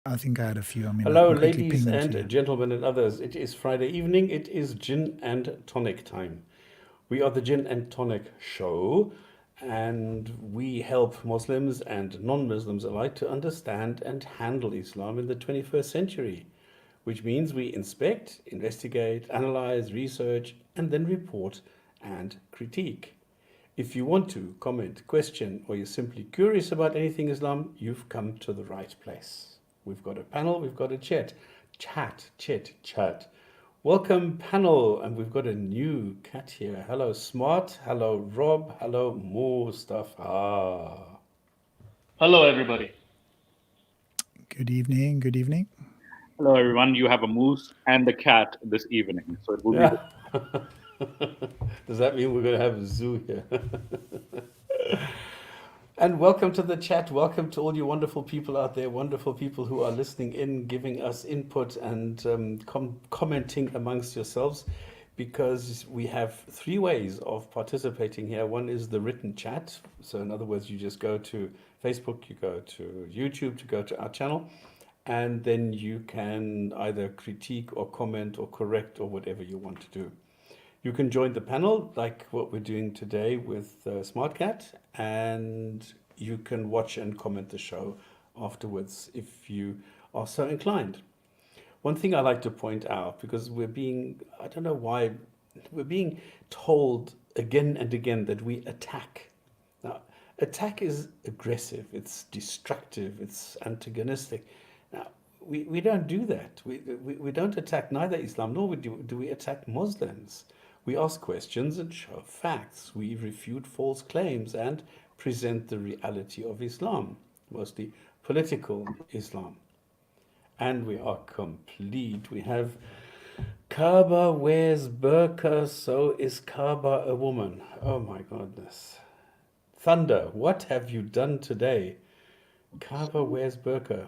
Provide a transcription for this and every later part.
I think I had a few. I mean, I Hello, can quickly ladies ping them to and you. gentlemen and others. It is Friday evening. It is gin and tonic time. We are the Gin and Tonic Show, and we help Muslims and non-Muslims alike to understand and handle Islam in the 21st century, which means we inspect, investigate, analyze, research, and then report and critique. If you want to comment, question, or you're simply curious about anything Islam, you've come to the right place. We've got a panel, we've got a chat. Chat. Welcome, panel, and we've got a new cat here. Hello, Smart. Hello, Rob. Hello, Mustafa. Hello, everybody. Good evening. Good evening. Hello, everyone. You have a moose and a cat this evening, so it will be. Yeah. Does that mean we're going to have a zoo here? And welcome to the chat. Welcome to all you wonderful people out there, wonderful people who are listening in, giving us input and commenting amongst yourselves, because we have three ways of participating here. One is the written chat. So, in other words, you just go to Facebook, you go to YouTube, to go to our channel, and then you can either critique or comment or correct or whatever you want to do. You can join the panel like what we're doing today with SmartCat, and you can watch and comment the show afterwards if you are so inclined. One thing I like to point out, because I don't know why, we're being told again and again that we attack. Now, attack is aggressive, it's destructive, it's antagonistic. Now, we don't do that. We don't attack neither Islam nor do we attack Muslims. We ask questions and show facts. We refute false claims and present the reality of Islam, mostly political Islam. And we are complete. We have Kaaba wears burqa, so is Kaaba a woman. Oh my goodness. Thunder, what have you done today? Kaaba wears burqa.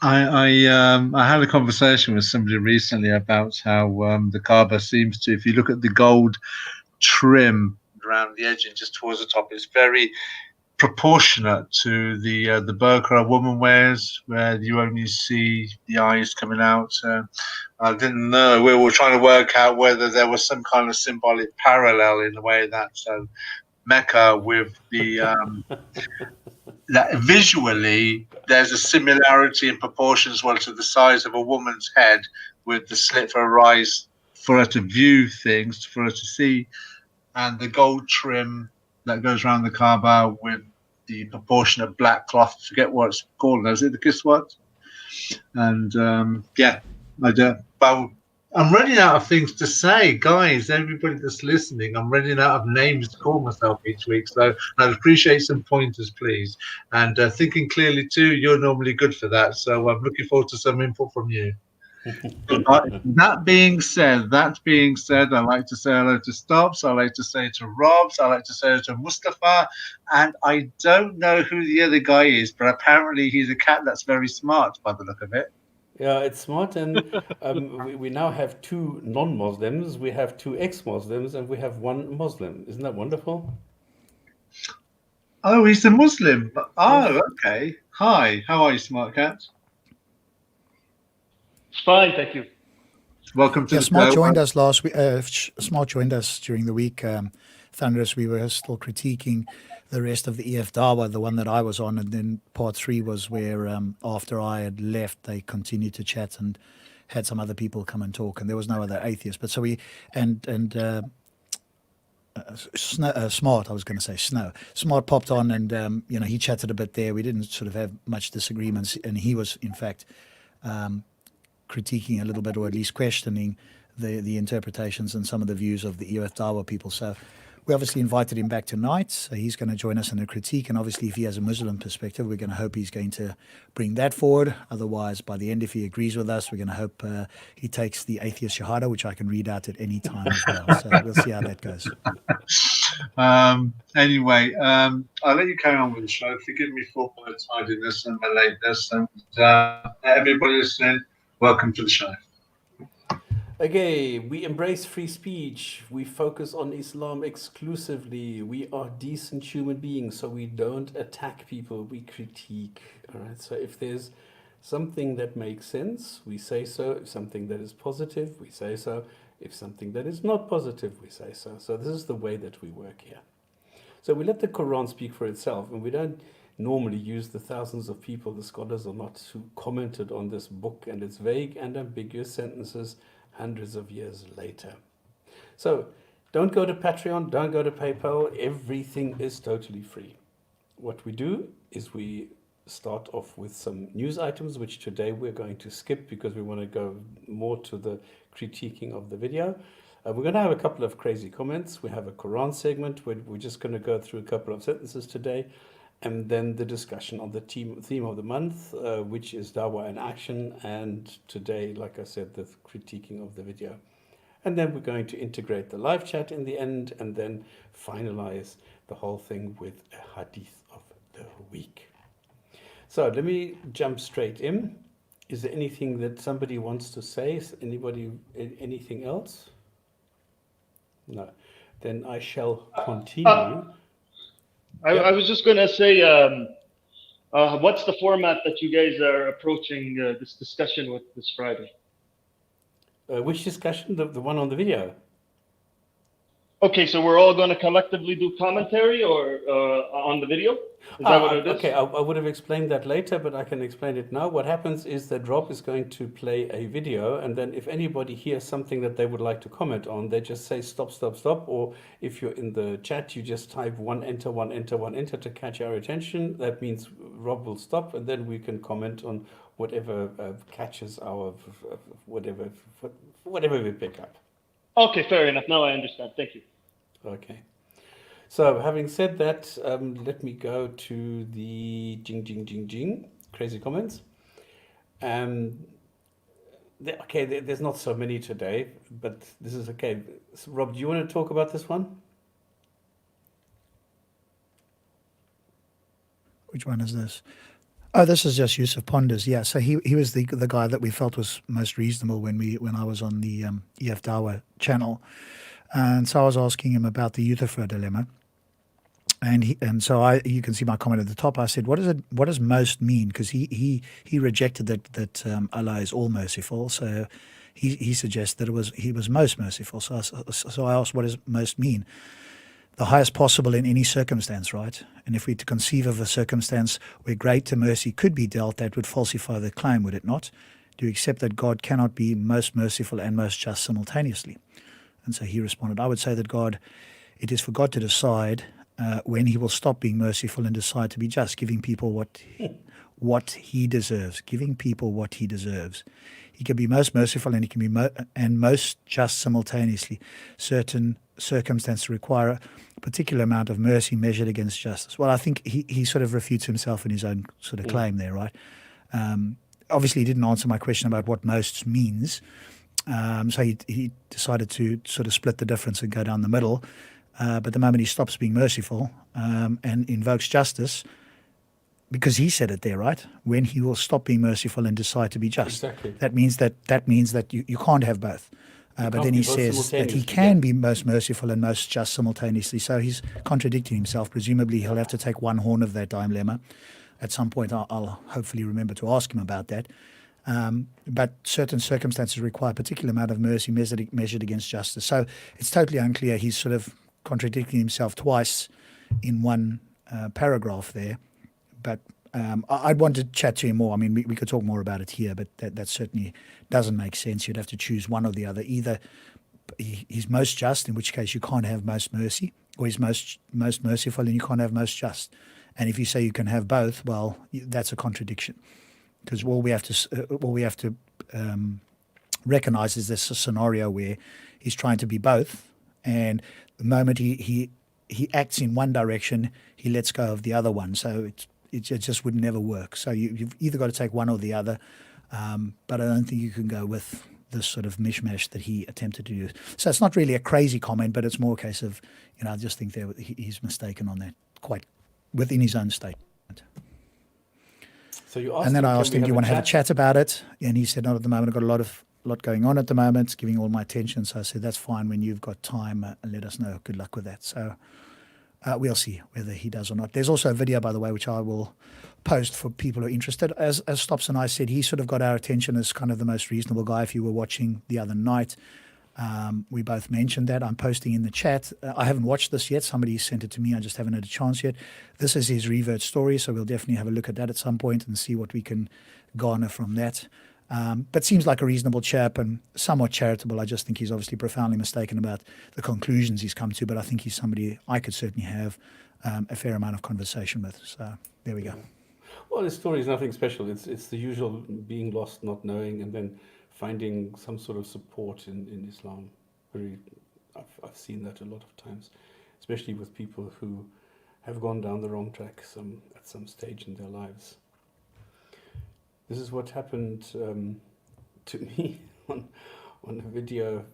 I had a conversation with somebody recently about how the Kaaba seems to, if you look at the gold trim around the edge and just towards the top, it's very proportionate to the burqa a woman wears, where you only see the eyes coming out. I didn't know. We were trying to work out whether there was some kind of symbolic parallel in the way that Mecca with the that visually there's a similarity in proportion as well to the size of a woman's head with the slit for her eyes for her to view things, for her to see, and the gold trim that goes around the Kaaba with the proportionate black cloth. I forget what it's called. Is it the kiswat? And yeah, I don't. But I'm running out of things to say, guys. Everybody that's listening, I'm running out of names to call myself each week. So I'd appreciate some pointers, please. And thinking clearly too, you're normally good for that. So I'm looking forward to some input from you. That being said, I like to say hello to Stops. I like to say to Robs. I like to say to Mustafa. And I don't know who the other guy is, but apparently he's a cat that's very smart by the look of it. Yeah, it's smart, and we now have two non-Muslims, we have two ex-Muslims, and we have one Muslim. Isn't that wonderful? Oh, he's a Muslim. Yes. Oh, okay. Hi, how are you, Smart Cat? Fine, thank you. Welcome to Yeah, the Smart show. joined us last week. Smart joined us during the week. Thunderous, we were still critiquing the rest of the EF Dawa, the one that I was on, and then part three was where after I had left, they continued to chat and had some other people come and talk, and there was no other atheists. But so we and Smart, I was going to say Snow. Smart popped on, and he chatted a bit there. We didn't sort of have much disagreements, and he was in fact critiquing a little bit, or at least questioning the interpretations and some of the views of the EF Dawa people. So we obviously invited him back tonight. So he's going to join us in a critique. And obviously, if he has a Muslim perspective, we're going to hope he's going to bring that forward. Otherwise, by the end, if he agrees with us, we're going to hope he takes the atheist Shahada, which I can read out at any time as well. So we'll see how that goes. Anyway, I'll let you carry on with the show. Forgive me for my tardiness and my lateness. And everybody listening, welcome to the show. Okay, we embrace free speech. We focus on Islam exclusively. We are decent human beings, so we don't attack people, we critique. All right, so if there's something that makes sense, we say so. If something that is positive, we say so. If something that is not positive, we say so. So this is the way that we work here. So we let the Quran speak for itself, and we don't normally use the thousands of people, the scholars or not, who commented on this book and its vague and ambiguous sentences hundreds of years later. So don't go to Patreon, don't go to PayPal, everything is totally free. What we do is we start off with some news items, which today we're going to skip because we want to go more to the critiquing of the video. We're going to have a couple of crazy comments. We have a Quran segment where we're just going to go through a couple of sentences today, and then the discussion on the theme of the month, which is Dawah in Action, and today, like I said, the critiquing of the video. And then we're going to integrate the live chat in the end, and then finalize the whole thing with a hadith of the week. So let me jump straight in. Is there anything that somebody wants to say? Anybody, anything else? No. Then I shall continue. I was just going to say, what's the format that you guys are approaching this discussion with this Friday? Which discussion? The one on the video? Okay, so we're all going to collectively do commentary or on the video? Is that what it is? Okay, I would have explained that later, but I can explain it now. What happens is that Rob is going to play a video, and then if anybody hears something that they would like to comment on, they just say stop, stop, stop, or if you're in the chat, you just type one enter, one enter, one enter to catch our attention. That means Rob will stop, and then we can comment on whatever catches our whatever we pick up. Okay, fair enough. Now I understand. Thank you. Okay. So having said that, let me go to the jing crazy comments. There's not so many today, but this is okay. So Rob, do you want to talk about this one? Which one is this? Oh, this is just Yusuf Ponders. Yeah, so he was the guy that we felt was most reasonable when I was on the EF Dawa channel, and so I was asking him about the Euthyphro dilemma, and so you can see my comment at the top. I said, what does most mean? Because he rejected that Allah is all merciful, so he suggested that he was most merciful. So I asked, what does most mean? The highest possible in any circumstance, right? And if we to conceive of a circumstance where greater mercy could be dealt, that would falsify the claim, would it not? Do you accept that God cannot be most merciful and most just simultaneously? And so he responded, I would say that it is for God to decide when he will stop being merciful and decide to be just, giving people what he deserves, giving people what he deserves. He can be most merciful and he can be and most just simultaneously. Certain circumstances require a particular amount of mercy measured against justice. Well, I think he sort of refutes himself in his own sort of claim there, right? Obviously, he didn't answer my question about what most means. So he decided to sort of split the difference and go down the middle. But the moment he stops being merciful and invokes justice, because he said it there, right? When he will stop being merciful and decide to be just. Exactly. That means that you can't have both. But then he says that he can be most merciful and most just simultaneously. So he's contradicting himself. Presumably he'll have to take one horn of that dilemma. At some point I'll hopefully remember to ask him about that. But certain circumstances require a particular amount of mercy measured against justice. So it's totally unclear. He's sort of contradicting himself twice in one paragraph there. But I'd want to chat to him more. I mean, we could talk more about it here, but that certainly doesn't make sense. You'd have to choose one or the other. Either he's most just, in which case you can't have most mercy, or he's most merciful and you can't have most just. And if you say you can have both, well, that's a contradiction. Because all we have to recognize is this scenario where he's trying to be both, and the moment he acts in one direction, he lets go of the other one. So it just would never work. So you've either got to take one or the other, but I don't think you can go with this sort of mishmash that he attempted to do. So it's not really a crazy comment, but it's more a case of, I just think he's mistaken on that quite within his own statement. So you asked and then I asked him, do you want to have a chat? chat about it? And he said, not at the moment. I've got a lot lot going on at the moment. It's giving all my attention. So I said, that's fine. When you've got time, let us know. Good luck with that. So we'll see whether he does or not. There's also a video, by the way, which I will post for people who are interested. As Stops and I said, he sort of got our attention as kind of the most reasonable guy. If you were watching the other night, we both mentioned that. I'm posting in the chat. I haven't watched this yet. Somebody sent it to me. I just haven't had a chance yet. This is his revert story, so we'll definitely have a look at that at some point and see what we can garner from that. But seems like a reasonable chap and somewhat charitable. I just think he's obviously profoundly mistaken about the conclusions he's come to, but I think he's somebody I could certainly have a fair amount of conversation with. So there we go. Well, his story is nothing special. It's the usual being lost, not knowing, and then finding some sort of support in Islam. I've seen that a lot of times, especially with people who have gone down the wrong track at some stage in their lives. This is what happened to me on a video,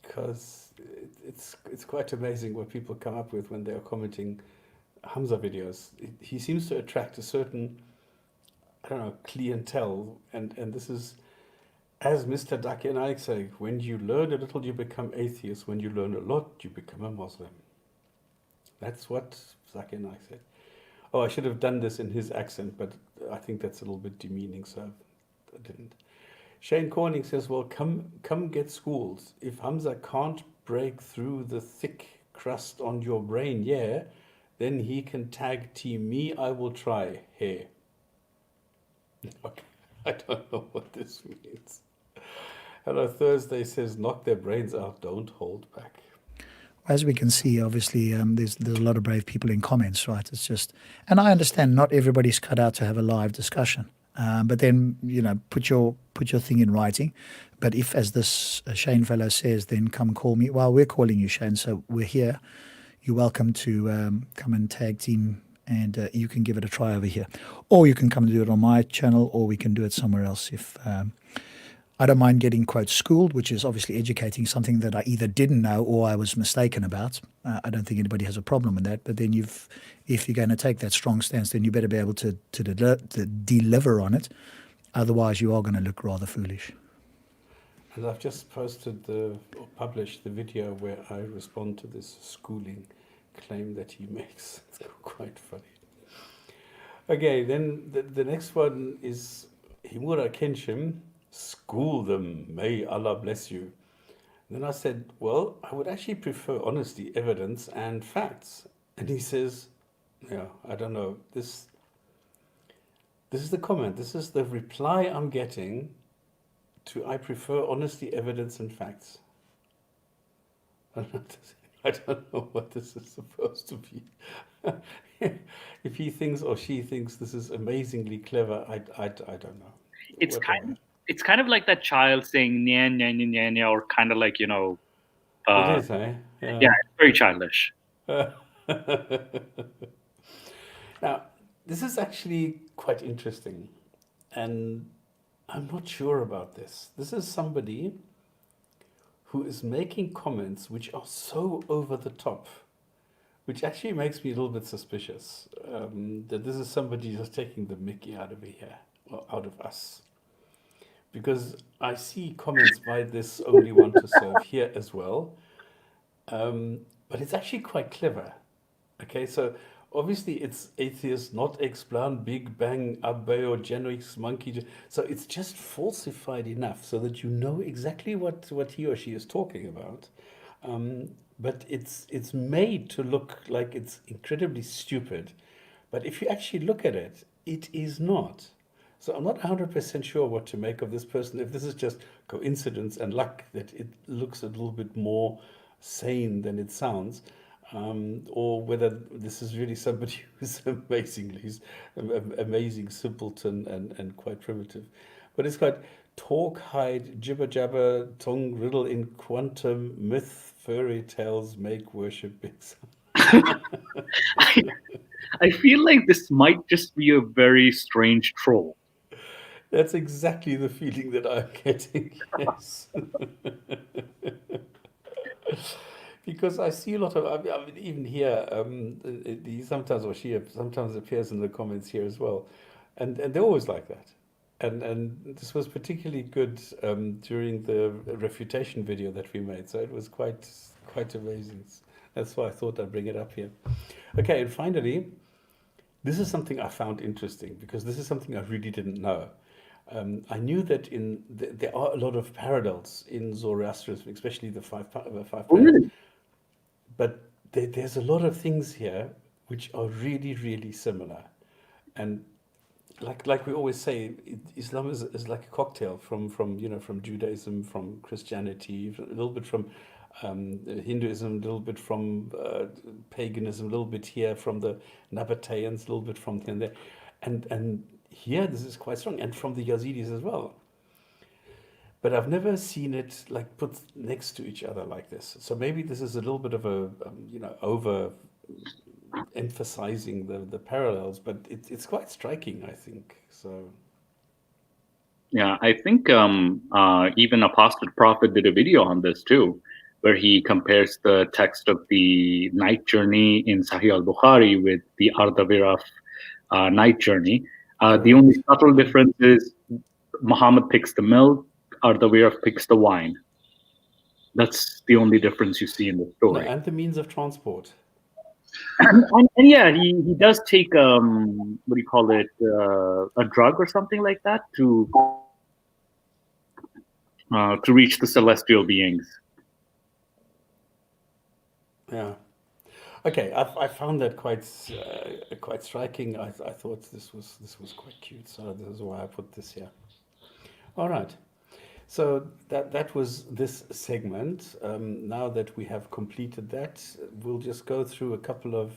because it's quite amazing what people come up with when they are commenting Hamza videos. He seems to attract a certain, I don't know, clientele, and this is, as Mr. Zakir Naik say, when you learn a little, you become atheist. When you learn a lot, you become a Muslim. That's what Zakir Naik said. Oh, I should have done this in his accent, but I think that's a little bit demeaning, so I didn't. Shane Corning says, well, come get schooled. If Hamza can't break through the thick crust on your brain, yeah, then he can tag team me. I will try. Hey. Okay. I don't know what this means. Hello Thursday says, knock their brains out. Don't hold back. As we can see, obviously, there's a lot of brave people in comments, right? It's just, and I understand not everybody's cut out to have a live discussion, but then put your thing in writing. But if, as this Shane fellow says, then come call me. Well, we're calling you, Shane, so we're here. You're welcome to come and tag team, and you can give it a try over here, or you can come and do it on my channel, or we can do it somewhere else. If I don't mind getting, quote, schooled, which is obviously educating something that I either didn't know or I was mistaken about. I don't think anybody has a problem with that. But then if you're going to take that strong stance, then you better be able to deliver on it. Otherwise, you are going to look rather foolish. And I've just published the video where I respond to this schooling claim that he makes. It's quite funny. Okay, then the next one is Himura Kenshim. School them, may Allah bless you. And then I said, well, I would actually prefer honesty, evidence, and facts. And he says, yeah, I don't know. This is the comment. This is the reply I'm getting to I prefer honesty, evidence, and facts. I don't know what this is supposed to be. If he thinks or she thinks this is amazingly clever, I don't know. It's kind of like that child saying nya nya nya nya nya, or kind of like it is, eh? Yeah, it's very childish. Now, this is actually quite interesting, and I'm not sure about this. This is somebody who is making comments which are so over the top, which actually makes me a little bit suspicious that this is somebody just taking the mickey out of here, or out of us. Because I see comments by this only want to serve here as well, but it's actually quite clever. Okay, so obviously it's atheist, not explain Big Bang, abiogenics, monkey. So it's just falsified enough so that you know exactly what he or she is talking about. But it's made to look like it's incredibly stupid. But if you actually look at it, it is not. So I'm not 100% sure what to make of this person. If this is just coincidence and luck that it looks a little bit more sane than it sounds, or whether this is really somebody who's amazing simpleton and quite primitive. But it's quite talk, hide, jibber jabber, tongue riddle in quantum myth, fairy tales make worship big. I feel like this might just be a very strange troll. That's exactly the feeling that I'm getting, yes. Because I see a lot of, I mean, even here, he sometimes, or she sometimes appears in the comments here as well. And they're always like that. And this was particularly good during the refutation video that we made. So it was quite amazing. That's why I thought I'd bring it up here. Okay, and finally, this is something I found interesting because this is something I really didn't know. I knew that there are a lot of parallels in Zoroastrianism, especially the five Oh, prayers. really? But there's a lot of things here which are really, really similar. And like we always say, Islam is like a cocktail from Judaism, from Christianity, a little bit from Hinduism, a little bit from paganism, a little bit here from the Nabateans, a little bit from here and there. And here this is quite strong, and from the Yazidis as well. But I've never seen it like put next to each other like this. So maybe this is a little bit of a over emphasizing the parallels, but it's quite striking, I think. So Yeah, I think even Apostate Prophet did a video on this too, where he compares the text of the night journey in Sahih al-Bukhari with the Ardaviraf night journey. The only subtle difference is Muhammad picks the milk, Ardaviraf picks the wine. That's the only difference you see in the story. and the means of transport. And yeah, he does take what do you call it, a drug or something like that to reach the celestial beings. Yeah. Okay, I found that quite striking. I thought this was quite cute, so this is why I put this here. All right. So that was this segment. Now that we have completed that, we'll just go through a couple of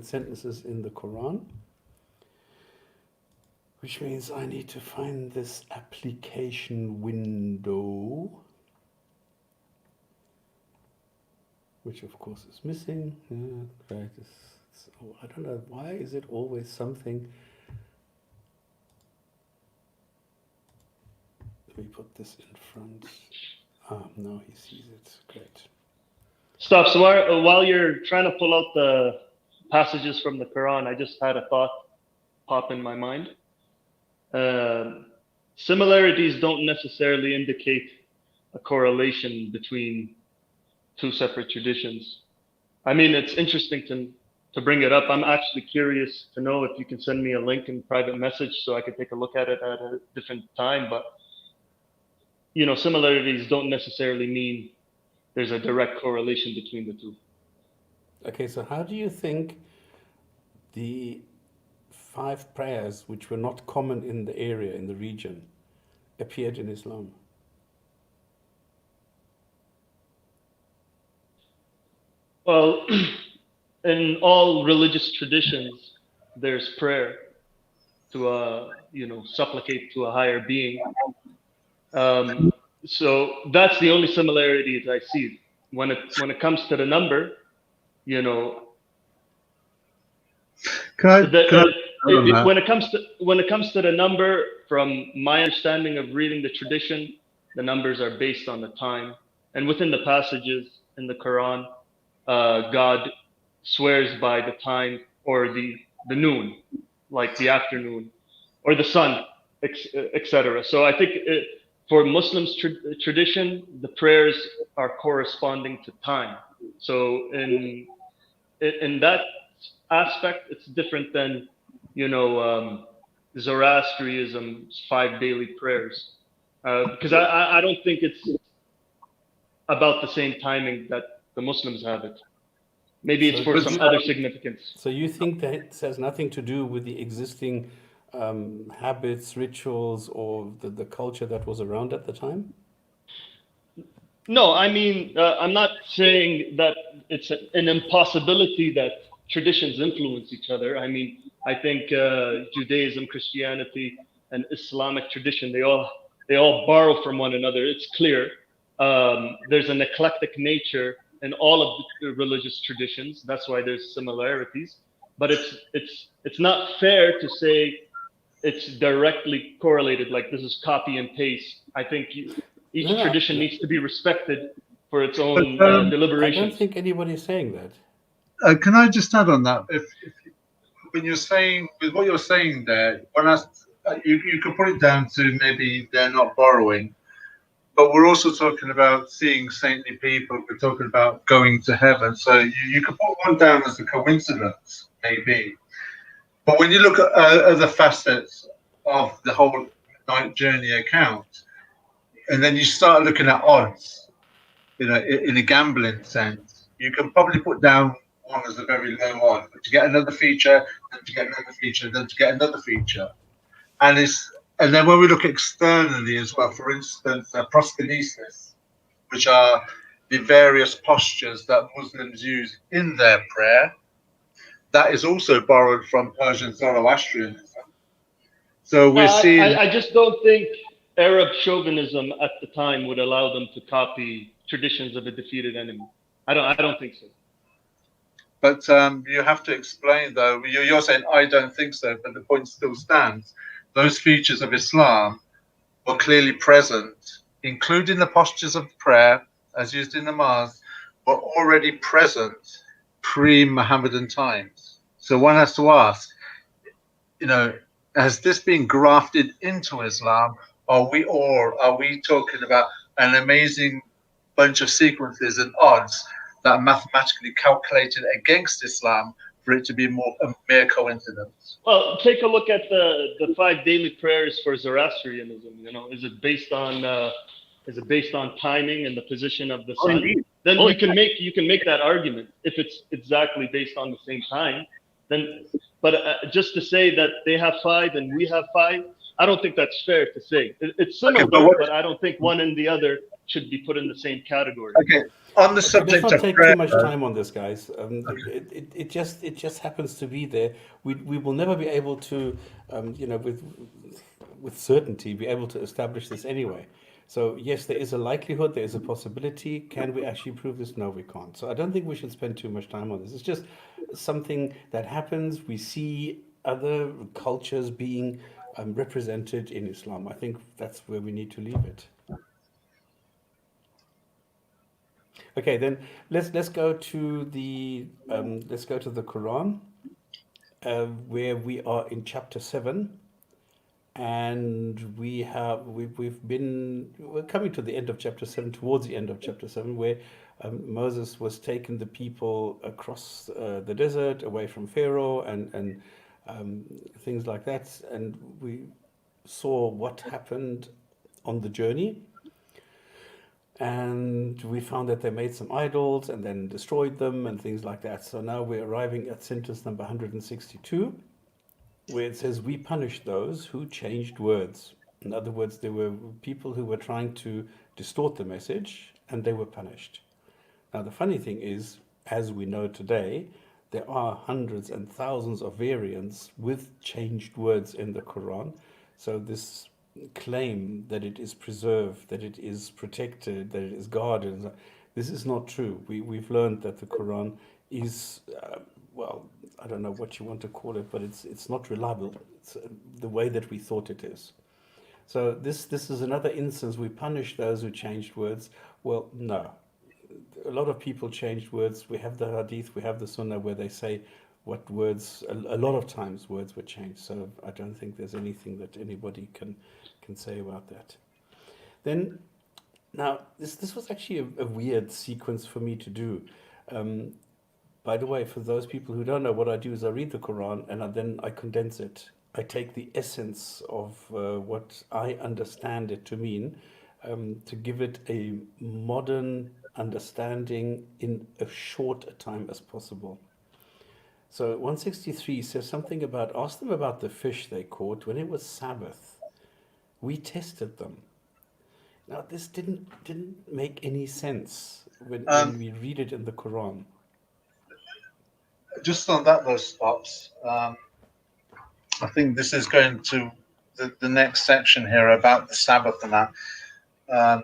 sentences in the Quran, which means I need to find this application window, which of course is missing. Right. I don't know, why is it always something? Let me put this in front. No, he sees it. Great. Stop. So while you're trying to pull out the passages from the Quran, I just had a thought pop in my mind. Similarities don't necessarily indicate a correlation between two separate traditions. I mean, it's interesting to bring it up. I'm actually curious to know if you can send me a link in private message so I can take a look at it at a different time. But similarities don't necessarily mean there's a direct correlation between the two. Okay, so how do you think the 5 prayers, which were not common in the area, in the region, appeared in Islam? Well, in all religious traditions, there's prayer to supplicate to a higher being. So that's the only similarities I see. When it comes to the number, when it comes to the number, from my understanding of reading the tradition, the numbers are based on the time, and within the passages in the Quran, God swears by the time, or the noon, like the afternoon, or the sun, etc. So I think for Muslims tradition, the prayers are corresponding to time. So in that aspect, it's different than Zoroastrianism's 5 daily prayers, because I don't think it's about the same timing that the Muslims have it. Maybe it's for some other significance. So you think that it has nothing to do with the existing habits, rituals, or the culture that was around at the time? No, I mean, I'm not saying that it's an impossibility that traditions influence each other. I mean, I think Judaism, Christianity, and Islamic tradition, they all borrow from one another. It's clear. There's an eclectic nature in all of the religious traditions. That's why there's similarities. But it's not fair to say it's directly correlated, like this is copy and paste. I think each tradition needs to be respected for its own deliberations. I don't think anybody's saying that. Can I just add on that? If when you're saying, with what you're saying there, when you could put it down to maybe they're not borrowing, but we're also talking about seeing saintly people. We're talking about going to heaven. So you could put one down as a coincidence, maybe. But when you look at other facets of the whole night journey account, and then you start looking at odds, in a gambling sense, you can probably put down one as a very low odd, but to get another feature, then to get another feature, then to get another feature, and and then when we look externally as well, for instance, proskynesis, which are the various postures that Muslims use in their prayer, that is also borrowed from Persian Zoroastrianism. So we're seeing. I just don't think Arab chauvinism at the time would allow them to copy traditions of a defeated enemy. I don't think so. But you have to explain, though. You're saying I don't think so, but the point still stands. Those features of Islam were clearly present, including the postures of prayer, as used in namaz, were already present pre-Muhammadan times. So one has to ask, has this been grafted into Islam? Are we talking about an amazing bunch of sequences and odds that are mathematically calculated against Islam for it to be a mere coincidence? Well, take a look at the 5 daily prayers for Zoroastrianism. Is it based on timing and the position of the sun? Indeed. Then you can make that argument if it's exactly based on the same time. Then, but just to say that they have 5 and we have 5, I don't think that's fair to say. It's similar, but I don't think one and the other should be put in the same category. Okay, on the subject Let's not of take prayer, too much time on this, guys. It just happens to be there. We will never be able to, with certainty, be able to establish this anyway. So yes, there is a likelihood, there is a possibility. Can we actually prove this? No, we can't. So I don't think we should spend too much time on this. It's just something that happens. We see other cultures being represented in Islam. I think that's where we need to leave it. Okay, then let's go to the Quran, where we are in chapter 7. And we're coming to the end of chapter 7, towards the end of chapter 7, where Moses was taking the people across the desert away from Pharaoh and things like that. And we saw what happened on the journey. And we found that they made some idols and then destroyed them and things like that. So now we're arriving at sentence number 162. Where it says, we punished those who changed words. In other words, there were people who were trying to distort the message, and they were punished. Now, the funny thing is, as we know today, there are hundreds and thousands of variants with changed words in the Quran. So this claim that it is preserved, that it is protected, that it is guarded, this is not true. We've learned that the Quran is, I don't know what you want to call it, but it's not reliable. It's the way that we thought it is. So this is another instance. We punish those who changed words. Well, no. A lot of people changed words. We have the Hadith, we have the Sunnah, where they say what words. A lot of times words were changed. So I don't think there's anything that anybody can say about that. Then, now this was actually a weird sequence for me to do. By the way, for those people who don't know, what I do is I read the Quran and then I condense it. I take the essence of what I understand it to mean, to give it a modern understanding in as short a time as possible. So 163 says something about, ask them about the fish they caught when it was Sabbath. We tested them. Now this didn't make any sense when we read it in the Quran. Just on that, those spots, I think this is going to the next section here about the Sabbath and that.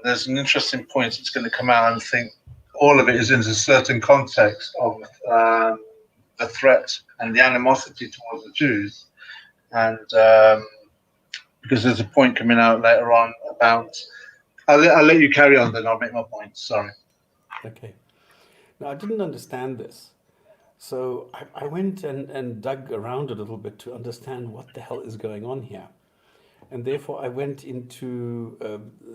There's an interesting point that's going to come out, and I think all of it is in a certain context of the threat and the animosity towards the Jews. And because there's a point coming out later on about, I'll let you carry on, then I'll make my point. Sorry. Okay. Now, I didn't understand this. So I went and dug around a little bit to understand what the hell is going on here. And therefore, I went into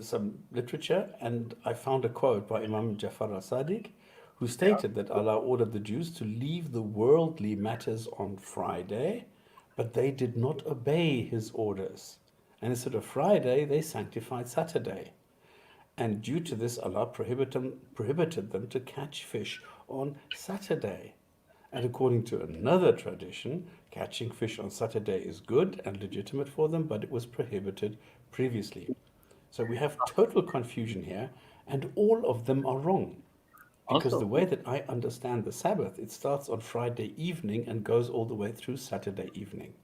some literature and I found a quote by Imam Jafar al-Sadiq, who stated that Allah ordered the Jews to leave the worldly matters on Friday, but they did not obey his orders. And instead of Friday, they sanctified Saturday. And due to this, Allah prohibited them to catch fish on Saturday. And according to another tradition, catching fish on Saturday is good and legitimate for them, but it was prohibited previously. So we have total confusion here, and all of them are wrong. Because Also, the way that I understand the Sabbath, it starts on Friday evening and goes all the way through Saturday evening.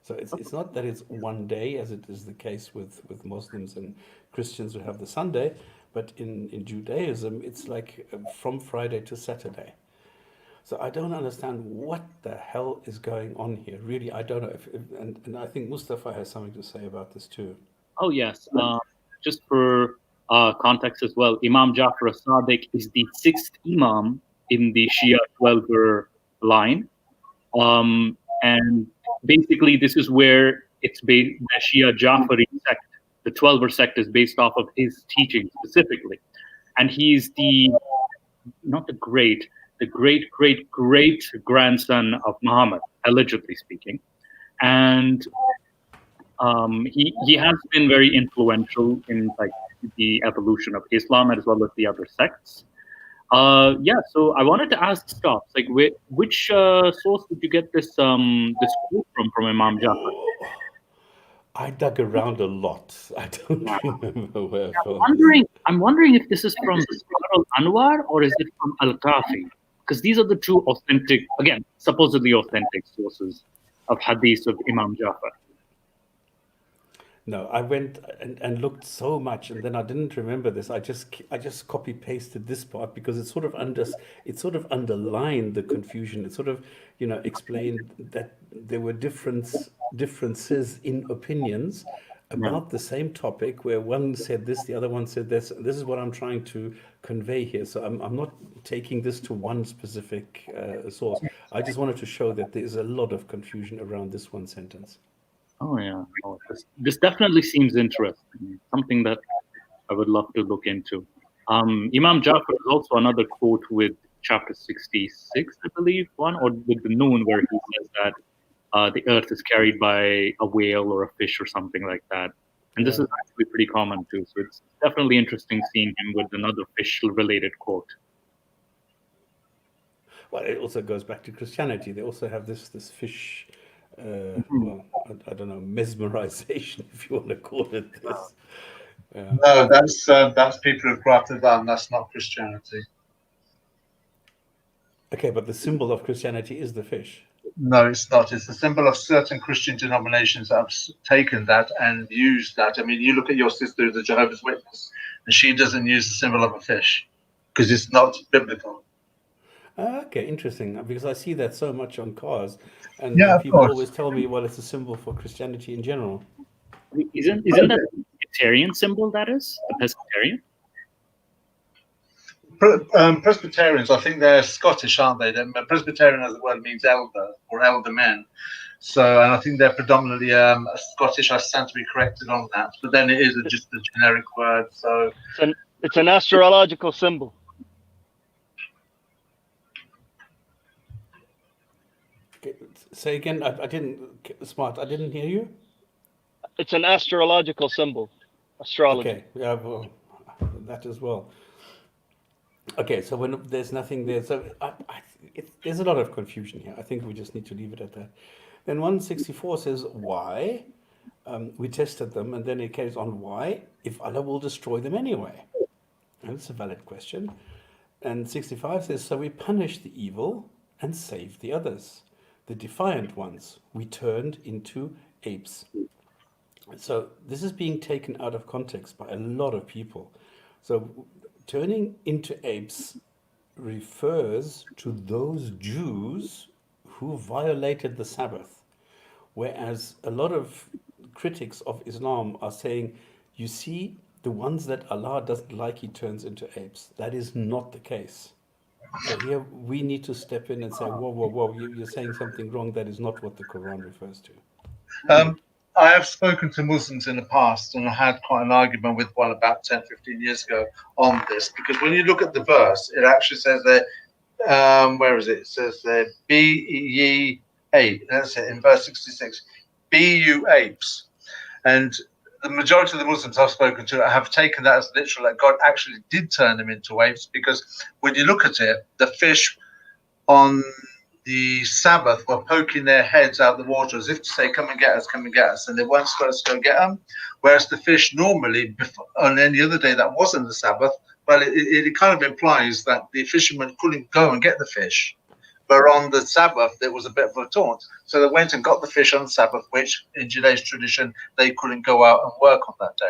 So it's not that it's one day, as it is the case with Muslims and Christians who have the Sunday, but in Judaism, it's like from Friday to Saturday. So I don't understand what the hell is going on here. Really, I don't know. And I think Mustafa has something to say about this too. oh yes, just for context as well, Imam Jafar as-Sadiq is the sixth Imam in the Shia 12er line. And basically, this is where it's based. The Shia Jafari sect, the 12er sect, is based off of his teaching specifically, and he's not the great great grandson of Muhammad, allegedly speaking, and he has been very influential in like the evolution of Islam as well as the other sects. Yeah, so I wanted to ask Stops, like which source did you get this quote from Imam Jafar? I dug around a lot. I don't remember where I found I'm wondering if this is from Al-Anwar or is it from Al-Kafi? Because these are the two authentic, again, supposedly authentic sources of hadith of Imam Jafar. No, I went and looked so much, and then I didn't remember this. I just copy pasted this part because it sort of underlined the confusion. It sort of explained that there were differences in opinions about the same topic, where one said this, the other one said this. This is what I'm trying to convey here. So I'm not taking this to one specific source. I just wanted to show that there is a lot of confusion around this one sentence. Oh yeah, this definitely seems interesting. Something that I would love to look into. Imam Jafar is also another quote with chapter 66, I believe, or with the Noon, where he says that the earth is carried by a whale or a fish or something like that. And this is actually pretty common too. So it's definitely interesting seeing him with another fish-related quote. Well, it also goes back to Christianity. They also have this fish. Well, I don't know, mesmerization, if you want to call it this. No, that's people who've crafted that, and that's not Christianity. Okay, but the symbol of Christianity is the fish. No, it's not. It's the symbol of certain Christian denominations that have taken that and used that. I mean, you look at your sister who's a Jehovah's Witness, and she doesn't use the symbol of a fish because it's not biblical. Okay, interesting. Because I see that so much on cars, and Yeah, of people course. always tell me, well, it's a symbol for Christianity in general. Isn't that the Presbyterian symbol that is? The Presbyterian? Presbyterians, I think they're Scottish, aren't they? Presbyterian as the word means elder or elder men. So, and I think they're predominantly Scottish. I stand to be corrected on that. But then it is just a generic word. So It's an astrological symbol. Okay, say again. I didn't. Smart. I didn't hear you. It's an astrological symbol. Astrology. Okay. Yeah. Well, that as well. Okay. So when there's nothing there, so there's a lot of confusion here. I think we just need to leave it at that. Then 164 says why. We tested them, and then it carries on why if Allah will destroy them anyway. And it's a valid question. And 65 says so we punish the evil and save the others. The defiant ones we turned into apes. So this is being taken out of context by a lot of people. So turning into apes refers to those Jews who violated the Sabbath, whereas a lot of critics of Islam are saying, you see, the ones that Allah doesn't like, He turns into apes. That is not the case. So here we need to step in and say, whoa, you're saying something wrong. That is not what the Quran refers to. I have spoken to Muslims in the past, and I had quite an argument with one about 10, 15 years ago on this, because when you look at the verse, it actually says that, where is it? It says there, be ye ape. That's it, in verse 66. Be you apes. And the majority of the Muslims I've spoken to have taken that as literal, that God actually did turn them into apes, because when you look at it, the fish on the Sabbath were poking their heads out the water as if to say, come and get us, come and get us. And they weren't supposed to go get them. Whereas the fish normally, on any other day that wasn't the Sabbath, well, it kind of implies that the fishermen couldn't go and get the fish. But on the Sabbath, there was a bit of a taunt. So they went and got the fish on the Sabbath, which in Judea's tradition, they couldn't go out and work on that day.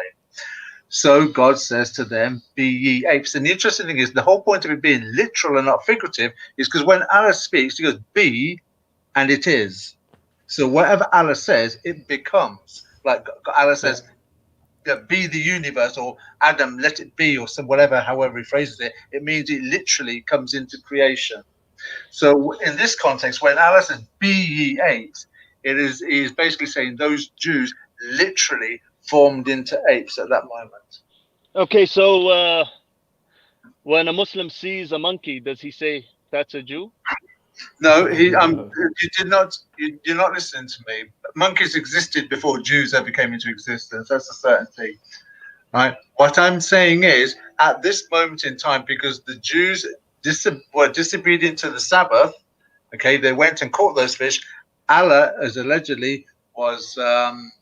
So God says to them, be ye apes. And the interesting thing is, the whole point of it being literal and not figurative is because when Allah speaks, he goes, be, and it is. So whatever Allah says, it becomes. Like Allah says, be the universe, or Adam, let it be, or some whatever, however he phrases it, it means it literally comes into creation. So in this context, when Allah says, be ye apes, he is basically saying those Jews literally formed into apes at that moment. Okay, so when a Muslim sees a monkey, does he say that's a Jew? No, you did not. You're not listening to me. Monkeys existed before Jews ever came into existence. That's a certainty, right? What I'm saying is, at this moment in time, because the Jews were disobedient to the Sabbath, okay, they went and caught those fish. Allah, as allegedly, was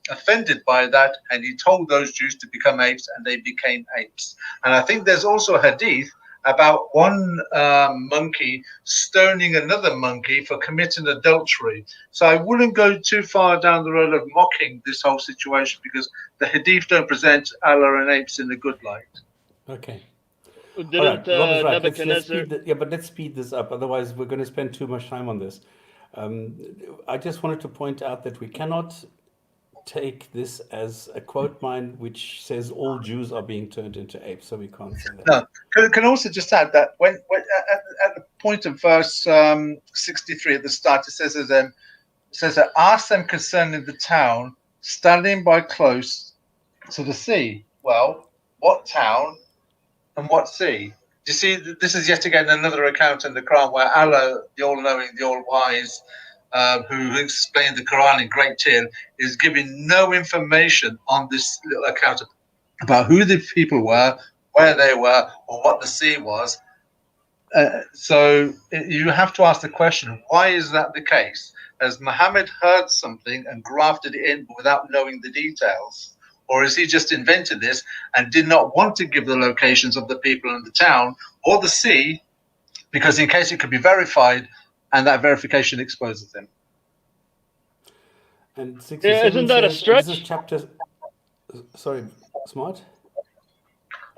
offended by that, and he told those Jews to become apes, and they became apes. And I think there's also a hadith about one monkey stoning another monkey for committing adultery. So I wouldn't go too far down the road of mocking this whole situation, because the hadith don't present Allah and apes in a good light. Okay. Didn't All right, Rob is right. Nebuchadnezzar? Let's speed this up. Otherwise, we're going to spend too much time on this. I just wanted to point out that we cannot take this as a quote mine which says all Jews are being turned into apes, so we can't say that. No, can also just add that when at the point of verse 63 at the start, it says that ask them concerning the town standing by close to the sea. Well, what town and what sea? You see, this is yet again another account in the Quran where Allah, the all-knowing, the all-wise, who explained the Quran in great detail, is giving no information on this little account about who the people were, where they were, or what the sea was. So you have to ask the question, why is that the case? Has Muhammad heard something and grafted it in without knowing the details? Or has he just invented this and did not want to give the locations of the people in the town or the sea, because in case it could be verified and that verification exposes him? And 67 isn't that a says, stretch? This is chapter. Sorry, Smart?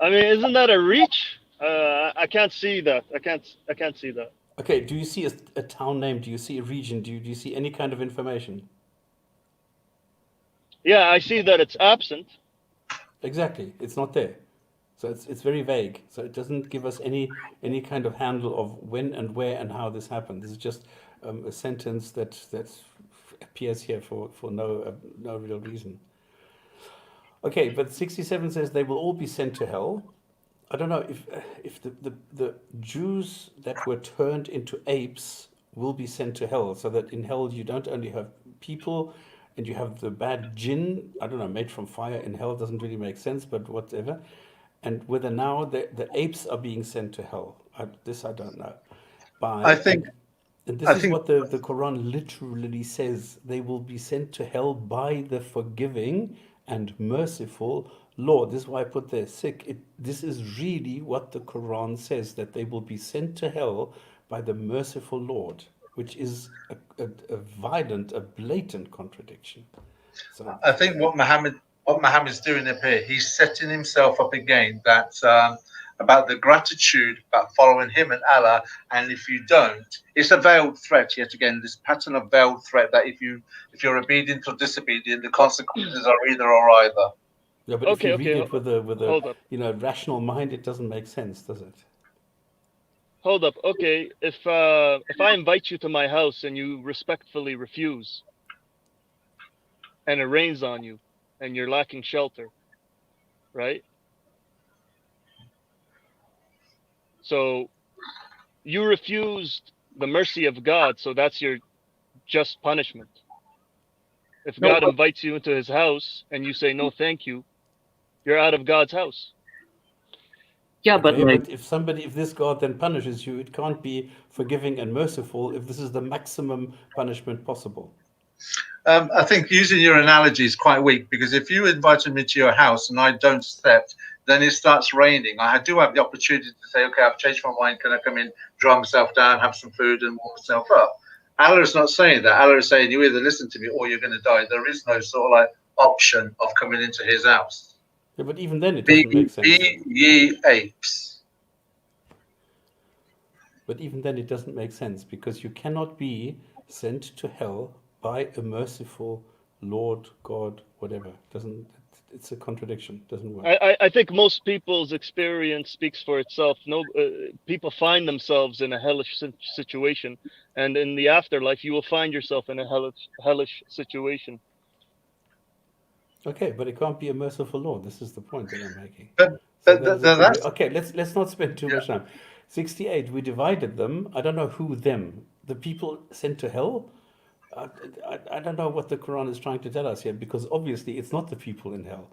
I mean, isn't that a reach? I can't see that. I can't see that. Okay, do you see a town name? Do you see a region? Do you see any kind of information? Yeah, I see that it's absent. Exactly, it's not there. So it's very vague. So it doesn't give us any kind of handle of when and where and how this happened. This is just a sentence that appears here for no real reason. Okay, but 67 says they will all be sent to hell. I don't know if the Jews that were turned into apes will be sent to hell, so that in hell you don't only have people and you have the bad jinn, I don't know, made from fire in hell doesn't really make sense, but whatever. And whether now the apes are being sent to hell, this I don't know. I think What the Quran literally says. They will be sent to hell by the forgiving and merciful Lord. This is why I put there, sick. This is really what the Quran says, that they will be sent to hell by the merciful Lord, which is a violent, a blatant contradiction. So I think what Muhammad's doing up here, he's setting himself up again that about the gratitude, about following him and Allah, and if you don't, it's a veiled threat yet again. This pattern of veiled threat that if you're obedient or disobedient, the consequences are either or either. Yeah, but if you read it with a rational mind, it doesn't make sense, does it? Hold up. Okay, if I invite you to my house and you respectfully refuse, and it rains on you and you're lacking shelter, right? So you refused the mercy of God, so that's your just punishment. If No, God but- invites you into his house and you say no thank you, you're out of God's house. yeah, but Okay, like, but if this God then punishes you, it can't be forgiving and merciful if this is the maximum punishment possible. I think using your analogy is quite weak, because if you invited me to your house and I don't accept, then it starts raining. I do have the opportunity to say, okay, I've changed my mind. Can I come in, dry myself down, have some food, and warm myself up? Allah is not saying that. Allah is saying you either listen to me or you're going to die. There is no sort of like option of coming into his house. Yeah, but even then, it Be doesn't make sense. ye apes. But even then, it doesn't make sense, because you cannot be sent to hell by a merciful Lord, God, whatever. Doesn't it's a contradiction? Doesn't work. I think most people's experience speaks for itself. No, people find themselves in a hellish situation, and in the afterlife, you will find yourself in a hellish situation. Okay, but it can't be a merciful Lord. This is the point that I'm making. But So but that's that's okay. Let's not spend too much time. 68. We divided them. I don't know who them. The people sent to hell. I don't know what the Quran is trying to tell us here, because obviously it's not the people in hell,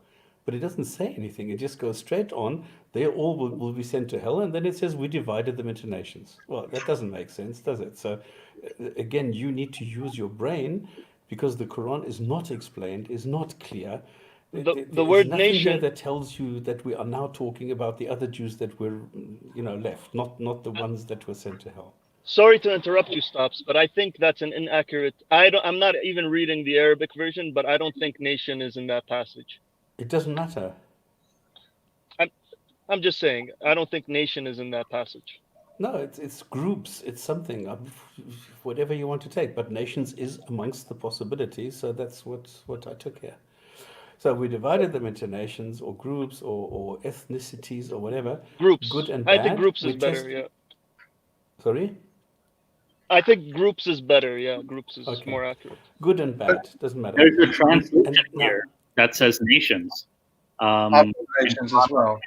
but it doesn't say anything. It just goes straight on. They all will be sent to hell, and then it says we divided them into nations. Well, that doesn't make sense, does it? So again, you need to use your brain, because the Quran is not explained, is not clear. The There's word nothing here nation. that tells you that we are now talking about the other Jews that were, left, not the ones that were sent to hell. Sorry to interrupt you, Stops, but I think that's an inaccurate. I'm not even reading the Arabic version, but I don't think nation is in that passage. It doesn't matter. I'm just saying, I don't think nation is in that passage. No, it's groups. It's something, whatever you want to take. But nations is amongst the possibilities, so that's what I took here. So we divided them into nations or groups or ethnicities or whatever. Groups. Good and I bad. think groups We is better. test- Yeah. Sorry? I think groups is better. Yeah, groups is Okay. more accurate. Good and bad. Doesn't matter. there's a translation And now- here that says nations. nations as well.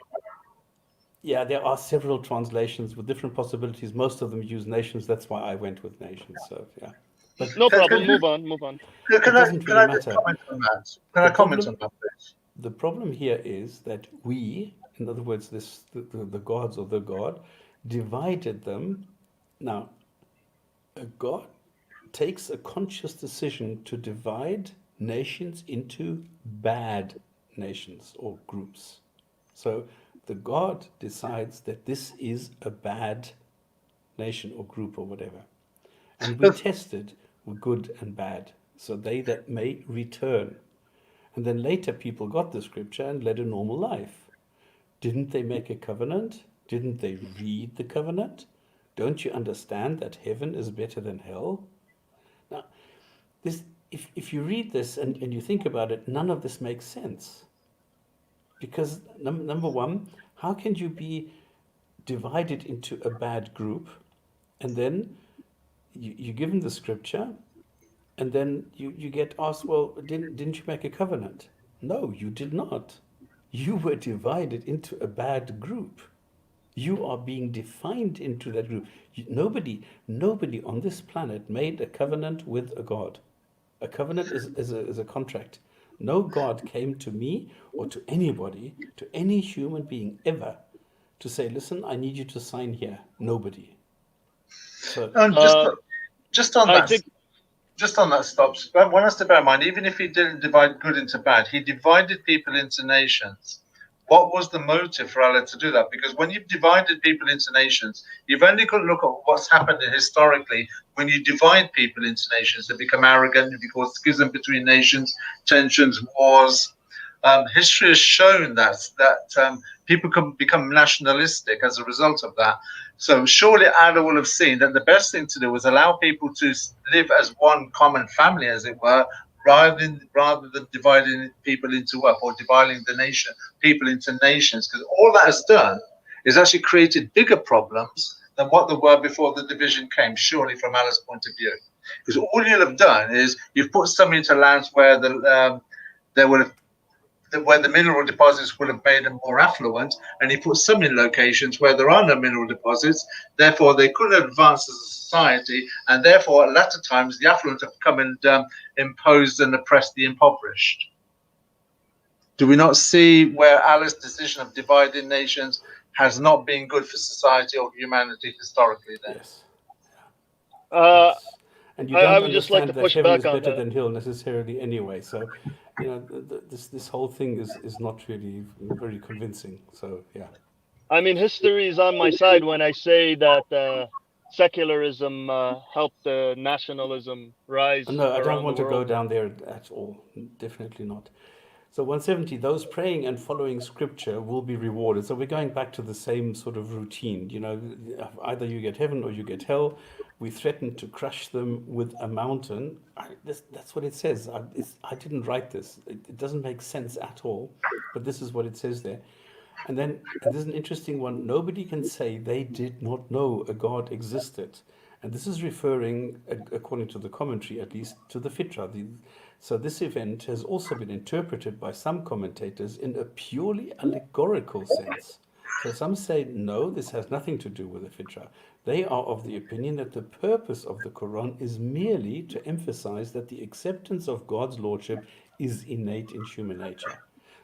Yeah, there are several translations with different possibilities. Most of them use nations. That's why I went with nations. So yeah. But No Can- problem. can- Move on. Move on. Can I doesn't can really I just matter. comment on that? Can I The comment problem- on that, please? the problem here is that we, in other words, the gods or the God, divided them. Now, a God takes a conscious decision to divide nations into bad nations or groups. So the God decides that this is a bad nation or group or whatever. And we tested with good and bad, so they that may return. And then later people got the scripture and led a normal life. Didn't they make a covenant? Didn't they read the covenant? Don't you understand that heaven is better than hell? Now, if you read this and you think about it, none of this makes sense. Because number one, how can you be divided into a bad group, and then you give them the scripture, and then you get asked, well, didn't you make a covenant? No, you did not. You were divided into a bad group. You are being defined into that group. Nobody on this planet made a covenant with a God. A covenant is a contract. No God came to me or to anybody, to any human being ever, to say, listen, I need you to sign here. Nobody. So And just on I that, think just on that, Stops. But one has to bear in mind, even if he didn't divide good into bad, he divided people into nations. What was the motive for Allah to do that? Because when you've divided people into nations, you've only got to look at what's happened historically. When you divide people into nations, they become arrogant, it becomes schism between nations, tensions, wars. History has shown that people can become nationalistic as a result of that. So surely Allah will have seen that the best thing to do was allow people to live as one common family, as it were, rather than dividing people into what, or dividing people into nations. Because all that has done is actually created bigger problems than what there were before the division came, surely from Allah's point of view. Because all you'll have done is you've put some into lands where there would have where the mineral deposits would have made them more affluent, and he put some in locations where there are no mineral deposits, therefore they couldn't advance as a society, and therefore at latter times the affluent have come and imposed and oppressed the impoverished. Do we not see where Allah's decision of dividing nations has not been good for society or humanity historically then? Yes. Uh, Yes. And you I don't would just like to understand that push heaven back is on better that. than hell necessarily anyway. So, this whole thing is not really very convincing. So, yeah. I mean, history is on my side when I say that secularism helped nationalism rise No, I don't around the want to go world. down there at all. Definitely not. So 170, those praying and following scripture will be rewarded. So we're going back to the same sort of routine. Either you get heaven or you get hell. We threaten to crush them with a mountain. That's what it says. I didn't write this. It doesn't make sense at all, but this is what it says there. And there's an interesting one. Nobody can say they did not know a God existed. And this is referring, according to the commentary at least, to the Fitra. So this event has also been interpreted by some commentators in a purely allegorical sense. So some say, no, this has nothing to do with the Fitra. They are of the opinion that the purpose of the Quran is merely to emphasize that the acceptance of God's lordship is innate in human nature.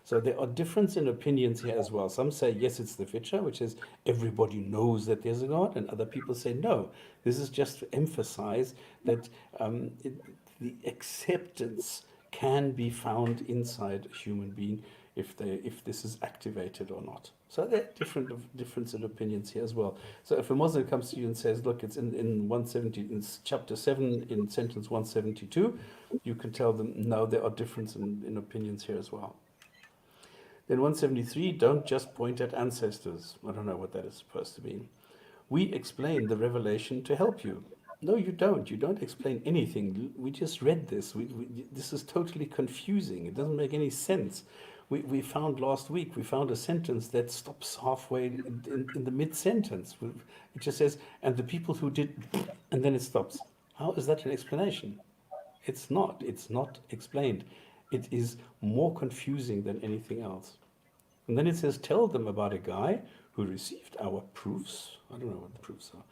So there are difference in opinions here as well. Some say, yes, it's the Fitra, which is everybody knows that there's a God, and other people say, no, this is just to emphasize that the acceptance can be found inside a human being if this is activated or not. So there are difference in opinions here as well. So if a Muslim comes to you and says, look, it's in 170, in chapter 7, in sentence 172, you can tell them, no, there are difference in opinions here as well. Then 173, don't just point at ancestors. I don't know what that is supposed to mean. We explain the revelation to help you. No, you don't. You don't explain anything. We just read this. This is totally confusing. It doesn't make any sense. We found last week, we found a sentence that stops halfway in the mid-sentence. It just says, and the people who did, and then it stops. How is that an explanation? It's not. It's not explained. It is more confusing than anything else. And then it says, tell them about a guy who received our proofs. I don't know what the proofs are.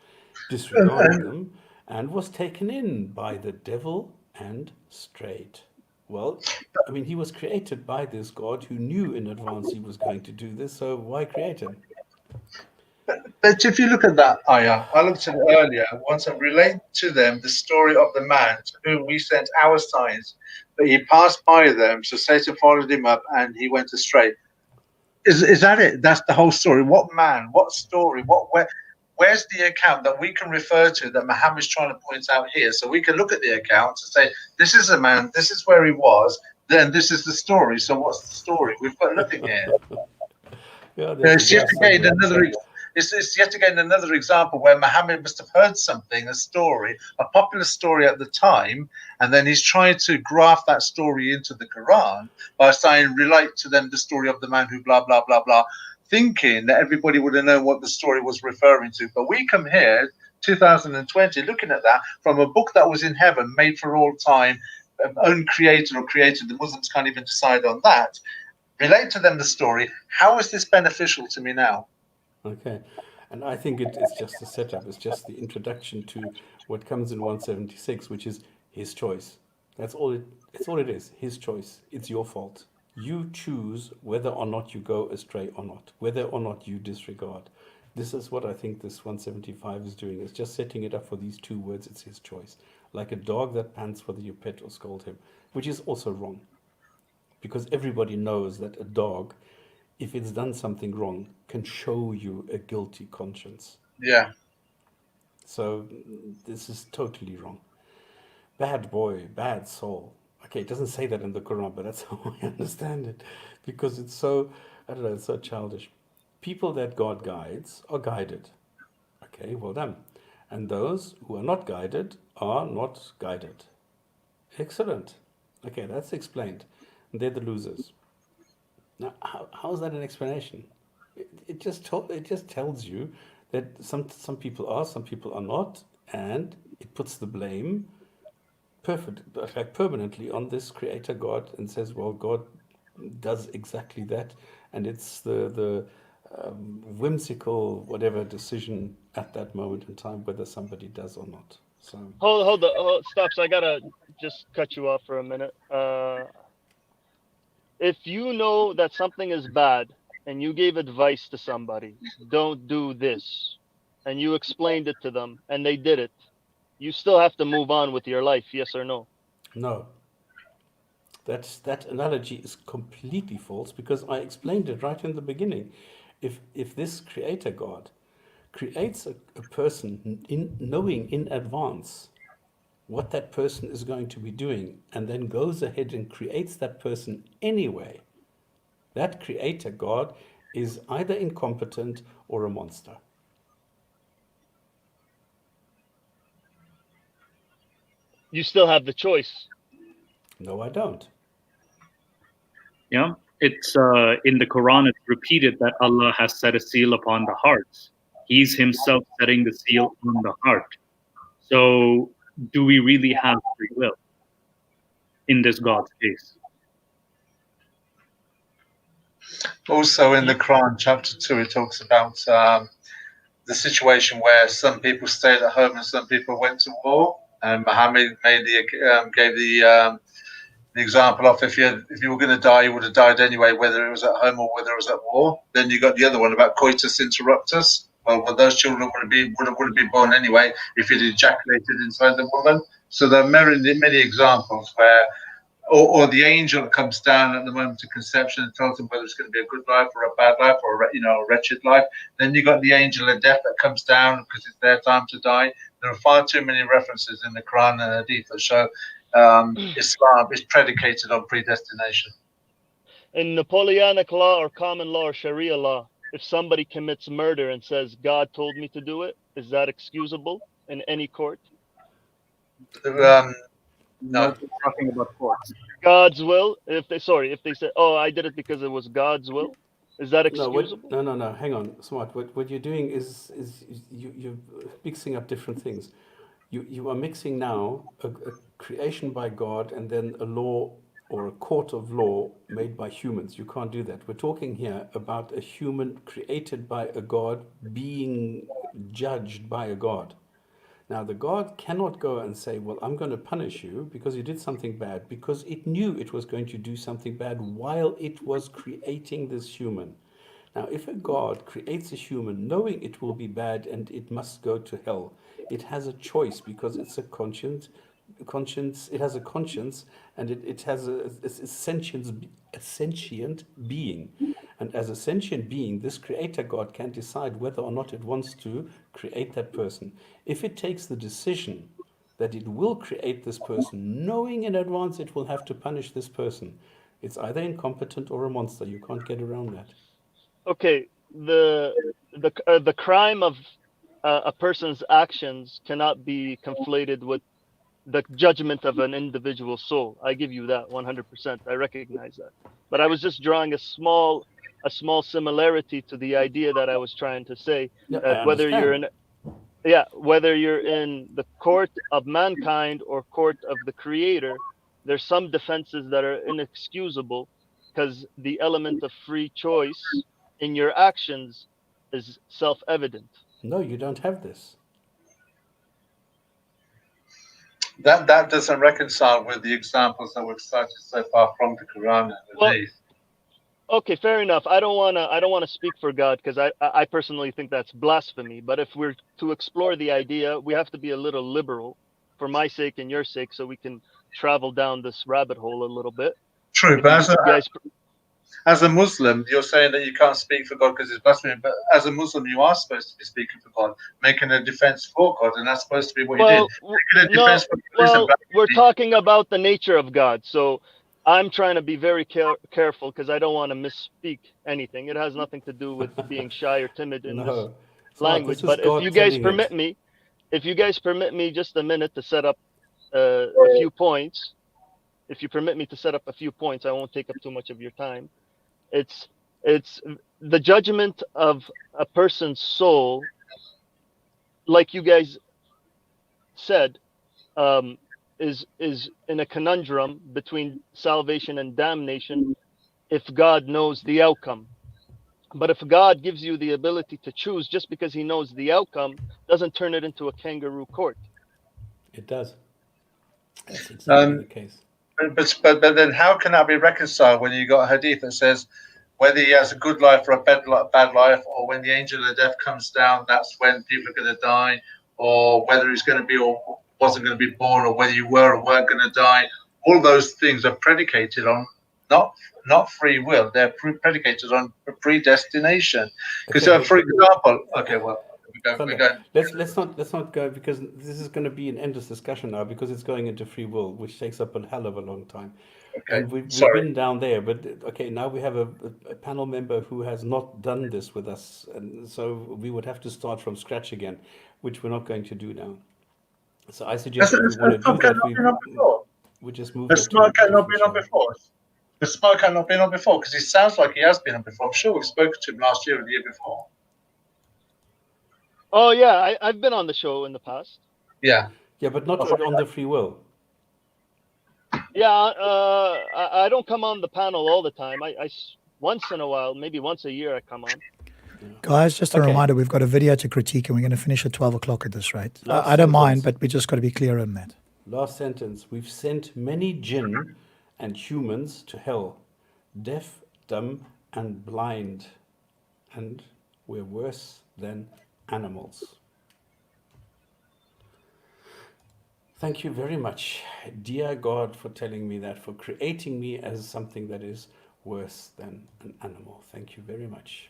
Disregarded them and was taken in by the devil and strayed. Well, I mean, he was created by this God who knew in advance he was going to do this. So why create him? But if you look at that ayah, I looked at it earlier, once I relate to them the story of the man to whom we sent our signs, but he passed by them, so Satan followed him up and he went astray. Is that it? That's the whole story. What man? What story? Where's the account that we can refer to that Muhammad's trying to point out here? So we can look at the account and say, this is a man, this is where he was, then this is the story. So what's the story? We've got nothing here. Yeah, It's yet again another example where Muhammad must have heard something, a story, a popular story at the time, and then he's trying to graft that story into the Quran by saying, relate to them the story of the man who blah, blah, blah, blah, thinking that everybody would have known what the story was referring to. But we come here, 2020, looking at that from a book that was in heaven, made for all time, uncreated or created. The Muslims can't even decide on that. Relate to them the story. How is this beneficial to me now? Okay. And I think it's just the setup. It's just the introduction to what comes in 176, which is his choice. That's all it is. His choice. It's your fault. You choose whether or not you go astray or not, whether or not you disregard. This is what I think this 175 is doing. It's just setting it up for these two words. It's his choice. Like a dog that pants whether you pet or scold him, which is also wrong. Because everybody knows that a dog, if it's done something wrong, can show you a guilty conscience. Yeah. So this is totally wrong. Bad boy, bad soul. Okay, it doesn't say that in the Quran, but that's how I understand it. Because it's so, I don't know, it's so childish. People that God guides are guided. Okay, well done. And those who are not guided are not guided. Excellent. Okay, that's explained. They're the losers. Now, how is that an explanation? It just tells you that some people are, some people are not, and it puts the blame permanently on this creator God and says, well, God does exactly that, and it's the whimsical whatever decision at that moment in time whether somebody does or not. So Hold, stop. So I gotta just cut you off for a minute. If you know that something is bad and you gave advice to somebody, don't do this, and you explained it to them and they did it, you still have to move on with your life, yes or no? no, that analogy is completely false because I explained it right in the beginning. If this creator God creates a person in knowing in advance what that person is going to be doing and then goes ahead and creates that person anyway, that creator God is either incompetent or a monster. You still have the choice. No, I don't. Yeah, it's in the Quran. It's repeated that Allah has set a seal upon the hearts. He's Himself setting the seal on the heart. So, do we really have free will in this God's case? Also, in the Quran, chapter 2, it talks about the situation where some people stayed at home and some people went to war. And Muhammad gave the example of if you were going to die, you would have died anyway, whether it was at home or whether it was at war. Then you got the other one about coitus interruptus. Well, those children would have been born anyway if it ejaculated inside the woman. So there are many examples where, or the angel comes down at the moment of conception and tells them whether it's going to be a good life or a bad life or a wretched life. Then you got the angel of death that comes down because it's their time to die. There are far too many references in the Quran and Hadith that show Islam is predicated on predestination. In Napoleonic law or common law or Sharia law, if somebody commits murder and says, God told me to do it, is that excusable in any court? No. We're talking about courts. God's will, if they say, oh, I did it because it was God's will, is that excusable? No. Hang on, Smart. What you're doing is you're mixing up different things. You are mixing now a creation by God and then a law or a court of law made by humans. You can't do that. We're talking here about a human created by a God being judged by a God. Now, the God cannot go and say, well, I'm going to punish you because you did something bad, because it knew it was going to do something bad while it was creating this human. Now, if a God creates a human knowing it will be bad and it must go to hell, it has a choice because it's a conscience. It has a conscience, and it has a sentient being. And as a sentient being, this creator God can decide whether or not it wants to create that person. If it takes the decision that it will create this person, knowing in advance it will have to punish this person, it's either incompetent or a monster. You can't get around that. Okay, the crime of a person's actions cannot be conflated with the judgment of an individual soul. I give you that 100%. I recognize that. But I was just drawing a small similarity to the idea that I was trying to say, Yeah, that I whether understand. whether you're in the court of mankind or court of the creator, there's some defenses that are inexcusable because the element of free choice in your actions is self-evident. No, you don't have this. That doesn't reconcile with the examples that we've cited so far from the Quran and Well, Hadith. okay, fair enough. I don't wanna speak for God because I personally think that's blasphemy. But if we're to explore the idea, we have to be a little liberal for my sake and your sake, so we can travel down this rabbit hole a little bit. True, If but you guys, as a Muslim, you're saying that you can't speak for God because it's blasphemy. But as a Muslim, you are supposed to be speaking for God, making a defense for God, and that's supposed to be what you did. well, Making a no, defense for God isn't we're blasphemy. talking about the nature of God, so I'm trying to be very careful because I don't want to misspeak anything. It has nothing to do with being shy or timid in this No. Smart. This language. is But if God you guys telling permit it. me, just a minute to set up a few points. If you permit me to set up a few points, I won't take up too much of your time. It's the judgment of a person's soul, like you guys said. is in a conundrum between salvation and damnation if God knows the outcome. But if God gives you the ability to choose just because he knows the outcome, doesn't turn it into a kangaroo court. It does. That's exactly the Um, case. but then how can that be reconciled when you got a hadith that says whether he has a good life or a bad life, or when the angel of death comes down, that's when people are going to die, or whether he's going to be or wasn't going to be born, or whether you were or weren't going to die. All those things are predicated on not free will. They're predicated on predestination. Because, Okay, for example, okay, well, we're Thunder, going. let's not go, because this is going to be an endless discussion now, because it's going into free will, which takes up a hell of a long time. Okay, And we've sorry. been down there, but okay, now we have a panel member who has not done this with us, and so we would have to start from scratch again, which we're not going to do now. So I suggest if we want to do that, Not been on before. we just move The that to a smoke had not different been on show. before. The smoke had not been on before, because he sounds like he has been on before. I'm sure we've spoken to him last year or the year before. Oh yeah, I've been on the show in the past. Yeah. Yeah, but not on the free will. Yeah, I don't come on the panel all the time. Once in a while, maybe once a year, I come on. Guys, just a Okay. reminder, we've got a video to critique and we're going to finish at 12 o'clock at this rate. Last I don't mind, sentence. but we just got to be clear on that. Last sentence. We've sent many jinn and humans to hell, deaf, dumb, and blind, and we're worse than animals. Thank you very much, dear God, for telling me that, for creating me as something that is worse than an animal. Thank you very much.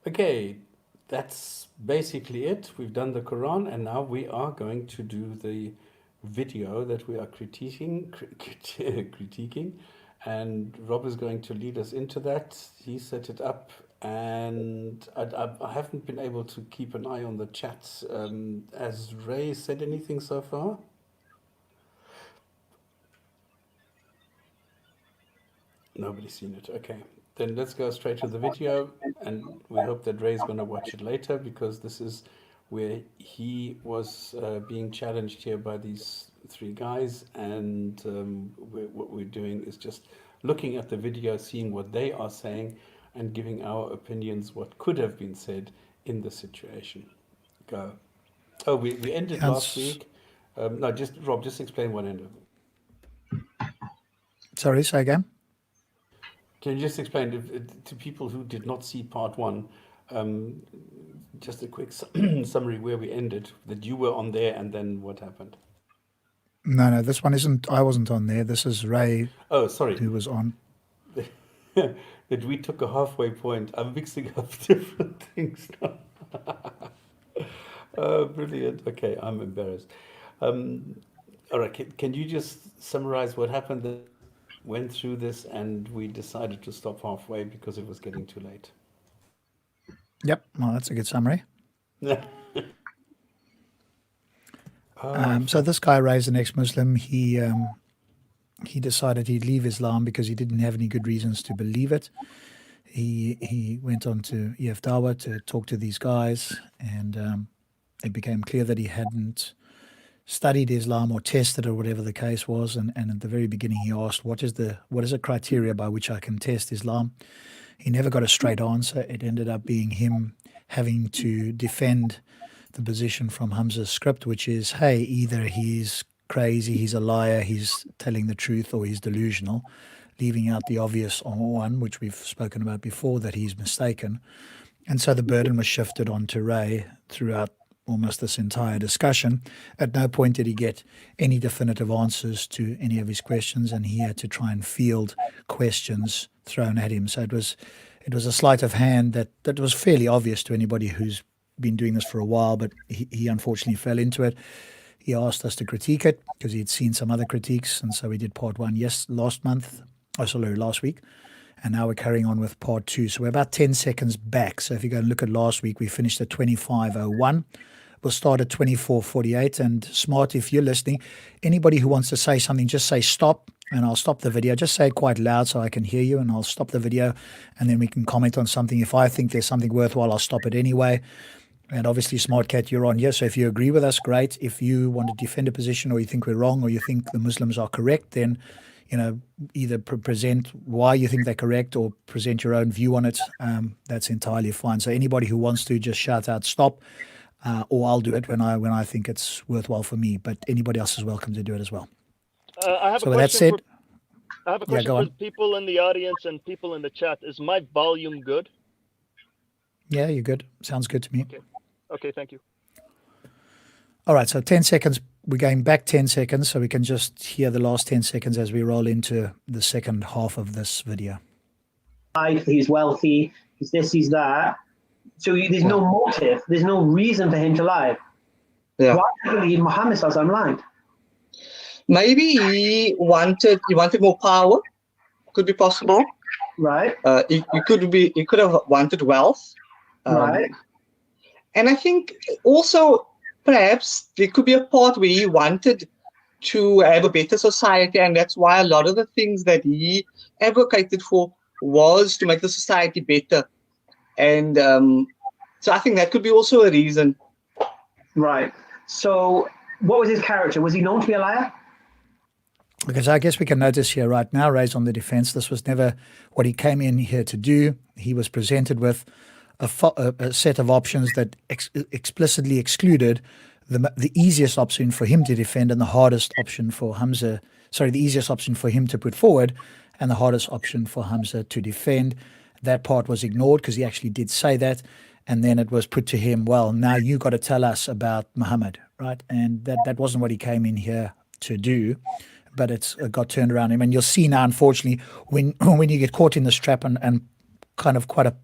Okay, that's basically it. We've done the Quran, and now we are going to do the video that we are critiquing, and Rob is going to lead us into that. He set it up, and I haven't been able to keep an eye on the chats. Has Ray said anything so far? Nobody's seen it. Okay, then let's go straight to the video, and we hope that Ray's going to watch it later, because this is where he was being challenged here by these three guys, and what we're doing is just looking at the video, seeing what they are saying, and giving our opinions, what could have been said in the situation. Go. Oh, we ended last week. No, just Rob, just explain what ended. Sorry, say again? Can you just explain to people who did not see part one, just a quick summary where we ended, that you were on there and then what happened? No, this one isn't. I wasn't on there. This is Ray Oh, sorry. who was on. That we took a halfway point. I'm mixing up different things now. Oh, brilliant. Okay, I'm embarrassed. All right, can you just summarize what happened that went through this and we decided to stop halfway because it was getting too late? Yep, well, that's a good summary. So this guy, Ray's an ex-Muslim. He decided he'd leave Islam because he didn't have any good reasons to believe it. He went on to EF Dawa to talk to these guys, and it became clear that he hadn't studied Islam or tested or whatever the case was. And at the very beginning, he asked, what is the criteria by which I can test Islam? He never got a straight answer. It ended up being him having to defend the position from Hamza's script, which is, hey, either he's crazy, he's a liar, he's telling the truth, or he's delusional, leaving out the obvious one, which we've spoken about before, that he's mistaken. And so the burden was shifted onto Ray throughout almost this entire discussion. At no point did he get any definitive answers to any of his questions, and he had to try and field questions thrown at him. So it was a sleight of hand that was fairly obvious to anybody who's been doing this for a while, but he unfortunately fell into it. He asked us to critique it because he'd seen some other critiques, and so we did part one last week, and now we're carrying on with part two. So we're about 10 seconds back. So if you go and look at last week, we finished at 25:01. We'll start at 24:48. And Smart, if you're listening, anybody who wants to say something, just say stop, and I'll stop the video. Just say it quite loud so I can hear you, and I'll stop the video, and then we can comment on something. If I think there's something worthwhile, I'll stop it anyway. And obviously, Smart Cat, you're on here. So if you agree with us, great. If you want to defend a position, or you think we're wrong, or you think the Muslims are correct, then, either present why you think they're correct, or present your own view on it. That's entirely fine. So anybody who wants to, just shout out stop, or I'll do it when I think it's worthwhile for me. But anybody else is welcome to do it as well. I have So a with that question said, I have a yeah, question go for on. the people in the audience and people in the chat. Is my volume good? Yeah, you're good. Sounds good to me. Okay, thank you. All right, so 10 seconds. We're going back 10 seconds, so we can just hear the last 10 seconds as we roll into the second half of this video. He's wealthy, he's this, he's that. So there's no motive, there's no reason for him to lie. Yeah. Why do you believe Muhammad lied? Maybe he wanted more power. Could be possible. Right. He could have wanted wealth. Right. And I think also perhaps there could be a part where he wanted to have a better society, and that's why a lot of the things that he advocated for was to make the society better. And so I think that could be also a reason. Right. So what was his character? Was he known to be a liar? Because I guess we can notice here right now, Ray's on the defense. This was never what he came in here to do. He was presented with a set of options that explicitly excluded the easiest option for him to defend and the hardest option for Hamza. Sorry, the easiest option for him to put forward and the hardest option for Hamza to defend. That part was ignored because he actually did say that. And then it was put to him, well, now you got to tell us about Muhammad, right? And that wasn't what he came in here to do. But it's got turned around him. And you'll see now, unfortunately, when you get caught in this trap, and kind of quite a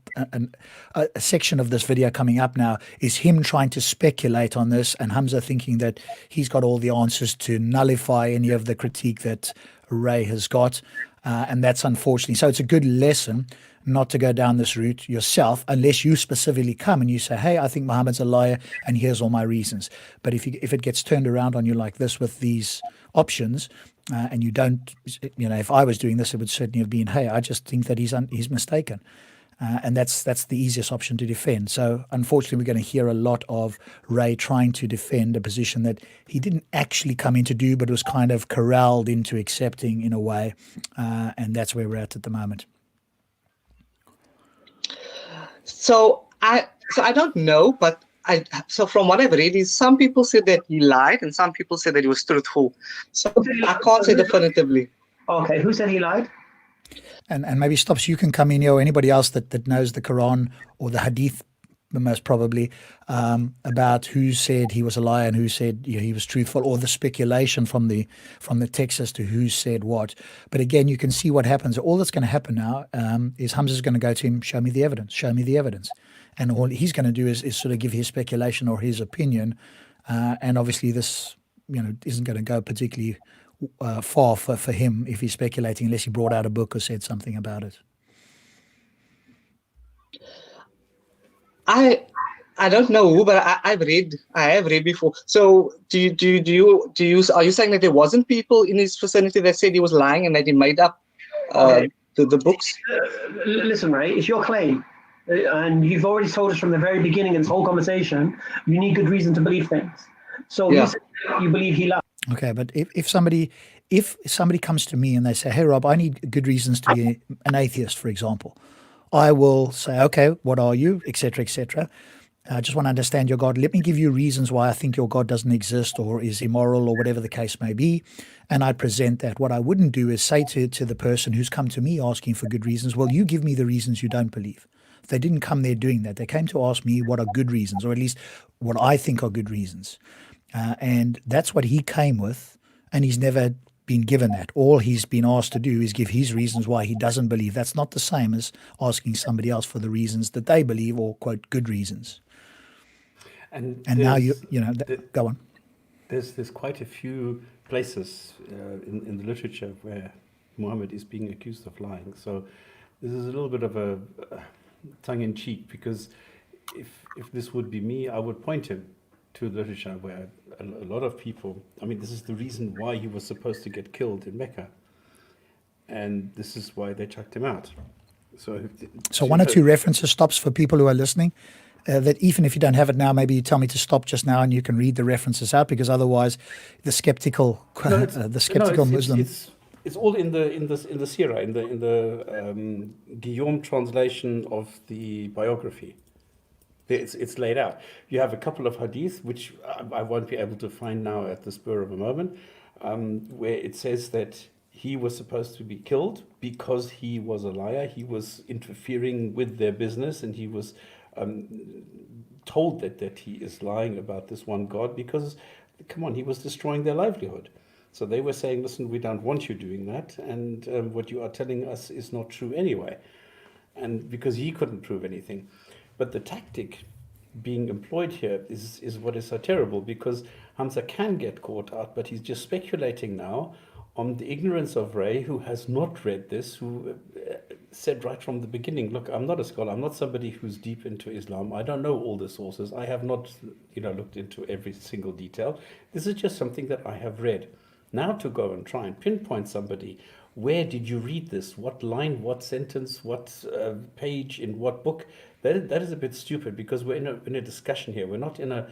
section of this video coming up now is him trying to speculate on this, and Hamza thinking that he's got all the answers to nullify any of the critique that Ray has got. And that's unfortunately. So it's a good lesson not to go down this route yourself unless you specifically come and you say, hey, I think Muhammad's a liar and here's all my reasons. But if it gets turned around on you like this with these options, and you don't, if I was doing this, it would certainly have been, hey, I just think that he's mistaken. And that's the easiest option to defend. So unfortunately, we're going to hear a lot of Ray trying to defend a position that he didn't actually come in to do, but was kind of corralled into accepting in a way. And that's where we're at the moment. So I don't know, but so from what I've read, is some people said that he lied and some people said that he was truthful. So I can't say definitively. Okay, who said he lied? And maybe Stops, you can come in here, or anybody else that knows the Quran or the Hadith, most probably, about who said he was a liar and who said he was truthful, or the speculation from the text as to who said what. But again, you can see what happens. All that's going to happen now is Hamza's going to go to him, show me the evidence. And all he's going to do is sort of give his speculation or his opinion. And obviously this, isn't going to go particularly far for him if he's speculating, unless he brought out a book or said something about it. I don't know, but I have read before. So are you saying that there wasn't people in his vicinity that said he was lying and that he made up the books? Listen, Ray, it's your claim. And you've already told us from the very beginning in this whole conversation, you need good reason to believe things. So Yeah. you said you believe he lied. Okay, but if somebody comes to me and they say, hey, Rob, I need good reasons to be an atheist, for example, I will say, okay, what are you, et cetera, et cetera. I just want to understand your God. Let me give you reasons why I think your God doesn't exist or is immoral or whatever the case may be. And I present that. What I wouldn't do is say to the person who's come to me asking for good reasons, well, you give me the reasons you don't believe. They didn't come there doing that. They came to ask me what are good reasons, or at least what I think are good reasons. And that's what he came with, and he's never been given that. All he's been asked to do is give his reasons why he doesn't believe. That's not the same as asking somebody else for the reasons that they believe, or quote good reasons. And now go on. There's quite a few places in the literature where Muhammad is being accused of lying. So this is a little bit of a tongue-in-cheek, because if this would be me, I would point him to literature where a lot of people, this is the reason why he was supposed to get killed in Mecca. And this is why they chucked him out. So one or two references, Stops, for people who are listening. that even if you don't have it now, maybe you tell me to stop just now and you can read the references out, because otherwise the skeptical Muslim. It's all in the Sirah, in the Guillaume translation of the biography. It's laid out. You have a couple of hadith, which I won't be able to find now at the spur of a moment, where it says that he was supposed to be killed because he was a liar. He was interfering with their business, and he was told that he is lying about this one God because, come on, he was destroying their livelihood. So they were saying, listen, we don't want you doing that, and what you are telling us is not true anyway. And because he couldn't prove anything. But the tactic being employed here is what is so terrible, because Hamza can get caught out, but he's just speculating now on the ignorance of Ray, who has not read this, who said right from the beginning, look, I'm not a scholar, I'm not somebody who's deep into Islam, I don't know all the sources, I have not looked into every single detail. This is just something that I have read. Now to go and try and pinpoint somebody, where did you read this? What line, what sentence, what page, in what book? That is a bit stupid, because we're in a discussion here. We're not in a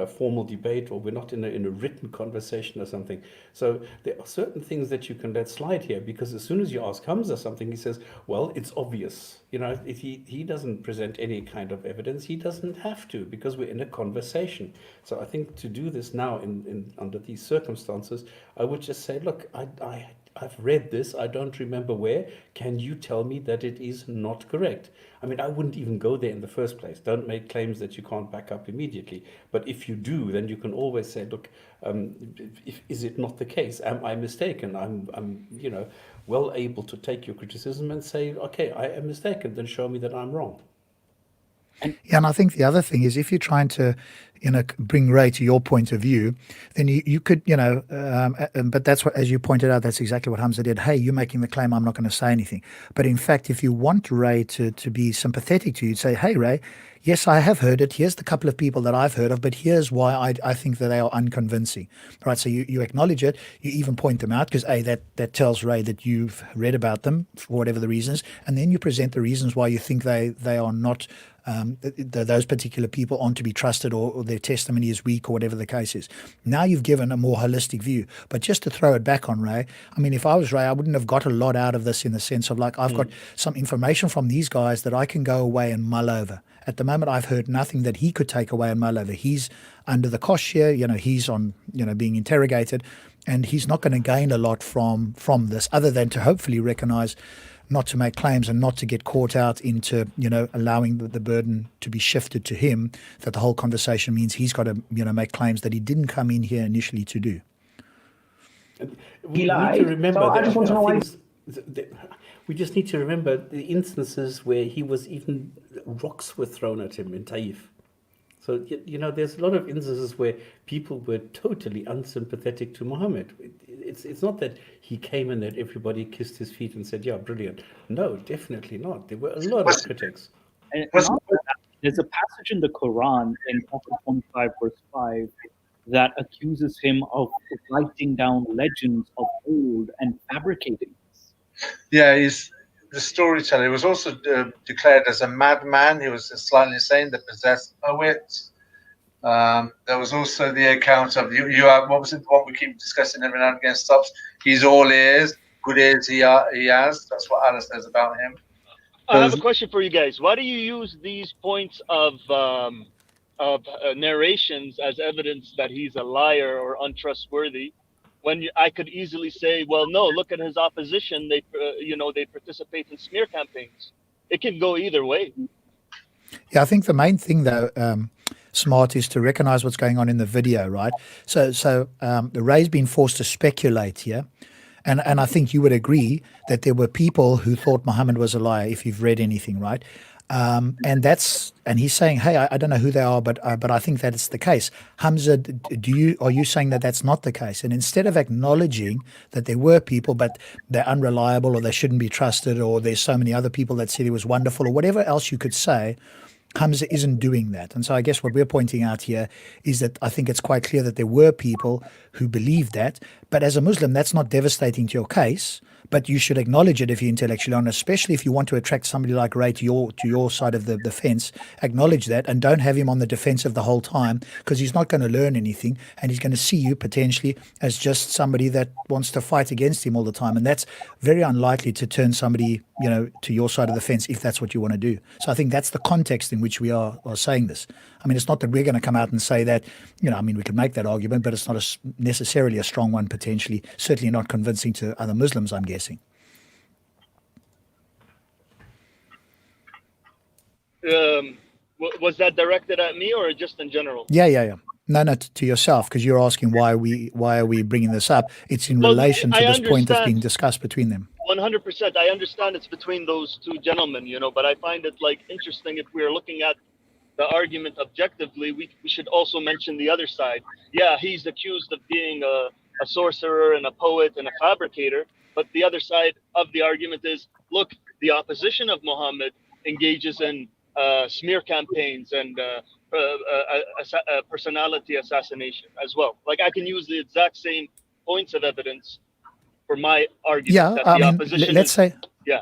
formal debate, or we're not in a written conversation or something. So there are certain things that you can let slide here, because as soon as you ask Hamza something, he says, well, it's obvious. If he doesn't present any kind of evidence, he doesn't have to, because we're in a conversation. So I think to do this now in under these circumstances, I would just say, look, I've read this, I don't remember where. Can you tell me that it is not correct? I mean, I wouldn't even go there in the first place. Don't make claims that you can't back up immediately. But if you do, then you can always say, look, is it not the case? Am I mistaken? I'm well able to take your criticism and say, okay, I am mistaken, then show me that I'm wrong. Yeah, and I think the other thing is, if you're trying to, bring Ray to your point of view, then you could, but that's what, as you pointed out, that's exactly what Hamza did. Hey, you're making the claim, I'm not going to say anything. But in fact, if you want Ray to be sympathetic to you, you'd say, hey, Ray, yes, I have heard it. Here's the couple of people that I've heard of, but here's why I think that they are unconvincing. Right? So you acknowledge it. You even point them out, because that tells Ray that you've read about them for whatever the reasons, and then you present the reasons why you think they are not. Those particular people aren't to be trusted, or their testimony is weak, or whatever the case is. Now you've given a more holistic view. But just to throw it back on Ray, I mean, if I was Ray, I wouldn't have got a lot out of this, in the sense of, like, I've got some information from these guys that I can go away and mull over. At the moment, I've heard nothing that he could take away and mull over. He's under the cosh here, he's on, being interrogated, and he's not going to gain a lot from this, other than to hopefully recognize, not to make claims and not to get caught out into, allowing the burden to be shifted to him, that the whole conversation means he's got to, make claims that he didn't come in here initially to do. We need to remember we just need to remember the instances where even rocks were thrown at him in Taif. So, there's a lot of instances where people were totally unsympathetic to Muhammad. It's not that he came and that everybody kissed his feet and said, yeah, brilliant. No, definitely not. There were a lot of critics. And there's a passage in the Quran, in chapter 25, verse 5, that accuses him of writing down legends of old and fabricating this. Yeah, he's the storyteller. He was also declared as a madman. He was slightly insane, that possessed a wit. There was also the account of you have, what was it, the one we keep discussing every now and again, stops. He's all ears, good ears he has. That's what Allah says about him. I have a question for you guys. Why do you use these points of narrations as evidence that he's a liar or untrustworthy, when I could easily say, well, no, look at his opposition. They participate in smear campaigns. It can go either way. Yeah, I think the main thing, though, Smart, is to recognize what's going on in the video, right? So the Ray's been forced to speculate here. And I think you would agree that there were people who thought Muhammad was a liar, if you've read anything, right? And he's saying, hey, I don't know who they are, but I think that it's the case. Hamza, are you saying that that's not the case? And instead of acknowledging that there were people, but they're unreliable, or they shouldn't be trusted, or there's so many other people that said he was wonderful, or whatever else you could say, Hamza isn't doing that. And so I guess what we're pointing out here is that I think it's quite clear that there were people who believed that. But as a Muslim, that's not devastating to your case. but you should acknowledge it if you're intellectually honest, especially if you want to attract somebody like Ray to your side of the fence. Acknowledge that and don't have him on the defensive the whole time, because he's not going to learn anything, and he's going to see you potentially as just somebody that wants to fight against him all the time, and that's very unlikely to turn somebody, to your side of the fence if that's what you want to do. So I think that's the context in which we are saying this. I mean, it's not that we're going to come out and say that, we can make that argument, but it's not necessarily a strong one potentially, certainly not convincing to other Muslims, I'm guessing. Was that directed at me or just in general? Yeah. No, to yourself, because you're asking why are we bringing this up. It's in relation to this point that's being discussed between them. 100%. I understand it's between those two gentlemen, but I find it interesting if we're looking at the argument objectively, we should also mention the other side. Yeah, he's accused of being a sorcerer and a poet and a fabricator, but the other side of the argument is, look, the opposition of Muhammad engages in smear campaigns and personality assassination as well. I can use the exact same points of evidence for my argument. Yeah, that the opposition let's say. Yeah.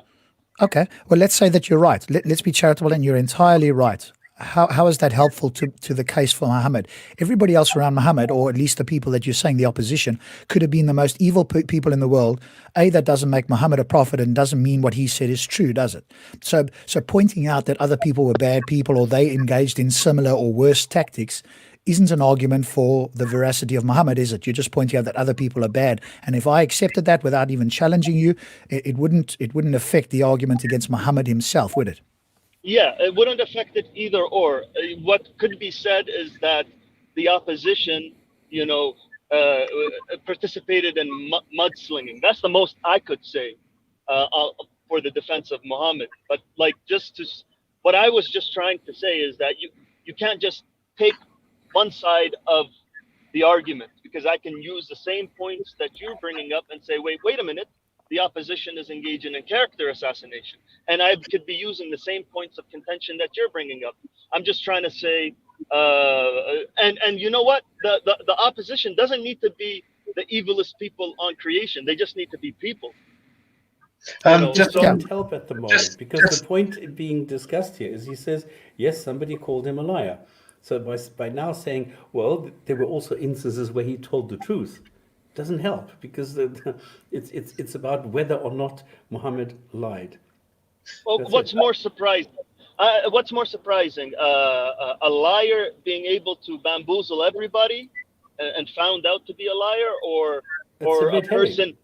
Okay, well, let's say that you're right. Let's be charitable, and you're entirely right. How is that helpful to the case for Muhammad? Everybody else around Muhammad, or at least the people that you're saying, the opposition, could have been the most evil people in the world. That doesn't make Muhammad a prophet and doesn't mean what he said is true, does it? So pointing out that other people were bad people or they engaged in similar or worse tactics isn't an argument for the veracity of Muhammad, is it? You're just pointing out that other people are bad. And if I accepted that without even challenging you, it wouldn't affect the argument against Muhammad himself, would it? Yeah, it wouldn't affect it either or. What could be said is that the opposition, participated in mudslinging. That's the most I could say for the defense of Muhammad. But what I was just trying to say is that you can't just take one side of the argument, because I can use the same points that you're bringing up and say, wait a minute. The opposition is engaging in character assassination. And I could be using the same points of contention that you're bringing up. I'm just trying to say, and you know what? The opposition doesn't need to be the evilest people on creation. They just need to be people. Just don't help at the moment, because the point being discussed here is he says, yes, somebody called him a liar. So by now saying, well, there were also instances where he told the truth, doesn't help, because it's about whether or not Muhammad lied. Well, what's more surprising? A liar being able to bamboozle everybody and found out to be a liar, or a person,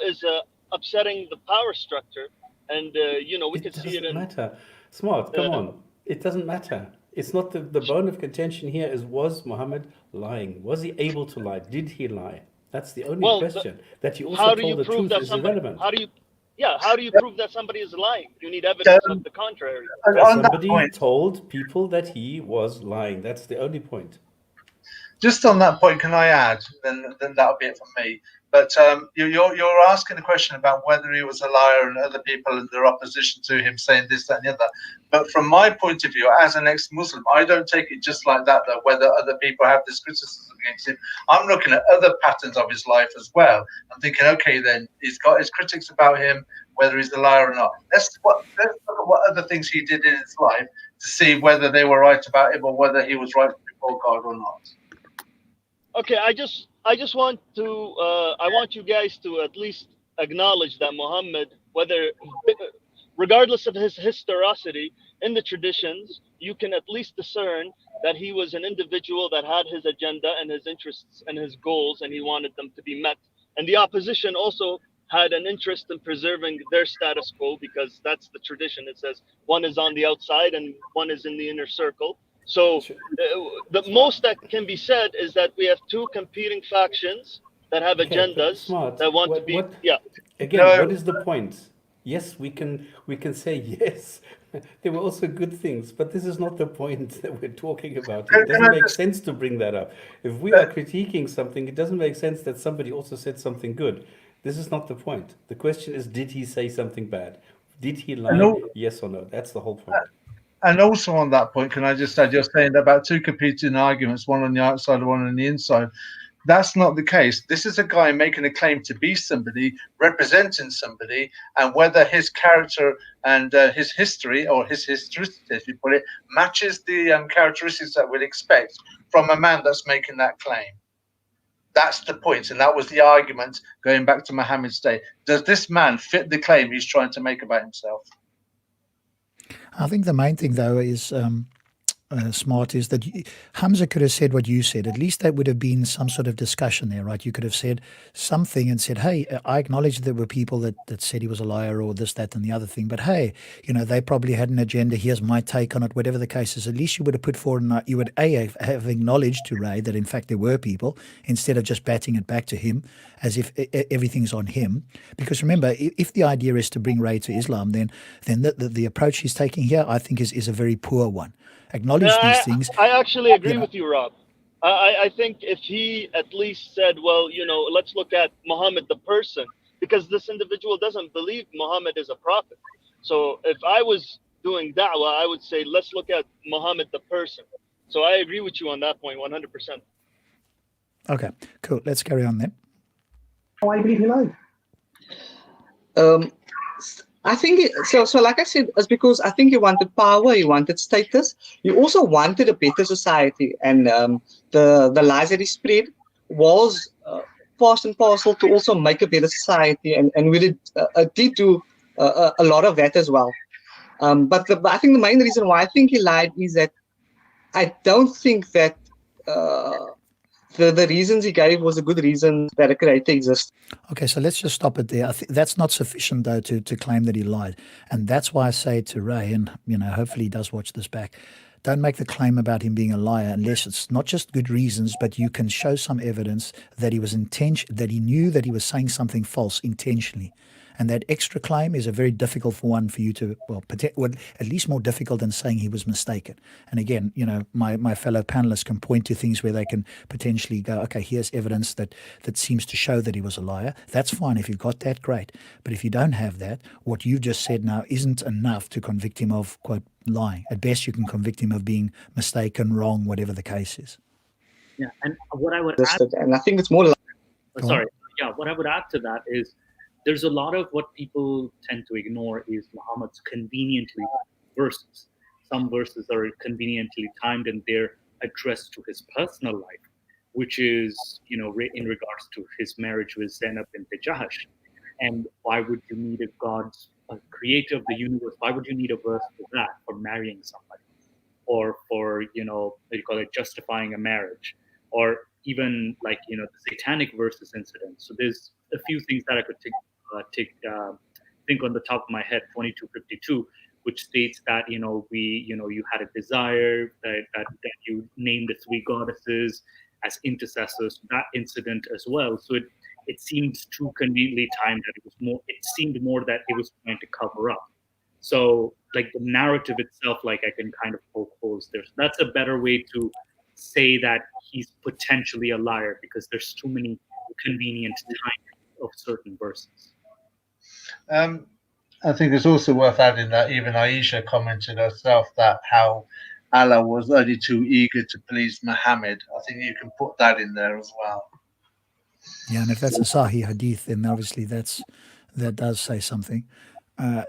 is upsetting the power structure, and we could see it. It doesn't matter. Smart, come on. It doesn't matter. It's not the bone of contention here was Muhammad lying? Was he able to lie? Did he lie? That's the only question. That you also told the truth is irrelevant. How do you prove that somebody is lying? You need evidence of the contrary. Somebody told people that he was lying. That's the only point. Just on that point, can I add? Then that'll be it for me. But you're asking a question about whether he was a liar and other people in their opposition to him saying this, that, and the other. But from my point of view, as an ex-Muslim, I don't take it just like that, though, whether other people have this criticism against him. I'm looking at other patterns of his life as well. I'm thinking, okay, then he's got his critics about him, whether he's a liar or not. Let's look at what other things he did in his life to see whether they were right about him or whether he was right before God or not. Okay, I just want to I want you guys to at least acknowledge that Muhammad, regardless of his historicity in the traditions, you can at least discern that he was an individual that had his agenda and his interests and his goals, and he wanted them to be met. And the opposition also had an interest in preserving their status quo, because that's the tradition. It says one is on the outside and one is in the inner circle. So the most that can be said is that we have two competing factions that have agendas that want to be. Again, what is the point? Yes, we can say yes. There were also good things, but this is not the point that we're talking about. It doesn't make sense to bring that up. If we are critiquing something, it doesn't make sense that somebody also said something good. This is not the point. The question is, did he say something bad? Did he lie? Yes or no? That's the whole point. And also on that point, can I just add, you're saying about two competing arguments, one on the outside and one on the inside. That's not the case. This is a guy making a claim to be somebody, representing somebody, and whether his character and his history, or his historicity, as you put it, matches the characteristics that we'd expect from a man that's making that claim. That's the point, and that was the argument going back to Muhammad's day. Does this man fit the claim he's trying to make about himself? I think the main thing, though, is smart is that Hamza could have said what you said. At least that would have been some sort of discussion there, right? You could have said something and said, hey, I acknowledge there were people that said he was a liar or this, that, and the other thing. But hey, they probably had an agenda. Here's my take on it, whatever the case is. At least you would have put forward, you would have acknowledged to Ray that in fact there were people, instead of just batting it back to him as if everything's on him. Because remember, if the idea is to bring Ray to Islam, then the approach he's taking here, I think, is a very poor one. Acknowledge these things. I actually agree with you, Rob. I think if he at least said, well, let's look at Muhammad the person, because this individual doesn't believe Muhammad is a prophet. So if I was doing da'wah, I would say, let's look at Muhammad the person. So I agree with you on that point, 100%. Okay, cool. Let's carry on then. Why believe he lied? I think so. Like I said, it's because I think he wanted power, he wanted status, he also wanted a better society, and the lies that he spread was part and parcel to also make a better society, and we did do a lot of that as well. But I think the main reason why I think he lied is that I don't think that the reasons he gave was a good reason that a creator exists. Okay, so let's just stop it there. I think that's not sufficient, though, to claim that he lied. And that's why I say to Ray, and hopefully he does watch this back, don't make the claim about him being a liar unless it's not just good reasons, but you can show some evidence that that he knew that he was saying something false intentionally. And that extra claim is a very difficult one for you to, at least more difficult than saying he was mistaken. And again, my fellow panelists can point to things where they can potentially go, okay, here's evidence that seems to show that he was a liar. That's fine. If you've got that, great. But if you don't have that, what you've just said now isn't enough to convict him of, quote, lying. At best, you can convict him of being mistaken, wrong, whatever the case is. Yeah, and what I would add, And I think it's more what I would add to that is, there's a lot of what people tend to ignore is Muhammad's conveniently verses. Some verses are conveniently timed and they're addressed to his personal life, which is, in regards to his marriage with Zainab bint Jahash. And why would you need a creator of the universe? Why would you need a verse for that, for marrying somebody? Or for, justifying a marriage? Or even the satanic verses incident. So there's a few things that I could think on the top of my head. 2252, which states that you had a desire that you named the three goddesses as intercessors. That incident as well. So it seems too conveniently timed that it seemed more that it was trying to cover up. So the narrative itself, I can kind of poke holes there. So that's a better way to say that he's potentially a liar, because there's too many convenient timing of certain verses. I think it's also worth adding that even Aisha commented herself that how Allah was only too eager to please Muhammad. I think you can put that in there as well. Yeah, and if that's a Sahih hadith, then obviously that does say something.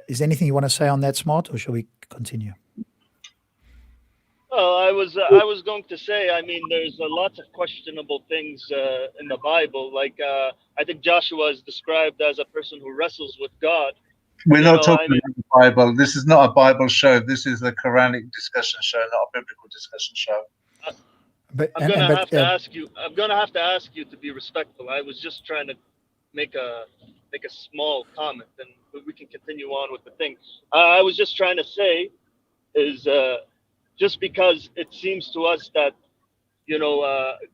Is there anything you want to say on that, Smart, or shall we continue? Well, I was going to say, there's lots of questionable things in the Bible. I think Joshua is described as a person who wrestles with God. We're not talking about the Bible. This is not a Bible show. This is a Quranic discussion show, not a biblical discussion show. I'm gonna have to ask you to be respectful. I was just trying to make a small comment, and we can continue on with the thing. I was just trying to say is just because it seems to us that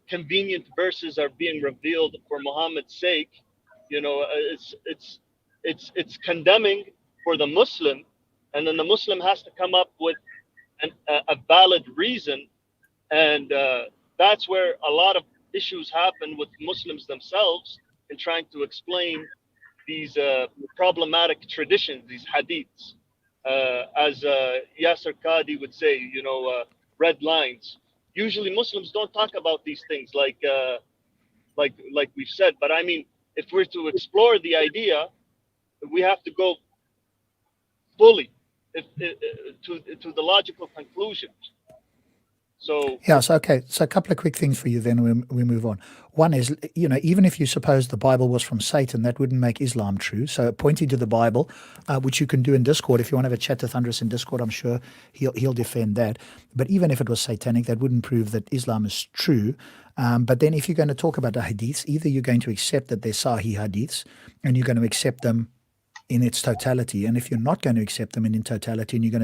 convenient verses are being revealed for Muhammad's sake, it's condemning for the Muslim, and then the Muslim has to come up with a valid reason, and that's where a lot of issues happen with Muslims themselves in trying to explain these problematic traditions, these hadiths. As Yasser Qadi would say, red lines. Usually Muslims don't talk about these things, like like we've said. But I mean, if we're to explore the idea, we have to go fully to the logical conclusion. So Yeah, so okay, so a couple of quick things for you then we move on. One is, even if you suppose the Bible was from Satan, that wouldn't make Islam true. So pointing to the Bible, which you can do in Discord, if you want to have a chat to Thunderous in Discord, I'm sure he'll defend that. But even if it was satanic, that wouldn't prove that Islam is true. But then if you're going to talk about the hadiths, either you're going to accept that they're Sahih hadiths and you're going to accept them in its totality. And if you're not going to accept them in totality and you're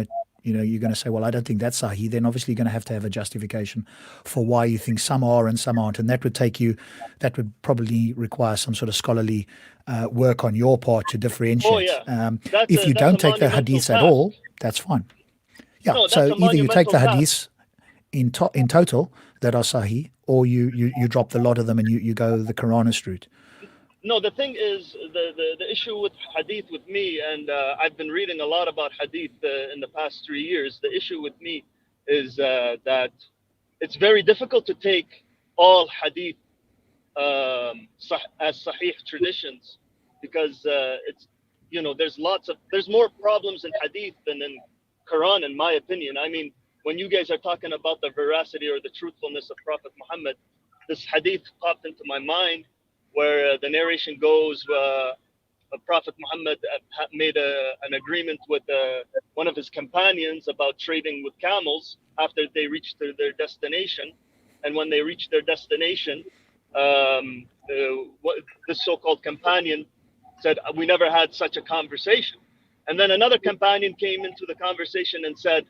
going to say, well, I don't think that's Sahih, then obviously you're going to have a justification for why you think some are and some aren't. And that would probably require some sort of scholarly work on your part to differentiate. Oh, yeah. If you don't take the hadiths at all, that's fine. Yeah, No, so that's a either you take the monumental hadiths in total that are Sahih, or you drop the lot of them and you go the Quranist route. No, the thing is, the issue with hadith with me, and I've been reading a lot about hadith in the past 3 years. The issue with me is that it's very difficult to take all hadith as sahih traditions, because there's more problems in hadith than in Quran, in my opinion. I mean, when you guys are talking about the veracity or the truthfulness of Prophet Muhammad, this hadith popped into my mind, where the narration goes, Prophet Muhammad made an agreement with one of his companions about trading with camels after they reached their destination. And when they reached their destination, this so-called companion said, we never had such a conversation. And then another companion came into the conversation and said,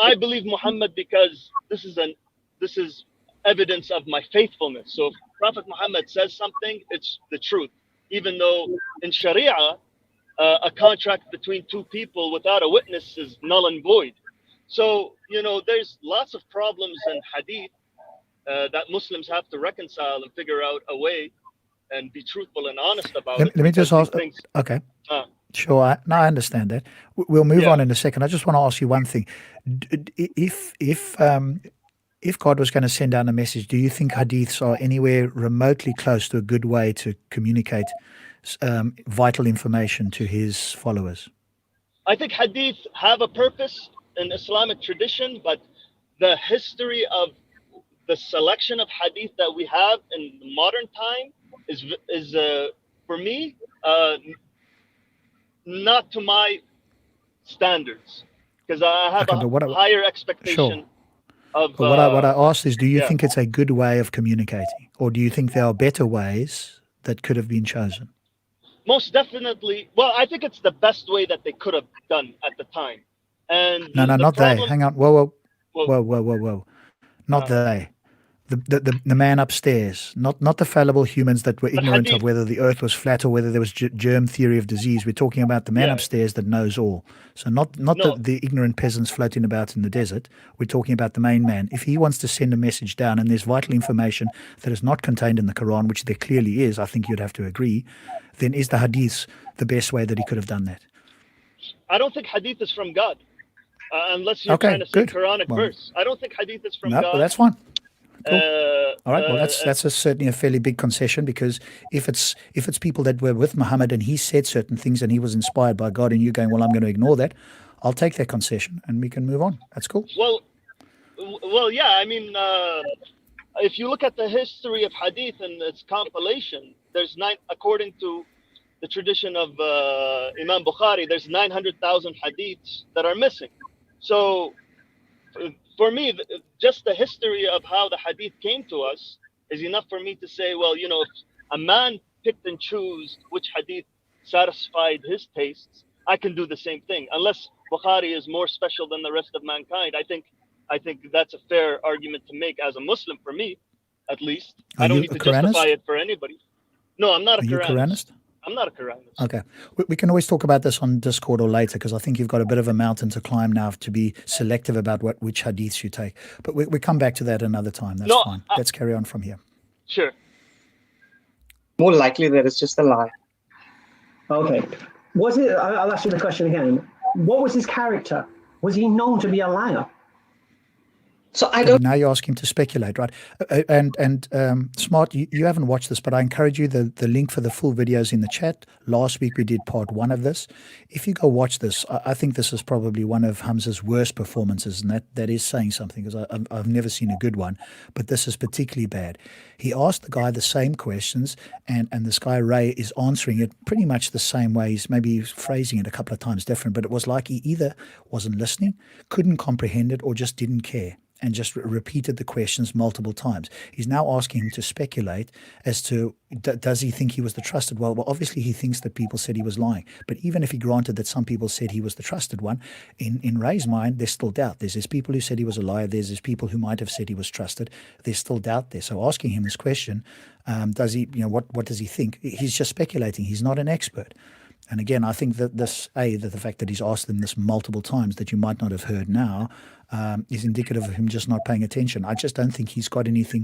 I believe Muhammad because this is evidence of my faithfulness. So if Prophet Muhammad says something, it's the truth. Even though in Sharia, a contract between two people without a witness is null and void. So, there's lots of problems in hadith that Muslims have to reconcile and figure out a way and be truthful and honest about it. Let me just ask, okay. Sure, I understand that. We'll move on in a second. I just want to ask you one thing. If God was going to send down a message, do you think hadiths are anywhere remotely close to a good way to communicate vital information to his followers? I think hadith have a purpose in Islamic tradition, but the history of the selection of hadith that we have in modern time is for me, not to my standards, because I have a higher expectation. Sure. But what I asked is, do you think it's a good way of communicating, or do you think there are better ways that could have been chosen? Most definitely. Well, I think it's the best way that they could have done at the time. And no, not they. Hang on. Whoa. Not they. The man upstairs, not the fallible humans that were ignorant of whether the earth was flat or whether there was germ theory of disease. We're talking about the man upstairs that knows all. So not the ignorant peasants floating about in the desert. We're talking about the main man. If he wants to send a message down and there's vital information that is not contained in the Quran, which there clearly is, I think you'd have to agree, then is the hadith the best way that he could have done that? I don't think hadith is from God, unless you're trying to say Quranic verse. I don't think hadith is from God. Well, that's fine. Cool. All right. Well, that's certainly a fairly big concession, because if it's people that were with Muhammad and he said certain things and he was inspired by God, and you going, well, I'm going to ignore that, I'll take that concession and we can move on. That's cool. Well, yeah. I mean, if you look at the history of hadith and its compilation, there's according to the tradition of Imam Bukhari, there's 900,000 hadiths that are missing. So for me, just the history of how the hadith came to us is enough for me to say, well, if a man picked and chose which hadith satisfied his tastes, I can do the same thing. Unless Bukhari is more special than the rest of mankind, I think that's a fair argument to make as a Muslim, for me, at least. I don't need to justify it for anybody. No, I'm not a Quranist. Are you a Quranist? I'm not a Quranist. Okay. We can always talk about this on Discord or later, because I think you've got a bit of a mountain to climb now to be selective about which hadiths you take. But we come back to that another time. That's fine. Let's carry on from here. Sure. More likely that it's just a lie. Okay. I'll ask you the question again. What was his character? Was he known to be a liar? So I don't. Now you ask him to speculate, right? And Smart, you haven't watched this, but I encourage you, the link for the full video is in the chat. Last week we did part 1 of this. If you go watch this, I think this is probably one of Hamza's worst performances, and that is saying something, because I've never seen a good one, but this is particularly bad. He asked the guy the same questions, and this guy Ray is answering it pretty much the same way. He's maybe phrasing it a couple of times different, but it was like he either wasn't listening, couldn't comprehend it, or just didn't care, and just repeated the questions multiple times. He's now asking him to speculate as to, does he think he was the trusted one? Well, obviously he thinks that people said he was lying. But even if he granted that some people said he was the trusted one, in Ray's mind, there's still doubt. There's people who said he was a liar. There's people who might have said he was trusted. There's still doubt there. So asking him this question, does he, what does he think? He's just speculating. He's not an expert. And again, I think that the fact that he's asked them this multiple times that you might not have heard now is indicative of him just not paying attention. I just don't think he's got anything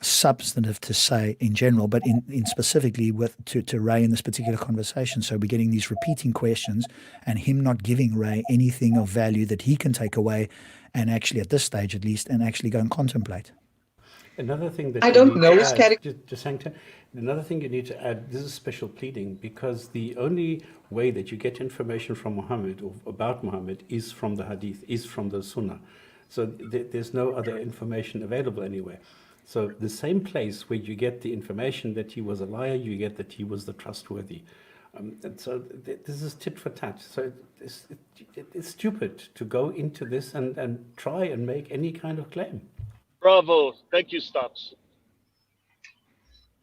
substantive to say in general, but in specifically to Ray in this particular conversation. So we're getting these repeating questions and him not giving Ray anything of value that he can take away and actually, at this stage at least, and actually go and contemplate. Another thing that I don't know his character. Just hang tight. Another thing you need to add, this is special pleading, because the only way that you get information from Muhammad or about Muhammad is from the hadith, is from the sunnah. So there's no other information available anywhere. So the same place where you get the information that he was a liar, you get that he was the trustworthy. And so this is tit for tat. So it's stupid to go into this and try and make any kind of claim. Bravo. Thank you, Stops.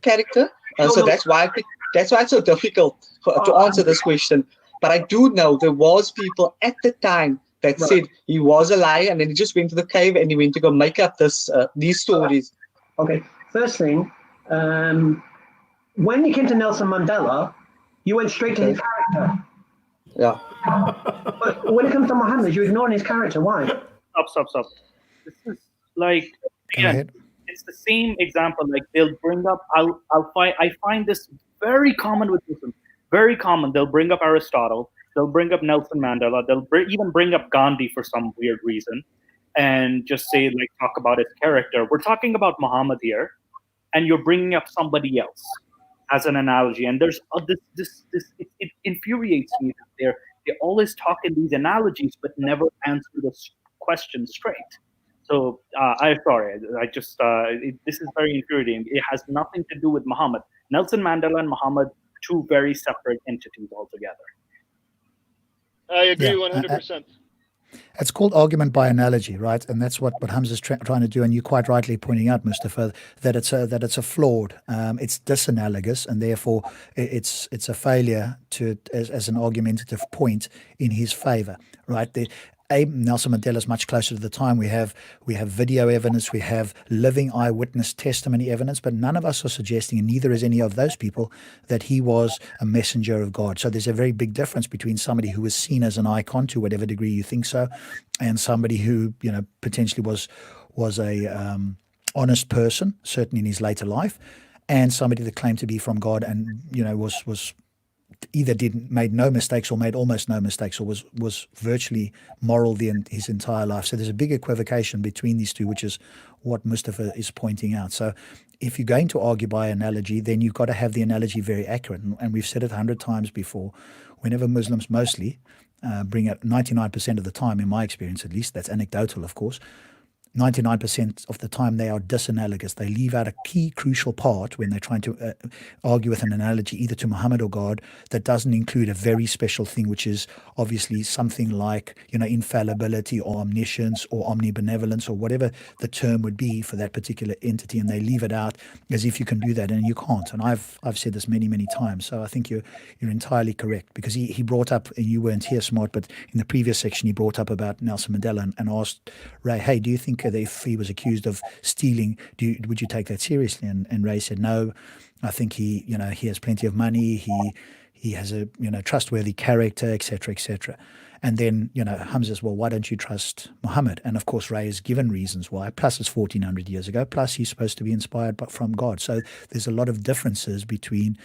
Character. So that's why it's so difficult to answer this question. But I do know there was people at the time that said he was a liar, and then he just went to the cave and he went to go make up these stories. Okay. First thing, when you came to Nelson Mandela, you went straight to his character. Yeah. But when it comes to Muhammad, you're ignoring his character. Why? Stop. This is like, again, it's the same example. Like they'll bring up, I find this very common with Muslims. Very common. They'll bring up Aristotle. They'll bring up Nelson Mandela. They'll even bring up Gandhi for some weird reason, and just say, like, talk about his character. We're talking about Muhammad here, and you're bringing up somebody else as an analogy. And there's it infuriates me that they always talk in these analogies, but never answer the question straight. So I'm sorry. This is very infuriating. It has nothing to do with Muhammad. Nelson Mandela and Muhammad, two very separate entities altogether. I agree 100%. It's called argument by analogy, right? And that's what Hamza's trying to do. And you're quite rightly pointing out, Mustafa, that it's a flawed. It's disanalogous, and therefore it's a failure as an argumentative point in his favor, right? Nelson Mandela is much closer to the time. We have video evidence, we have living eyewitness testimony evidence, but none of us are suggesting, and neither is any of those people, that he was a messenger of God. So there's a very big difference between somebody who was seen as an icon, to whatever degree you think so, and somebody who potentially was a honest person, certainly in his later life, and somebody that claimed to be from God and was either made no mistakes or made almost no mistakes, or was virtually moral his entire life. So there's a big equivocation between these two, which is what Mustafa is pointing out. So if you're going to argue by analogy, then you've got to have the analogy very accurate. And we've said it 100 times before. Whenever Muslims mostly bring up 99% of the time, in my experience at least, that's anecdotal of course, 99% of the time they are disanalogous. They leave out a key crucial part when they're trying to argue with an analogy either to Muhammad or God that doesn't include a very special thing, which is obviously something like infallibility or omniscience or omnibenevolence or whatever the term would be for that particular entity, and they leave it out as if you can do that, and you can't. And I've said this many times. So I think you're entirely correct, because he brought up, and you weren't here, Smart, but in the previous section he brought up about Nelson Mandela and asked Ray, hey, do you think that if he was accused of stealing, would you take that seriously? And Ray said, no, I think he has plenty of money. He has a trustworthy character, etc., etc. And then Hamza says, well, why don't you trust Muhammad? And of course Ray has given reasons why. Plus it's 1400 years ago. Plus he's supposed to be inspired from God. So there's a lot of differences between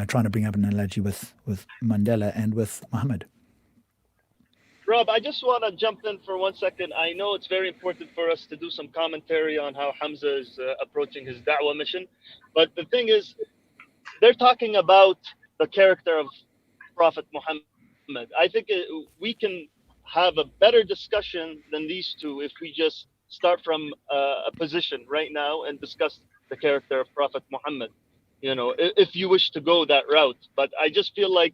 trying to bring up an analogy with Mandela and with Muhammad. Rob, I just want to jump in for 1 second. I know it's very important for us to do some commentary on how Hamza is approaching his da'wah mission. But the thing is, they're talking about the character of Prophet Muhammad. I think we can have a better discussion than these two if we just start from a position right now and discuss the character of Prophet Muhammad. You know, if you wish to go that route. But I just feel like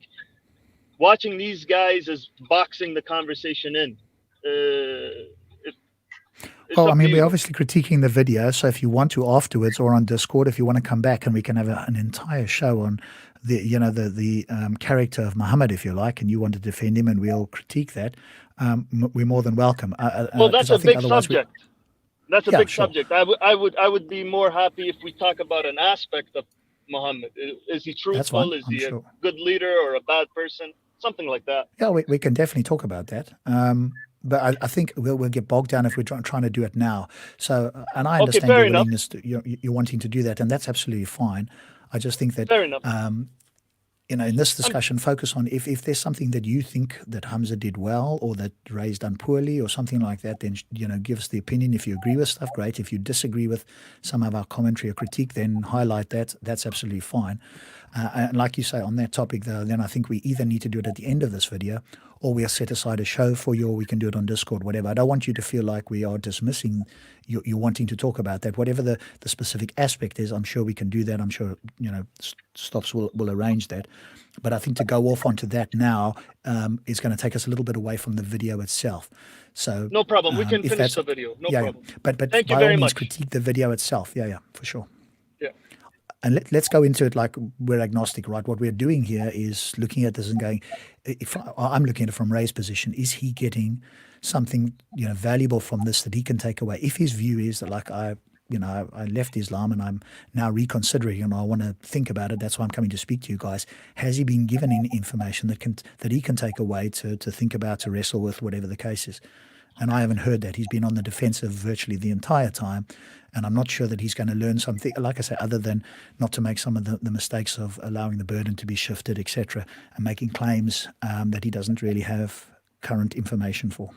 watching these guys is boxing the conversation in. Well, I mean, we're obviously critiquing the video, so if you want to afterwards or on Discord, if you want to come back and we can have an entire show on the, you know, the character of Muhammad, if you like, and you want to defend him and we'll critique that, we're more than welcome. Well, that's a big subject. That's a big sure. subject. I would be more happy if we talk about an aspect of Muhammad. Is he truthful? Is he a good leader or a bad person? Something like that. Yeah, we can definitely talk about that. But I think we'll get bogged down if we're trying to do it now. So, and I understand your willingness to, you're wanting to do that, and that's absolutely fine. I just think that, fair enough. You know, in this discussion, focus on if there's something that you think that Hamza did well or that Ray's done poorly or something like that, then, you know, give us the opinion. If you agree with stuff, great. If you disagree with some of our commentary or critique, then highlight that. That's absolutely fine. And like you say, on that topic, though, then I think we either need to do it at the end of this video or we'll set aside a show for you, or we can do it on Discord, whatever. I don't want you to feel like we are dismissing you wanting to talk about that. Whatever the specific aspect is, I'm sure we can do that. I'm sure, you know, Stops will arrange that. But I think to go off onto that now is going to take us a little bit away from the video itself. So no problem. We can finish the video. No problem. But thank you by very all means, much. critique the video itself. Yeah, for sure. Yeah. And let's go into it like we're agnostic, right? What we're doing here is looking at this and going, I'm looking at it from Ray's position. Is he getting something, you know, valuable from this that he can take away? If his view is that, like, I left Islam and I'm now reconsidering and I want to think about it, that's why I'm coming to speak to you guys. Has he been given any information that he can take away to think about, to wrestle with, whatever the case is? And I haven't heard that. He's been on the defensive virtually the entire time. And I'm not sure that he's going to learn something, like I say, other than not to make some of the mistakes of allowing the burden to be shifted, etc., and making claims that he doesn't really have current information for.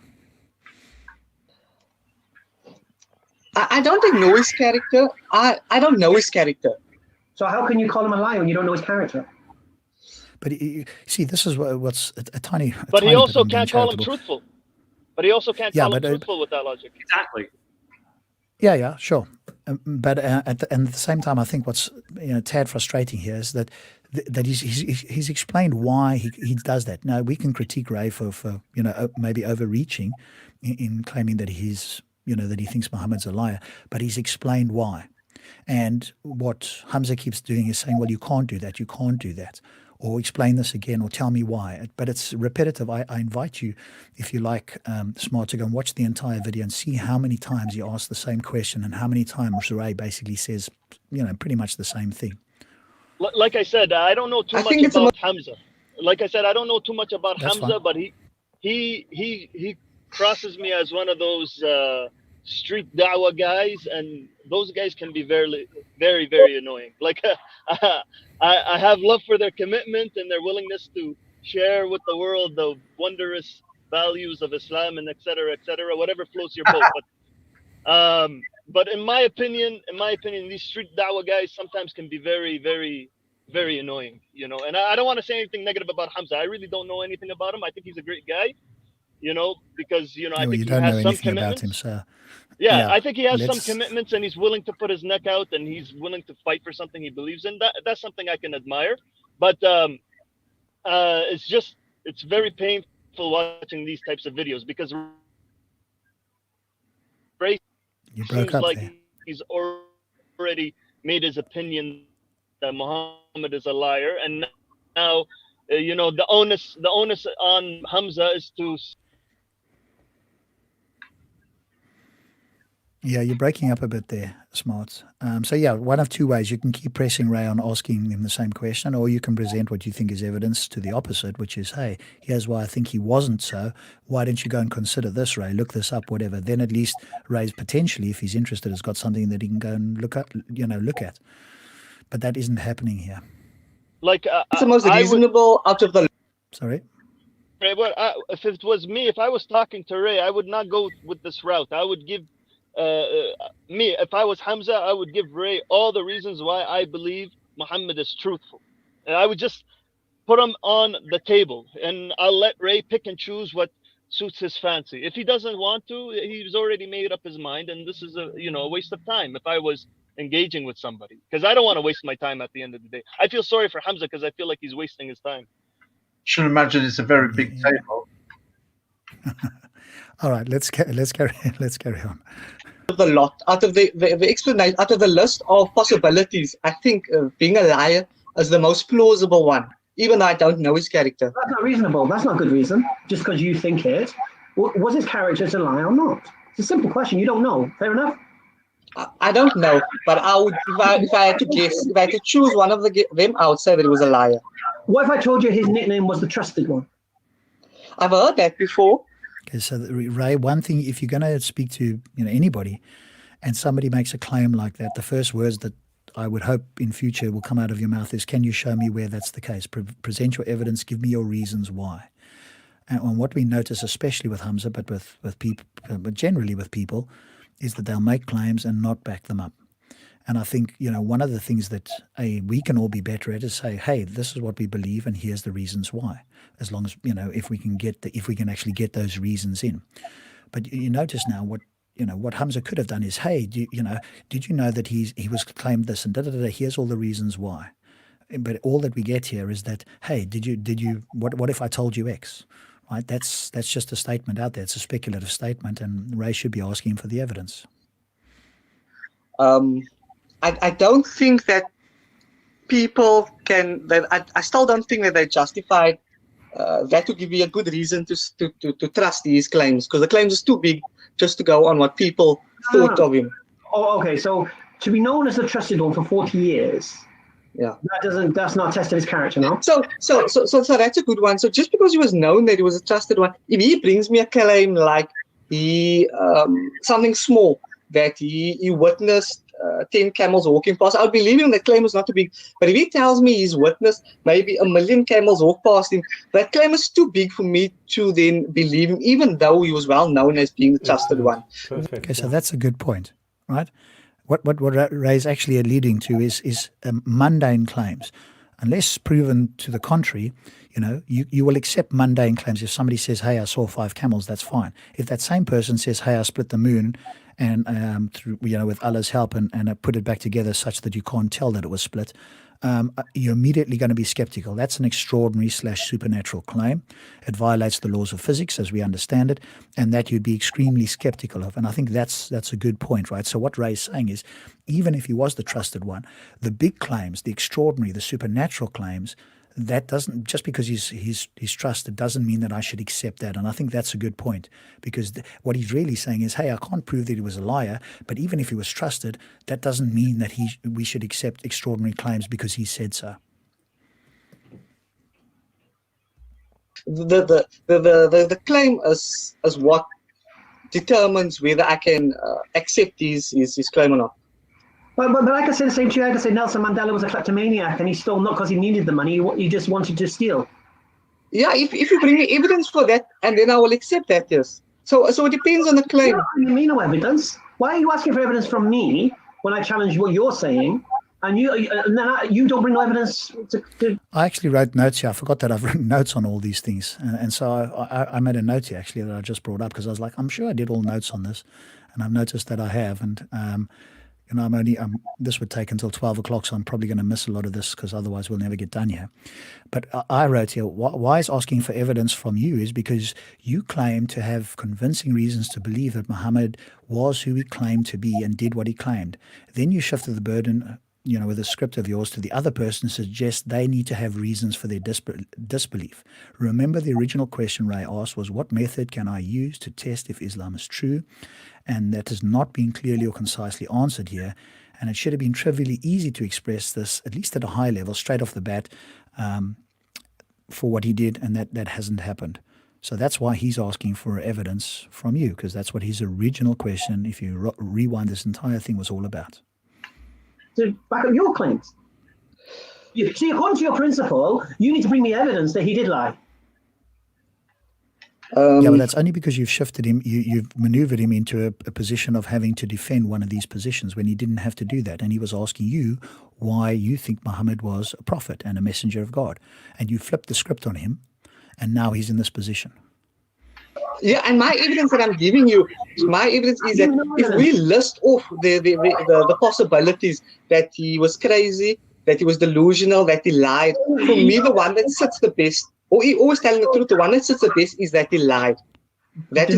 I don't know his character. I don't know his character. So how can you call him a liar when you don't know his character? But you see, this is what's a tiny. But he also can't call him truthful. But he also can't call him truthful with that logic. Exactly. Yeah, sure. But at the same time, I think what's, you know, tad frustrating here is that he's explained why he does that. Now, we can critique Ray for you know, maybe overreaching in claiming that he's, you know, that he thinks Muhammad's a liar, but he's explained why. And what Hamza keeps doing is saying, well, you can't do that, or explain this again, or tell me why. But it's repetitive. I invite you, if you like, Smart, to go and watch the entire video and see how many times he asks the same question and how many times Ray basically says, you know, pretty much the same thing. Like I said, I don't know too much about Hamza. Like I said, I don't know too much about Hamza, but he crosses me as one of those street da'wah guys, and those guys can be very, very, very annoying. Like I have love for their commitment and their willingness to share with the world the wondrous values of Islam and et cetera, whatever floats your boat. But in my opinion, these street da'wah guys sometimes can be very, very, very annoying, you know. And I don't want to say anything negative about Hamza. I really don't know anything about him. I think he's a great guy, you know, because, you know, I think he has some commitments. About him, so. Yeah, I think he has some commitments, and he's willing to put his neck out, and he's willing to fight for something he believes in. That's something I can admire. But it's very painful watching these types of videos, because Ray seems like he's already made his opinion that Muhammad is a liar, and now you know, the onus on Hamza is to. Yeah, you're breaking up a bit there, Smart. So yeah, one of two ways. You can keep pressing Ray on asking him the same question, or you can present what you think is evidence to the opposite, which is, hey, here's why I think he wasn't so. Why don't you go and consider this, Ray? Look this up, whatever. Then at least Ray's potentially, if he's interested, has got something that he can go and look at. But that isn't happening here. Like it's the most reasonable out of the. Sorry. Ray, well, if it was me, if I was talking to Ray, I would not go with this route. I would give if I was Hamza, I would give Ray all the reasons why I believe Muhammad is truthful, and I would just put them on the table, and I'll let Ray pick and choose what suits his fancy. If he doesn't want to, he's already made up his mind, and this is a waste of time. If I was engaging with somebody, because I don't want to waste my time at the end of the day. I feel sorry for Hamza because I feel like he's wasting his time. Should imagine it's a very big table. All right, let's carry on. The lot out of the explanation, out of the list of possibilities, I think being a liar is the most plausible one. Even though I don't know his character. That's not reasonable. That's not good reason. Just because you think it. Was his character to lie or not? It's a simple question. You don't know. Fair enough. I don't know, but I would, if I had to guess, if I had to choose one of them, I would say that he was a liar. What if I told you his nickname was the Trusted One? I've heard that before. Okay, so Ray, one thing, if you're going to speak to anybody, and somebody makes a claim like that, the first words that I would hope in future will come out of your mouth is, "Can you show me where that's the case? Present your evidence. Give me your reasons why." And what we notice, especially with Hamza, but with people, but generally with people, is that they'll make claims and not back them up. And I think one of the things that we can all be better at is say, "Hey, this is what we believe, and here's the reasons why." As long as if we can actually get those reasons in. But you notice now what Hamza could have done is, "Hey, did you know that he was claimed this and here's all the reasons why." But all that we get here is that, "Hey, did you what if I told you X?" Right? That's just a statement out there. It's a speculative statement, and Ray should be asking for the evidence. I don't think that people can. I still don't think that they justified that to give me a good reason to trust these claims, because the claims is too big just to go on what people thought of him. Oh, okay. So to be known as the Trusted One for 40 years, yeah, that's not tested his character, no? So that's a good one. So just because he was known that he was a trusted one, if he brings me a claim like he something small that he witnessed 10 camels walking past, I'll believe him. That claim is not too big. But if he tells me he's witnessed maybe 1 million camels walk past him, that claim is too big for me to then believe him, even though he was well known as being the trusted one. Perfect. Okay, so that's a good point, right? What Ray's actually alluding to is mundane claims. Unless proven to the contrary, you will accept mundane claims. If somebody says, "Hey, I saw 5 camels," that's fine. If that same person says, "Hey, I split the moon," and through with Allah's help and put it back together such that you can't tell that it was split, you're immediately going to be skeptical. That's an extraordinary / supernatural claim. It violates the laws of physics as we understand it, and that you'd be extremely skeptical of. And I think that's a good point, right? So what Ray's saying is, even if he was the trusted one, the big claims, the extraordinary, the supernatural claims, that doesn't, just because he's trusted doesn't mean that I should accept that. And I think that's a good point, because what he's really saying is, hey, I can't prove that he was a liar, but even if he was trusted, that doesn't mean that we should accept extraordinary claims because he said so. The claim is what determines whether I can accept his claim or not. But I could say the same to you. I could say Nelson Mandela was a kleptomaniac and he stole not because he needed the money, he just wanted to steal. Yeah, if you bring me evidence for that, and then I will accept that, yes. So it depends on the claim. You mean no evidence? Why are you asking for evidence from me when I challenge what you're saying, and you don't bring no evidence to... I actually wrote notes here. I forgot that I've written notes on all these things. And so I made a note here, actually, that I just brought up, because I was like, I'm sure I did all notes on this, and I've noticed that I have. And this would take until 12 o'clock, so I'm probably going to miss a lot of this because otherwise we'll never get done here. But I wrote here, why is asking for evidence from you is because you claim to have convincing reasons to believe that Muhammad was who he claimed to be and did what he claimed. Then you shifted the burden, with a script of yours to the other person, suggest they need to have reasons for their disbelief. Remember, the original question Ray asked was, what method can I use to test if Islam is true? And that has not been clearly or concisely answered here. And it should have been trivially easy to express this, at least at a high level, straight off the bat, for what he did, and that hasn't happened. So that's why he's asking for evidence from you, because that's what his original question, if you rewind this entire thing, was all about. To back up your claims. See, according to your principle, you need to bring me evidence that he did lie. Yeah, but that's only because you've shifted him, you've maneuvered him into a position of having to defend one of these positions when he didn't have to do that. And he was asking you why you think Muhammad was a prophet and a messenger of God. And you flipped the script on him, and now he's in this position. Yeah, and my evidence that I'm giving you, my evidence is that if we list off the possibilities that he was crazy, that he was delusional, that he lied, for me, the one that sits the best, or he always telling the truth, the one that sits the best is that he lied. That's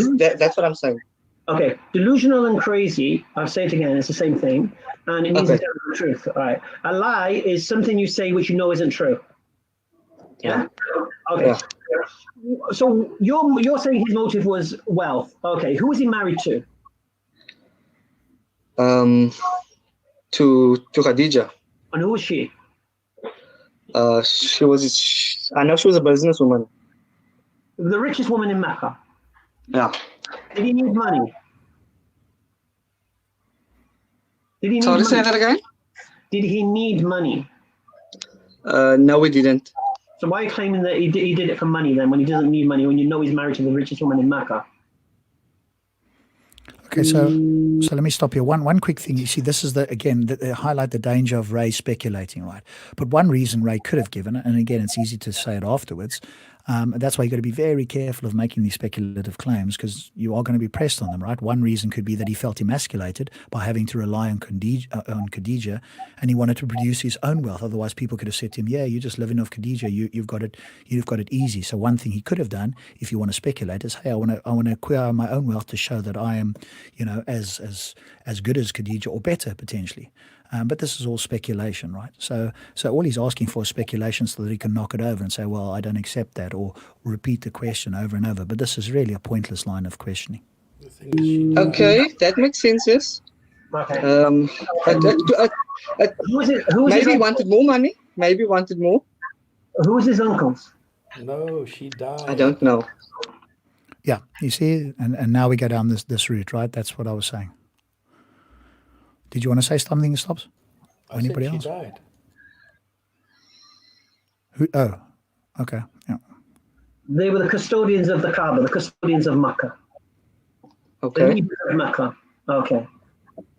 what I'm saying. Okay, delusional and crazy, I'll say it again, it's the same thing, and it means it's the truth. All right, a lie is something you say which you know isn't true. Yeah. Okay. Yeah. So you're saying his motive was wealth. Okay, who was he married to? To Khadija. And who was she? She was. I know she was a businesswoman. The richest woman in Mecca. Yeah. Did he need money? Sorry, say that again? Did he need money? No, we didn't. So why are you claiming that he did it for money then, when he doesn't need money, when you know he's married to the richest woman in Mecca? Okay, so let me stop here. One quick thing. You see, this is they highlight the danger of Ray speculating, right? But one reason Ray could have given, and again, it's easy to say it afterwards. That's why you got to be very careful of making these speculative claims, because you are going to be pressed on them, right? One reason could be that he felt emasculated by having to rely on Khadija, and he wanted to produce his own wealth. Otherwise, people could have said to him, "Yeah, you're just living off Khadija. You've got it easy." So one thing he could have done, if you want to speculate, is, "Hey, I want to acquire my own wealth to show that I am, as good as Khadija or better potentially." But this is all speculation, right? So all he's asking for is speculation so that he can knock it over and say, "Well, I don't accept that," or repeat the question over and over. But this is really a pointless line of questioning. Okay, that makes sense, yes. Okay. Maybe he wanted more money. Maybe he wanted more. Who was his uncles? No, she died. I don't know. Yeah, you see, and now we go down this route, right? That's what I was saying. Did you want to say something, Stops? Anybody else? She died. Who? Oh, okay. Yeah. They were the custodians of the Kaaba, the custodians of Mecca. Okay. The leaders of Mecca. Okay.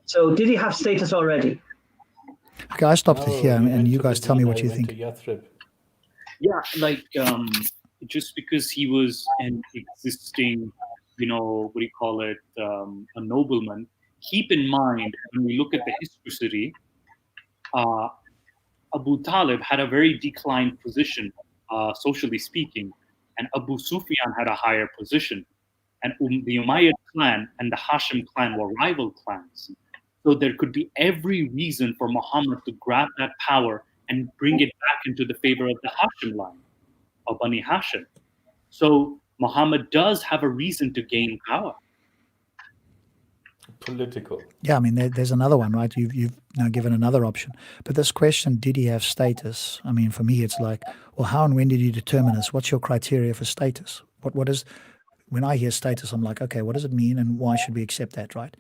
So did he have status already? Okay, I stopped it here, and you guys tell me what you think. Yeah, just because he was an existing, what do you call it, a nobleman. Keep in mind, when we look at the historicity, Abu Talib had a very declined position, socially speaking, and Abu Sufyan had a higher position. And the Umayyad clan and the Hashim clan were rival clans. So there could be every reason for Muhammad to grab that power and bring it back into the favor of the Hashim line, of Bani Hashim. So Muhammad does have a reason to gain power. Political. Yeah, I mean, there's another one, right? You've now given another option. But this question, did he have status? I mean, for me, it's like, well, how and when did you determine this? What's your criteria for status? What is, when I hear status, I'm like, okay, what does it mean and why should we accept that, right?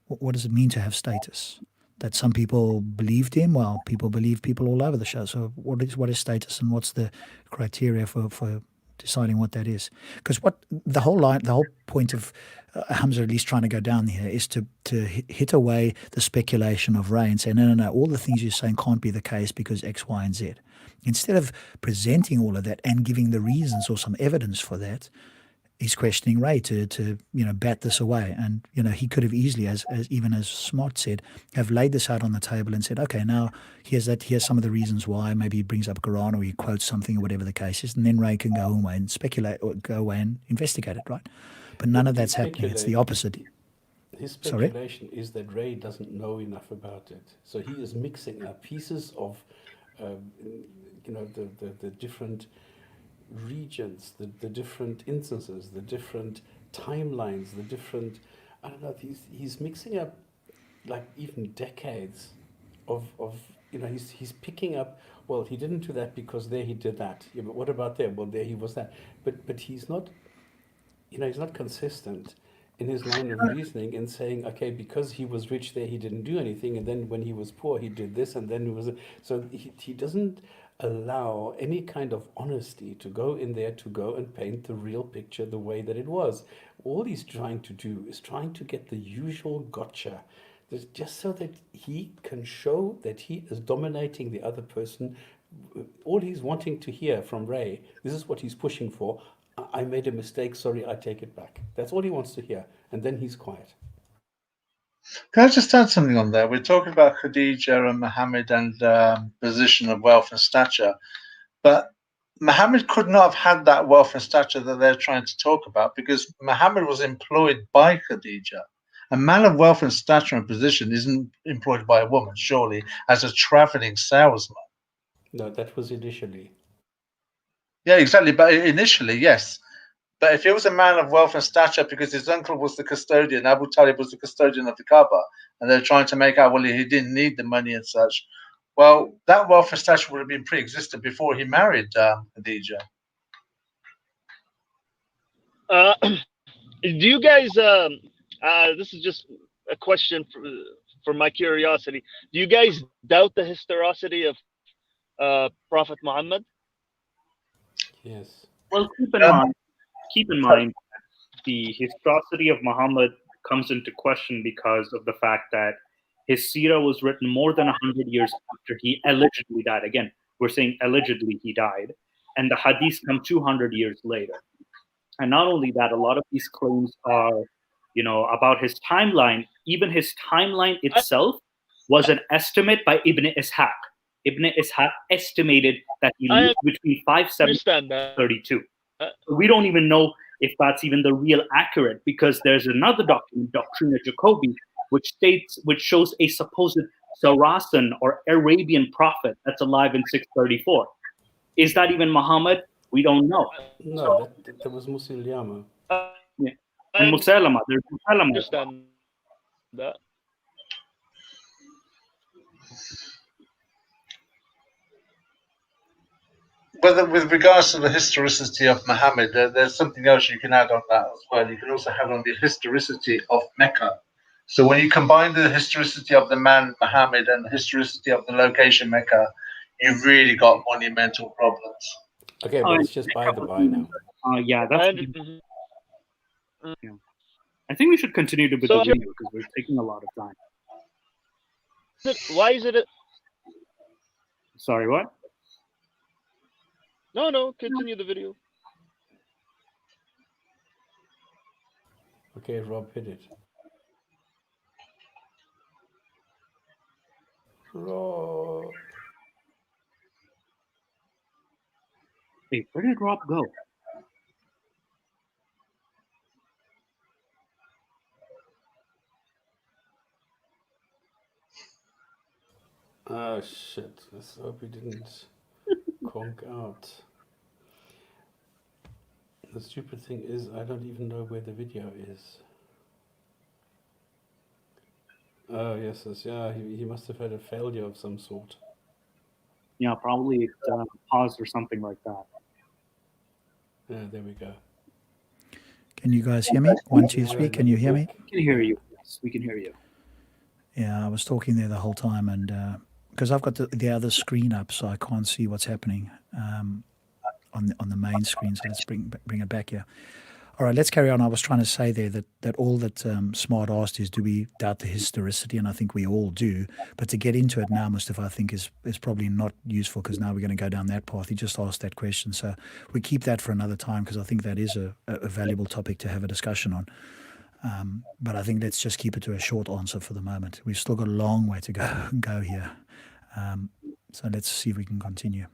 What does it mean to have status? That some people believed him? Well, people believe people all over the show. So what is status, and what's the criteria for deciding what that is? Because what the whole point of Hamza at least trying to go down here is to hit away the speculation of Ray and say, no, all the things you're saying can't be the case because X, Y, and Z. Instead of presenting all of that and giving the reasons or some evidence for that, he's questioning Ray to bat this away. And he could have easily, as Smart said, have laid this out on the table and said, okay, now here's some of the reasons why. Maybe he brings up Quran or he quotes something or whatever the case is, and then Ray can go away and speculate or go away and investigate it, right? But none of that's happening. It's the opposite. His speculation is that Ray doesn't know enough about it, so he is mixing up pieces of, the different regions, the different instances, the different timelines, the different, I don't know, he's mixing up like even decades of he's picking up, well, he didn't do that because there he did that. Yeah, but what about there? Well, there he was that. But he's not, he's not consistent in his line of reasoning in saying, okay, because he was rich there, he didn't do anything, and then when he was poor, he did this, and then he was, so he doesn't allow any kind of honesty to go in there to go and paint the real picture the way that it was. All he's trying to do is trying to get the usual gotcha, just so that he can show that he is dominating the other person. All he's wanting to hear from Ray, this is what he's pushing for. I made a mistake, sorry, I take it back. That's all he wants to hear. And then he's quiet. Can I just add something on there? We're talking about Khadija and Muhammad and position of wealth and stature, but Muhammad could not have had that wealth and stature that they're trying to talk about because Muhammad was employed by Khadija. A man of wealth and stature and position isn't employed by a woman, surely, as a traveling salesman. No, that was initially. Yeah, exactly. But initially, yes. But if he was a man of wealth and stature because his uncle was the custodian, Abu Talib was the custodian of the Kaaba, and they're trying to make out, well, he didn't need the money and such. Well, that wealth and stature would have been pre-existent before he married Khadija. Do you guys? This is just a question for my curiosity. Do you guys doubt the historicity of Prophet Muhammad? Yes. Well, keep in mind, the historicity of Muhammad comes into question because of the fact that his seerah was written more than 100 years after he allegedly died. Again, we're saying allegedly he died, and the hadiths come 200 years later. And not only that, a lot of these claims are, about his timeline. Even his timeline itself was an estimate by Ibn Ishaq. Ibn Ishaq estimated that he lived between 570 and 32. We don't even know if that's even the real accurate, because there's another document, Doctrina Jacobi, which shows a supposed Saracen or Arabian prophet that's alive in 634. Is that even Muhammad? We don't know. No, that was Musaylama. Yeah. And Musaylama, there's Musaylama. I understand that. But with regards to the historicity of Muhammad, there's something else you can add on that as well. You can also add on the historicity of Mecca. So when you combine the historicity of the man Muhammad and the historicity of the location Mecca, you've really got monumental problems. Okay, but it's just by the by now. Yeah, that's. Yeah. I think we should continue with the video because we're taking a lot of time. Why is it? Sorry, what? No, continue the video. Okay, Rob, hit it. Rob. Hey, where did Rob go? Oh, shit. Let's hope he didn't conk out. The stupid thing is, I don't even know where the video is. Oh, yes. Yeah, he must have had a failure of some sort. Yeah, probably it paused or something like that. Yeah, there we go. Can you guys hear me? 1, 2, 3. Can you hear me? We can hear you. Yes, we can hear you. Yeah, I was talking there the whole time, and because I've got the other screen up, so I can't see what's happening on the main screen. So let's bring it back here. All right, let's carry on. I was trying to say there that all that Smart asked is, do we doubt the historicity? And I think we all do. But to get into it now, Mustafa, I think is probably not useful, because now we're going to go down that path. He just asked that question. So we keep that for another time, because I think that is a valuable topic to have a discussion on. But I think let's just keep it to a short answer for the moment. We've still got a long way to go here. So let's see if we can continue.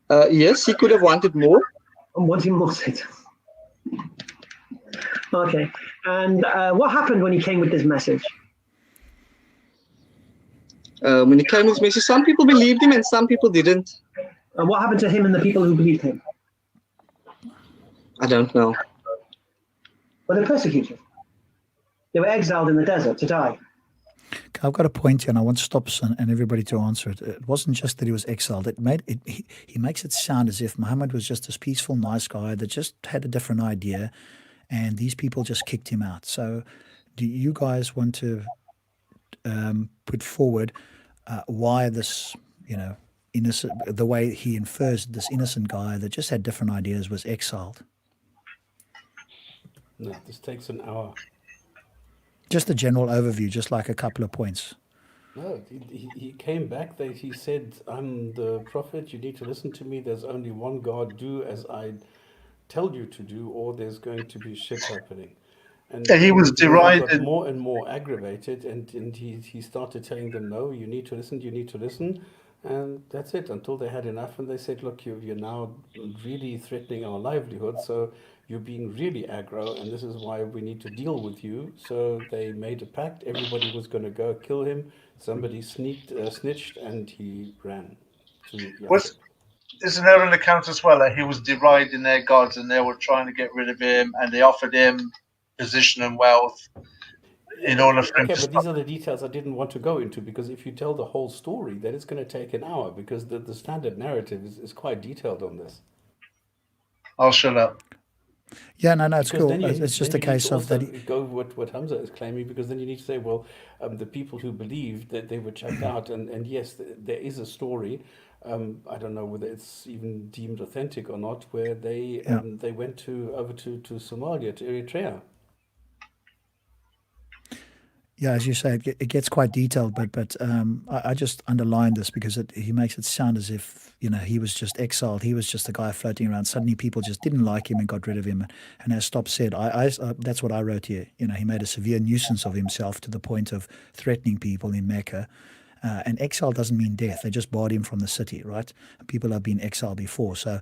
Yes, he could have wanted more. I'm wanting more, Satan. Okay. And what happened when he came with this message? When he came with this message, some people believed him and some people didn't. And what happened to him and the people who believed him? I don't know. Well, they persecuted. They were exiled in the desert to die. I've got a point here, and I want Stops and everybody to answer it. It wasn't just that he was exiled. He makes it sound as if Muhammad was just this peaceful, nice guy that just had a different idea, and these people just kicked him out. So do you guys want to put forward why this, innocent, the way he infers this innocent guy that just had different ideas was exiled. No, this takes an hour. Just a general overview, just like a couple of points. No, he came back. He said, "I'm the prophet. You need to listen to me. There's only one God. Do as I tell you to do, or there's going to be shit happening." And he was they got derided. more and more aggravated, and he started telling them, "No, you need to listen. You need to listen." And that's it, until they had enough, and they said, "Look, you're now really threatening our livelihood, so you're being really aggro, and this is why we need to deal with you." So they made a pact. Everybody was going to go kill him. Somebody snitched, and he ran to Yathrib. Isn't there an account as well that he was deriding their gods and they were trying to get rid of him and they offered him position and wealth in order for him Okay, to but stop? these are the details I didn't want to go into, because if you tell the whole story, then it's going to take an hour, because the standard narrative is quite detailed on this. I'll shut up. Yeah, no, it's Because cool. It's just a case of that. Go what Hamza is claiming, because then you need to say, well, the people who believed that they were checked out, and yes, there is a story. I don't know whether it's even deemed authentic or not, where they went over to Somalia, to Eritrea. Yeah, as you say, it gets quite detailed, but I just underline this because he makes it sound as if, he was just exiled. He was just a guy floating around. Suddenly people just didn't like him and got rid of him. And as Stop said, I that's what I wrote here. He made a severe nuisance of himself to the point of threatening people in Mecca. And exile doesn't mean death. They just barred him from the city, right? People have been exiled before. So,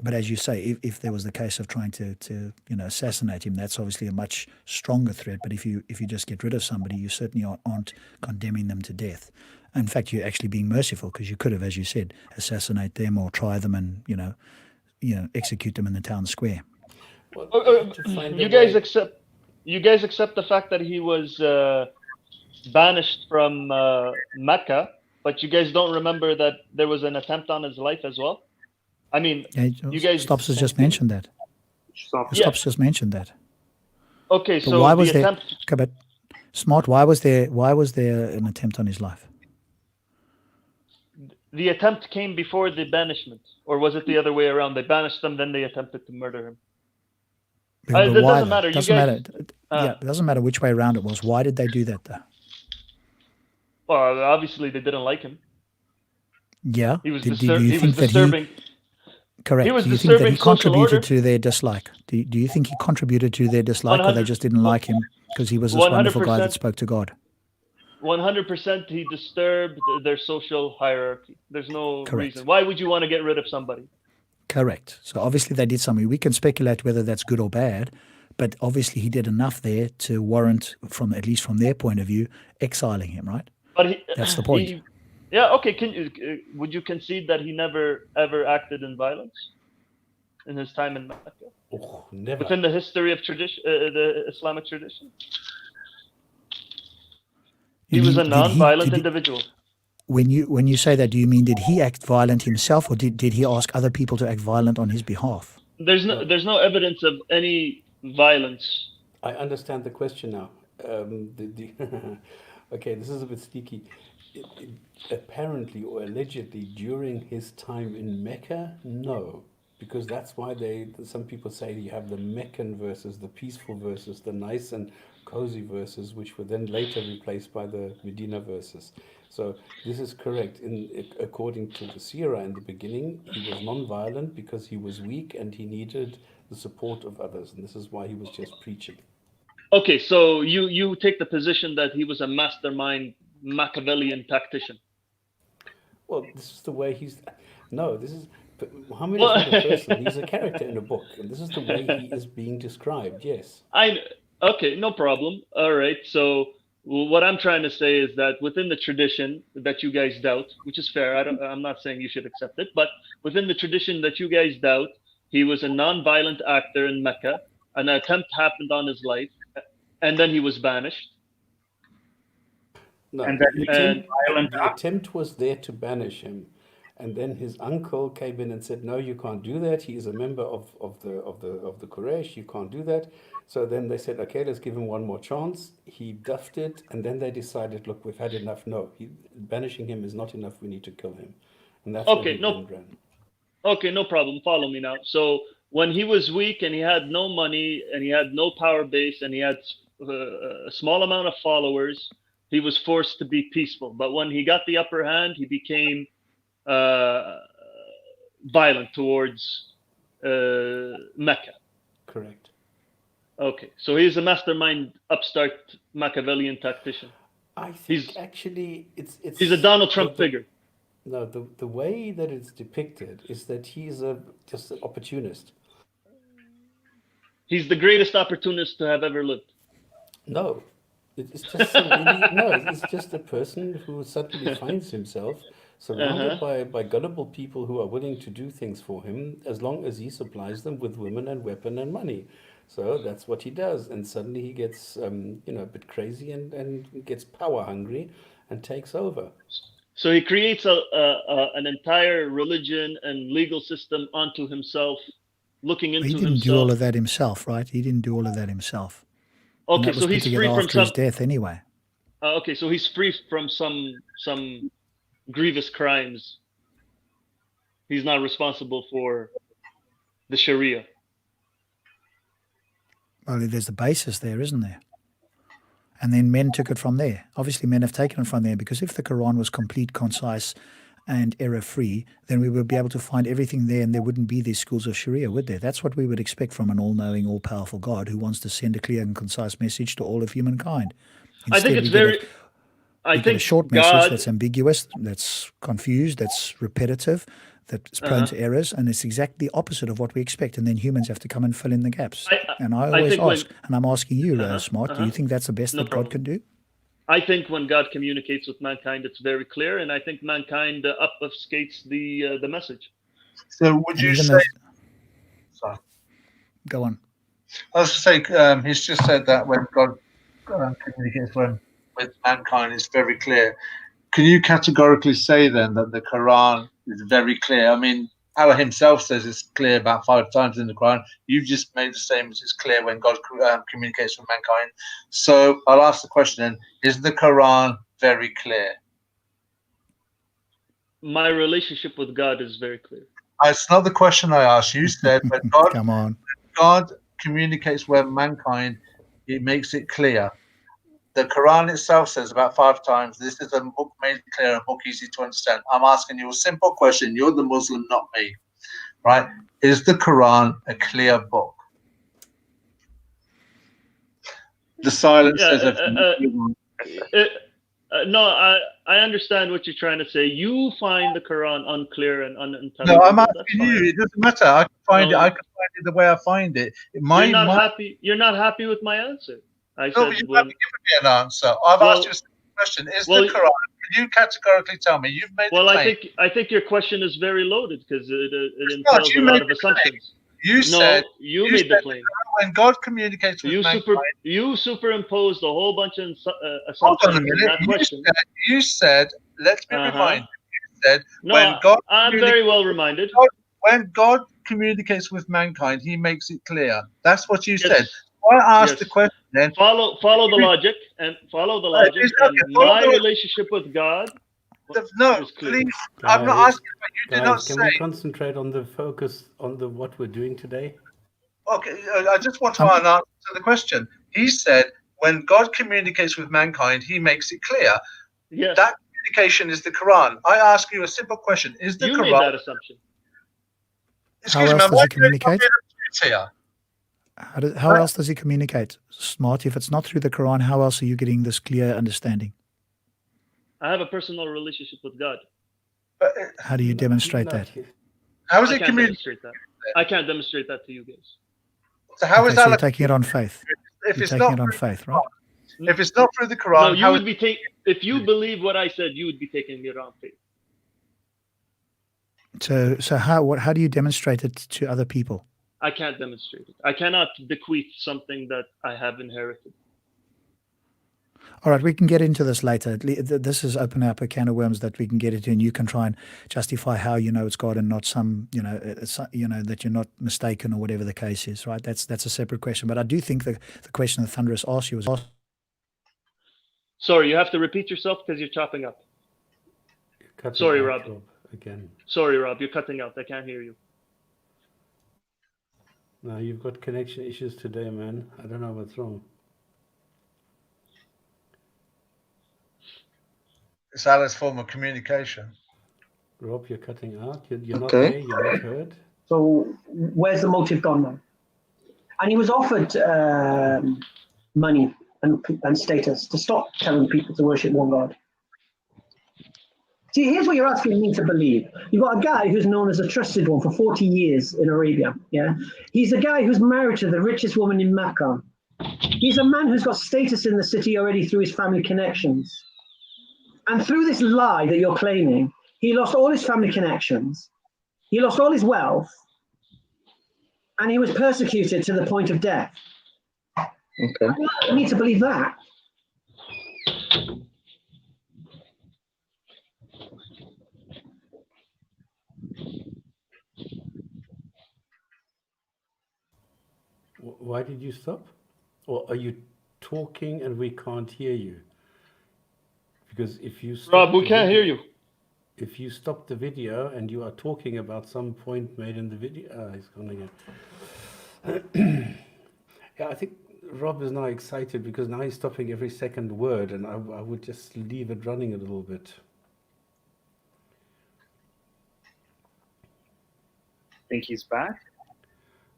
but as you say, if there was the case of trying to assassinate him, that's obviously a much stronger threat. But if you just get rid of somebody, you certainly aren't condemning them to death. In fact, you're actually being merciful, because you could have, as you said, assassinate them or try them and execute them in the town square. Well, you guys accept the fact that he was banished from Mecca, but you guys don't remember that there was an attempt on his life as well? I mean, you guys. Stops has just mentioned that. Stops just mentioned that. Okay, But so why the was attempt. there? But Smart, why was there an attempt on his life? The attempt came before the banishment, or was it the other way around? They banished him, then they attempted to murder him. But It why, doesn't matter. Doesn't matter. It doesn't matter which way around it was. Why did they do that, though? Well, obviously they didn't like him. Yeah. He was do you think disturbing. Correct. He was do you think that he disturbing social contributed order. to their dislike? Do you think he contributed to their dislike, or they just didn't like him because he was this wonderful guy that spoke to God? 100% he disturbed their social hierarchy. There's no Correct. reason. Why would you want to get rid of somebody? Correct. So obviously they did something. We can speculate whether that's good or bad, but obviously he did enough there to warrant, at least from their point of view, exiling him, right? But that's the point. Okay. Would you concede that he never ever acted in violence in his time in Mecca? Oh, never. Within the history of tradition, the Islamic tradition, he was a non-violent individual. When you say that, do you mean did he act violent himself, or did he ask other people to act violent on his behalf? There's no evidence of any violence. I understand the question now. Okay, this is a bit sneaky. Apparently or allegedly during his time in Mecca, no, because that's why some people say you have the Meccan verses, the peaceful verses, the nice and cozy verses, which were then later replaced by the Medina verses. So this is correct. According to the Sirah in the beginning, he was non-violent because he was weak and he needed the support of others, and this is why he was just preaching. Okay, so you take the position that he was a mastermind Machiavellian tactician. Well, this is the way this is Muhammad is not a person. He's a character in a book, and this is the way he is being described. Yes. Okay, no problem. All right. So what I'm trying to say is that within the tradition that you guys doubt, which is fair, I'm not saying you should accept it, but within the tradition that you guys doubt, he was a non-violent actor in Mecca. An attempt happened on his life, and then he was banished. No, And the attempt was there to banish him. And then his uncle came in and said, "No, you can't do that. He is a member of the Quraysh. You can't do that." So then they said, "Okay, let's give him one more chance." He duffed it, and then they decided, "Look, we've had enough. No, banishing him is not enough. We need to kill him." And that's when Okay, he no, then ran. okay, no problem. Follow me now. So when he was weak and he had no money and he had no power base and he had a small amount of followers, he was forced to be peaceful. But when he got the upper hand, he became violent towards Mecca. Correct. Okay, so he's a mastermind, upstart Machiavellian tactician. I think actually it's He's a Donald Trump figure. No, the way that it's depicted is that he's just an opportunist. He's the greatest opportunist to have ever lived. No, it's just no. It's just a person who suddenly finds himself surrounded by gullible people who are willing to do things for him as long as he supplies them with women and weapon and money. So that's what he does, and suddenly he gets a bit crazy and gets power hungry and takes over. So he creates an entire religion and legal system onto himself, looking into himself. He didn't do all of that himself, right? He didn't do all of that himself. Okay, so he's free from after his death anyway. Okay, so he's free from some grievous crimes. He's not responsible for the Sharia. Well, there's the basis there, isn't there? And then men took it from there. Obviously, men have taken it from there because if the Quran was complete, concise, and error-free, then we would be able to find everything there and there wouldn't be these schools of Sharia, would there? That's what we would expect from an all-knowing, all-powerful God who wants to send a clear and concise message to all of humankind. Instead, I think it's very... I think a short message that's ambiguous, that's confused, that's repetitive, that's prone to errors, and it's exactly the opposite of what we expect. And then humans have to come and fill in the gaps. I always ask, and I'm asking you, Smart, do you think that's the best that God can do? I think when God communicates with mankind, it's very clear, and I think mankind obfuscates the message. So would you say... Sorry. Go on. I was going to say, he's just said that when God communicates with mankind, it's very clear. Can you categorically say then that the Quran is very clear? I mean, Allah himself says it's clear about 5 times in the Quran. You've just made the statement it's clear when God communicates with mankind. So I'll ask the question then, is the Quran very clear? My relationship with God is very clear. It's not the question I asked. You said when God, Come on. when God communicates with mankind, it makes it clear. The Quran itself says about 5 times, this is a book made clear, a book easy to understand. I'm asking you a simple question. You're the Muslim, not me. Right? Is the Quran a clear book? The silence says everything. No, I understand what you're trying to say. You find the Quran unclear and unintelligible. No, I'm asking you. It doesn't matter. I can find it. I can find it the way I find it. Happy. You're not happy with my answer. But you haven't given me an answer. I've asked you a simple question. Is the Quran? Can you categorically tell me? You've made. Well, I think your question is very loaded because it entails a lot of assumptions. You said you made the claim. When God communicates with mankind, you superimposed a whole bunch of assumptions. Hold on a minute. You said, let me remind you. You said, when God I'm very well reminded. When God communicates with mankind, He makes it clear. That's what you said. I asked the question. Then follow the logic and my relationship with God. No, please. I'm not asking, but you do not say. Can we concentrate on the focus on what we're doing today? Okay, I just want to answer the question. He said, when God communicates with mankind, He makes it clear. Yes. That communication is the Quran. I ask you a simple question: is the Quran? You made that assumption. Excuse me, does He communicate? How else does He communicate? Smart, if it's not through the Quran, how else are you getting this clear understanding? I have a personal relationship with God. How do you demonstrate that? How is it communicated? I can't demonstrate that to you guys. So how is that? So you're taking it on faith. If it's taking not it on faith, right? If it's not through the Quran, no, you would be if you believe what I said, you would be taking it on faith. So how do you demonstrate it to other people? I can't demonstrate it. I cannot bequeath something that I have inherited. All right, we can get into this later. This is opening up a can of worms that we can get into, and you can try and justify how you know it's God and not some, that you're not mistaken or whatever the case is, right? That's a separate question. But I do think the question that Thunderous asked you was, Sorry, you have to repeat yourself because you're chopping up. Sorry, Rob. Again. Sorry, Rob, you're cutting out. I can't hear you. No, you've got connection issues today, man. I don't know what's wrong. It's Allah's form of communication. Rob, you're cutting out. You're not Okay. there. You're not heard. So where's the motive gone now? And he was offered money and status to stop telling people to worship one God. See, here's what you're asking me to believe. You've got a guy who's known as a trusted one for 40 years in Arabia. Yeah, he's a guy who's married to the richest woman in Mecca. He's a man who's got status in the city already through his family connections. And through this lie that you're claiming, he lost all his family connections, he lost all his wealth, and he was persecuted to the point of death. Okay. I need to believe that. Why did you stop? Or are you talking and we can't hear you? Because if you Rob, we can't hear you. If you stop the video and you are talking about some point made in the video, he's gone again. Yeah, I think Rob is now excited because now he's stopping every second word, and I would just leave it running a little bit. Think he's back?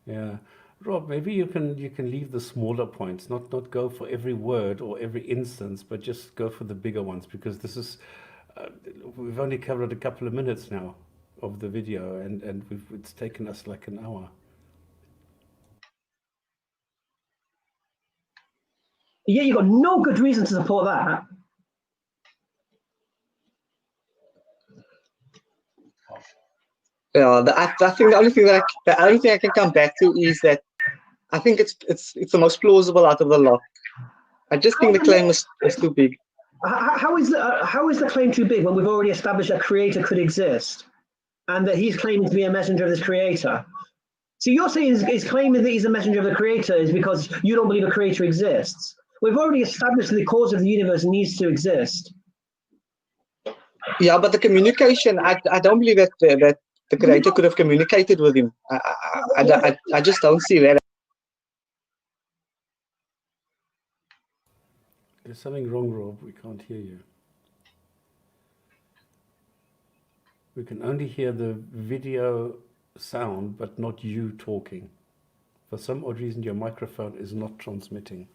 Yeah, Rob, maybe you can leave the smaller points, not go for every word or every instance, but just go for the bigger ones, because this is we've only covered a couple of minutes now of the video, and it's taken us like an hour. Yeah, you've got no good reason to support that. Yeah, I think the only thing I can come back to is that I think it's the most plausible out of the lot. I just think the claim is too big. How is the claim too big when we've already established that creator could exist, and that he's claiming to be a messenger of this creator? So you're saying he's claiming that he's a messenger of the creator is because you don't believe a creator exists. We've already established the cause of the universe needs to exist. Yeah, but the communication, I don't believe that the creator could have communicated with him. I just don't see that. There's something wrong, Rob. We can't hear you. We can only hear the video sound, but not you talking. For some odd reason, your microphone is not transmitting.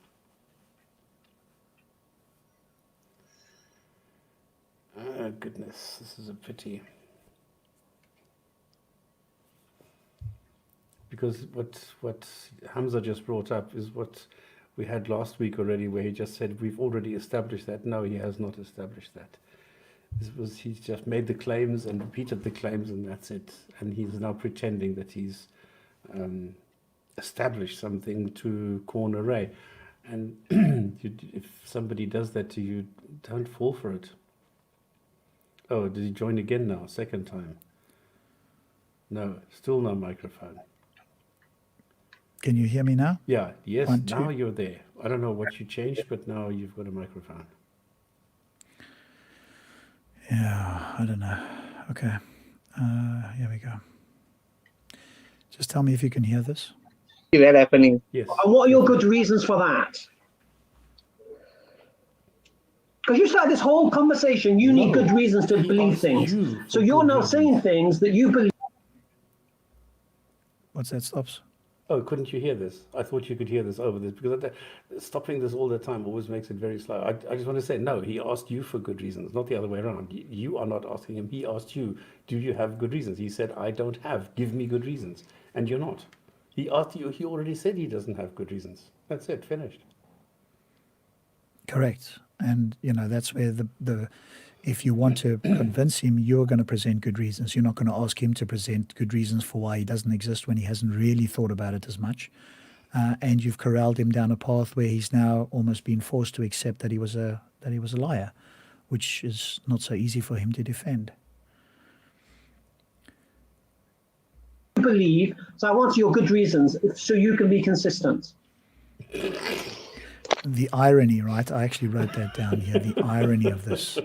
Oh, goodness, this is a pity. Because what Hamza just brought up is what we had last week already, where he just said, we've already established that. No, he has not established that. He's just made the claims and repeated the claims, and that's it. And he's now pretending that he's established something to corner Ray. And if somebody does that to you, don't fall for it. Oh, did he join again now? Second time? No, still no microphone. Can you hear me now? Yeah, yes, 1, 2. now you're there. I don't know what you changed, but now you've got a microphone. Yeah, I don't know. Okay, here we go. Just tell me if you can hear this. See that happening. Yes. And what are your good reasons for that? Because you started this whole conversation, you need good reasons to believe things. So you're now saying things that you believe. What's that, Stops? Oh, couldn't you hear this? I thought you could hear this over this, because stopping this all the time always makes it very slow. I just want to say, no, he asked you for good reasons, not the other way around. You are not asking him. He asked you, do you have good reasons? He said, I don't have. Give me good reasons. And you're not. He asked you. He already said he doesn't have good reasons. That's it. Finished. Correct. And, that's where if you want to convince him, you're going to present good reasons. You're not going to ask him to present good reasons for why he doesn't exist when he hasn't really thought about it as much. and you've corralled him down a path where he's now almost been forced to accept that he was a liar, which is not so easy for him to defend. Believe, so I want your good reasons so you can be consistent. The irony, right? I actually wrote that down here. The irony of this.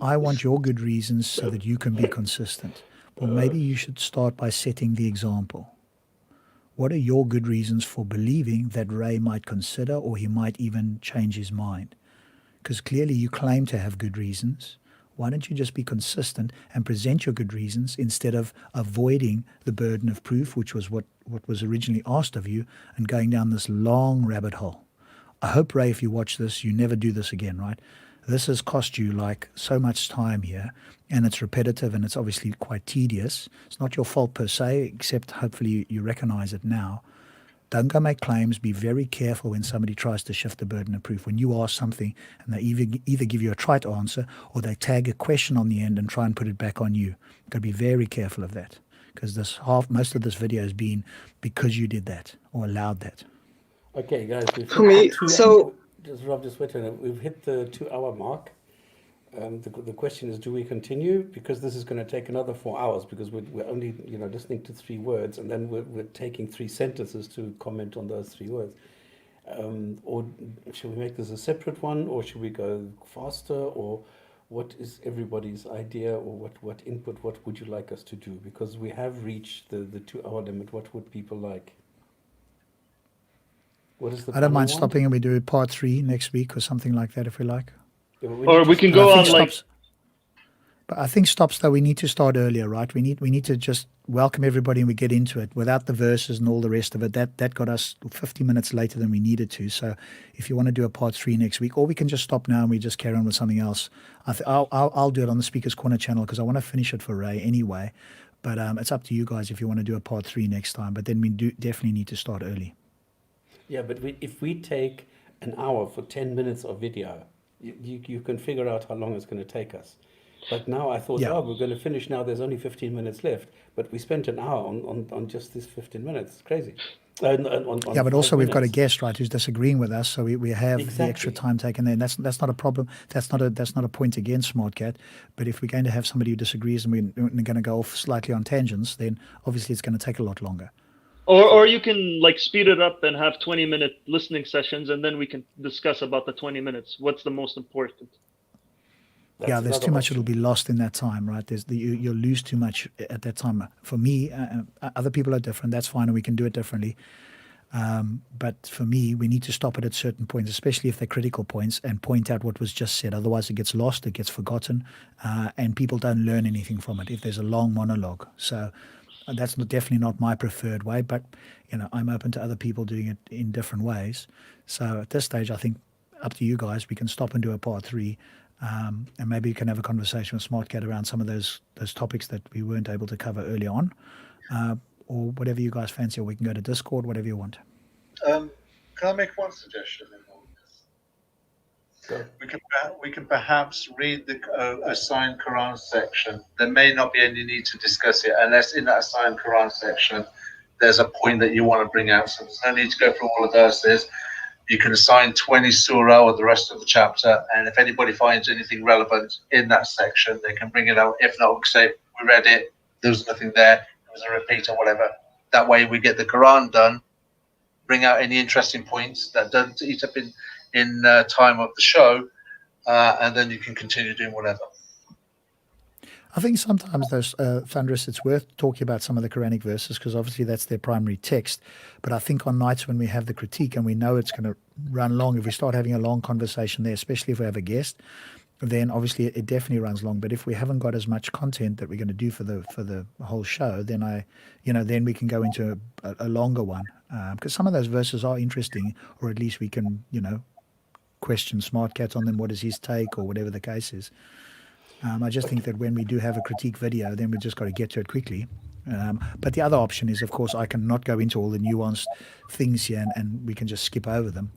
I want your good reasons so that you can be consistent. Well, maybe you should start by setting the example. What are your good reasons for believing that Ray might consider, or he might even change his mind? Because clearly you claim to have good reasons. Why don't you just be consistent and present your good reasons instead of avoiding the burden of proof, which was what was originally asked of you, and going down this long rabbit hole? I hope, Ray, if you watch this, you never do this again, right? This has cost you like so much time here, and it's repetitive and it's obviously quite tedious. It's not your fault per se, except hopefully you recognize it now. Don't go make claims. Be very careful when somebody tries to shift the burden of proof. When you ask something and they either give you a trite answer or they tag a question on the end and try and put it back on you. You've got to be very careful of that, because most of this video has been because you did that or allowed that. Okay, guys, just wait a minute. We've hit the 2-hour mark. The question is, do we continue? Because this is going to take another 4 hours, because we're only listening to 3 words, and then we're taking 3 sentences to comment on those 3 words. Or should we make this a separate one, or should we go faster, or what is everybody's idea, or what input? What would you like us to do? Because we have reached the 2-hour limit. What would people like? What is the I don't mind stopping and we do part 3 next week or something like that if we like. Yeah, or we can go on like. But I think stops though, we need to start earlier, right? We need to just welcome everybody and we get into it without the verses and all the rest of it. That got us 50 minutes later than we needed to. So if you want to do a part 3 next week, or we can just stop now and we just carry on with something else. I'll do it on the Speaker's Corner channel because I want to finish it for Ray anyway. But it's up to you guys if you want to do a part 3 next time. But then we definitely need to start early. Yeah, but if we take an hour for 10 minutes of video, you can figure out how long it's going to take us. But now I thought, we're going to finish now. There's only 15 minutes left. But we spent an hour on just this 15 minutes. It's crazy. But also we've got a guest, right, who's disagreeing with us. So we have the extra time taken there. And that's not a problem. That's not a point against SmartCat. But if we're going to have somebody who disagrees and we're going to go off slightly on tangents, then obviously it's going to take a lot longer. Or you can like speed it up and have 20-minute listening sessions, and then we can discuss about the 20 minutes. What's the most important? There's too much that'll be lost in that time, right? You'll lose too much at that time. For me, other people are different. That's fine, and we can do it differently. But for me, we need to stop it at certain points, especially if they're critical points, and point out what was just said. Otherwise, it gets lost, it gets forgotten, and people don't learn anything from it if there's a long monologue. So that's definitely not my preferred way, but I'm open to other people doing it in different ways. So at this stage, I think up to you guys. We can stop and do a part 3, and maybe you can have a conversation with SmartCat around some of those topics that we weren't able to cover early on, or whatever you guys fancy. Or we can go to Discord, whatever you want. Can I make one suggestion? We can perhaps read the assigned Quran section. There may not be any need to discuss it unless in that assigned Quran section there's a point that you want to bring out. So there's no need to go through all the verses. You can assign 20 surah or the rest of the chapter, and if anybody finds anything relevant in that section, they can bring it out. If not, say we read it, there was nothing there, it was a repeat or whatever. That way we get the Quran done, bring out any interesting points that don't eat up in time of the show, and then you can continue doing whatever. I think sometimes those Thunderous, it's worth talking about some of the Quranic verses because obviously that's their primary text. But I think on nights when we have the critique and we know it's going to run long, if we start having a long conversation there, especially if we have a guest, then obviously it definitely runs long. But if we haven't got as much content that we're going to do for the whole show, then then we can go into a longer one because some of those verses are interesting, or at least we can question SmartCat on them. What is his take, or whatever the case is. I just think that when we do have a critique video, then we just got to get to it quickly. But the other option is, of course, I can not go into all the nuanced things here and we can just skip over them.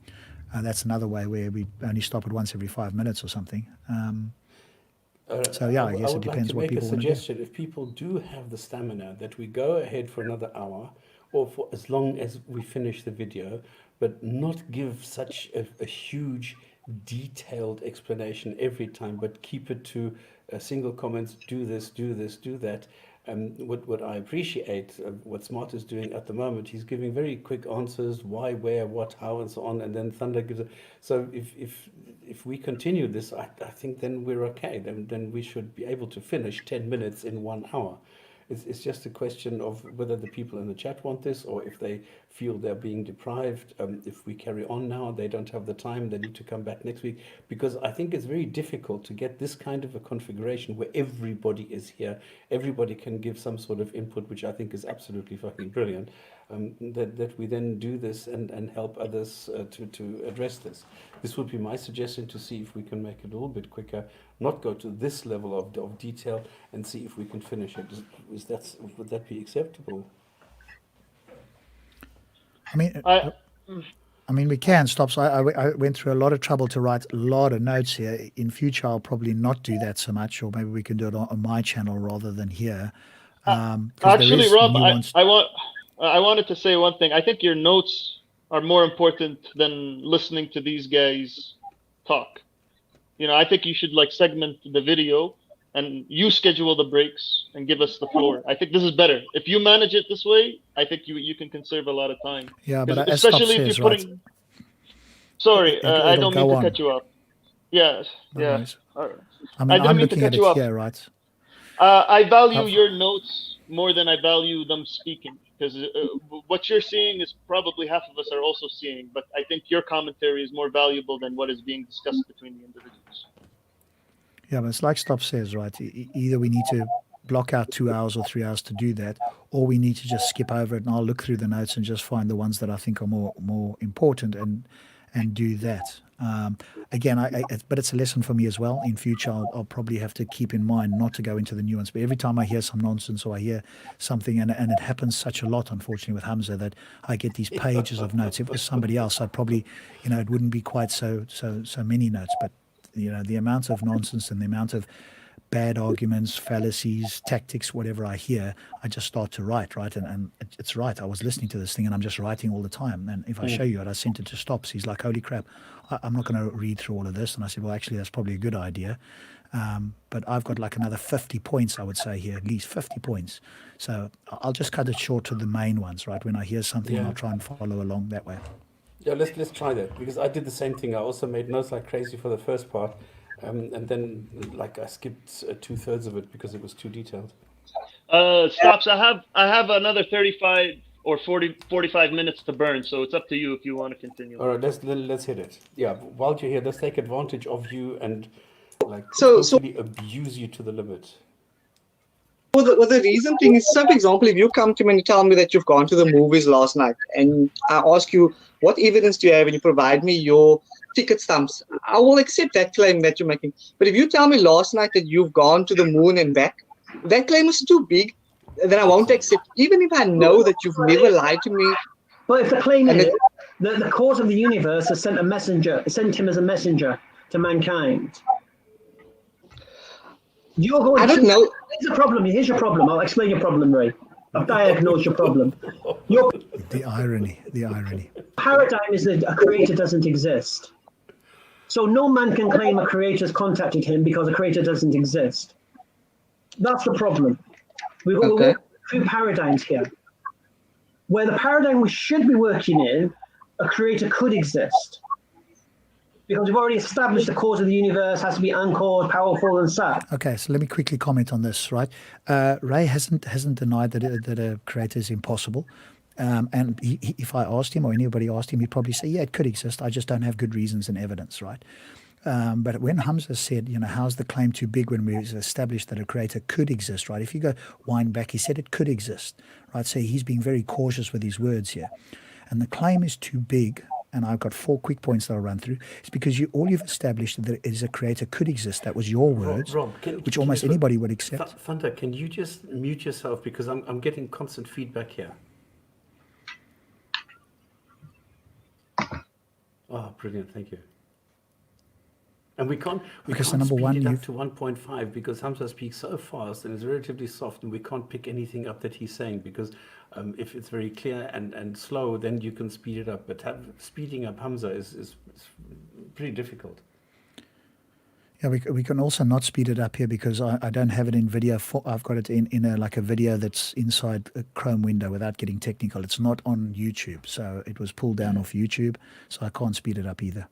That's another way where we only stop it once every 5 minutes or something. I guess it depends what people want to do. If people do have the stamina, that we go ahead for another hour, or for as long as we finish the video, but not give such a huge detailed explanation every time, but keep it to single comments, do this, do this, do that. What I appreciate, what Smart is doing at the moment, he's giving very quick answers, why, where, what, how, and so on, and then Thunder gives it. So if we continue this, I think then we're okay. Then we should be able to finish 10 minutes in 1 hour. It's just a question of whether the people in the chat want this, or if they feel they're being deprived. If we carry on now, they don't have the time, they need to come back next week. Because I think it's very difficult to get this kind of a configuration where everybody is here, everybody can give some sort of input, which I think is absolutely fucking brilliant. That we then do this and help others to address this. This would be my suggestion, to see if we can make it a little bit quicker, not go to this level of detail, and see if we can finish it. Would that be acceptable? I mean, we can stop. So I went through a lot of trouble to write a lot of notes here. In future, I'll probably not do that so much, or maybe we can do it on my channel rather than here. Actually, Rob, I wanted to say one thing. I think your notes are more important than listening to these guys talk. You know, I think you should like segment the video and you schedule the breaks and give us the floor. I think this is better. If you manage it this way, I think you can conserve a lot of time. Yeah, but especially if you're putting. Right? Sorry, I don't mean to cut you off. Yes, yeah. All right. I mean, I'm looking at it here, right? I value your notes more than I value them speaking, because what you're seeing is probably half of us are also seeing, but I think your commentary is more valuable than what is being discussed between the individuals. Yeah, but it's like Stop says, right? Either we need to block out 2 hours or 3 hours to do that, or we need to just skip over it, and I'll look through the notes and just find the ones that I think are more important and do that. Again, but it's a lesson for me as well. In future, I'll probably have to keep in mind not to go into the nuance. But every time I hear some nonsense or I hear something, and it happens such a lot, unfortunately, with Hamza, that I get these pages of notes. If it was somebody else, I'd probably, it wouldn't be quite so many notes. But the amount of nonsense and the amount of bad arguments, fallacies, tactics, whatever I hear, I just start to write, right? And it's right. I was listening to this thing and I'm just writing all the time. And if I show you it, I sent it to Stops. He's like, holy crap, I'm not going to read through all of this. And I said, well, actually, that's probably a good idea. But I've got like another 50 points, I would say here, at least 50 points. So I'll just cut it short to the main ones, right? When I hear something, I'll try and follow along that way. Yeah, let's try that, because I did the same thing. I also made notes like crazy for the first part. And then, like, I skipped 2/3 of it because it was too detailed. Stops. I have another 35 or 45 minutes to burn, so it's up to you if you want to continue. All right, let's hit it. Yeah, while you're here, let's take advantage of you and totally abuse you to the limit. Well, the reason being is, for example, if you come to me and you tell me that you've gone to the movies last night, and I ask you, what evidence do you have, and you provide me your ticket stamps, I will accept that claim that you're making. But if you tell me last night that you've gone to the moon and back, that claim is too big, then I won't accept, even if I know that you've never lied to me. But if the claim is that the cause of the universe has sent him as a messenger to mankind, you're going I don't know. Here's the problem. Here's your problem. I'll explain your problem, Ray. I've diagnosed your problem. The irony. Paradigm is that a creator doesn't exist. So no man can claim a creator has contacted him because a creator doesn't exist. That's the problem. We've got two paradigms here. Where the paradigm we should be working in, a creator could exist. Because we've already established the cause of the universe has to be uncaused, powerful, and such. Okay, so let me quickly comment on this, right? Ray hasn't denied that a creator is impossible. And if I asked him or anybody asked him, he'd probably say, yeah, it could exist. I just don't have good reasons and evidence, right? But when Hamza said, how's the claim too big when we established that a creator could exist, right? If you go wind back, he said it could exist, right? So he's being very cautious with his words here. And the claim is too big, and I've got 4 quick points that I'll run through. It's because all you've established that it is a creator could exist. That was your words, Rob, which almost anybody would accept. Thunder, can you just mute yourself, because I'm getting constant feedback here. Oh, brilliant! Thank you. And we can't Because speed number one, it up you've to 1.5 because Hamza speaks so fast and is relatively soft, and we can't pick anything up that he's saying because if it's very clear and slow, then you can speed it up. But speeding up Hamza is pretty difficult. Yeah, we can also not speed it up here because I don't have it in video. I've got it in a video that's inside a Chrome window without getting technical. It's not on YouTube, so it was pulled down off YouTube, so I can't speed it up either.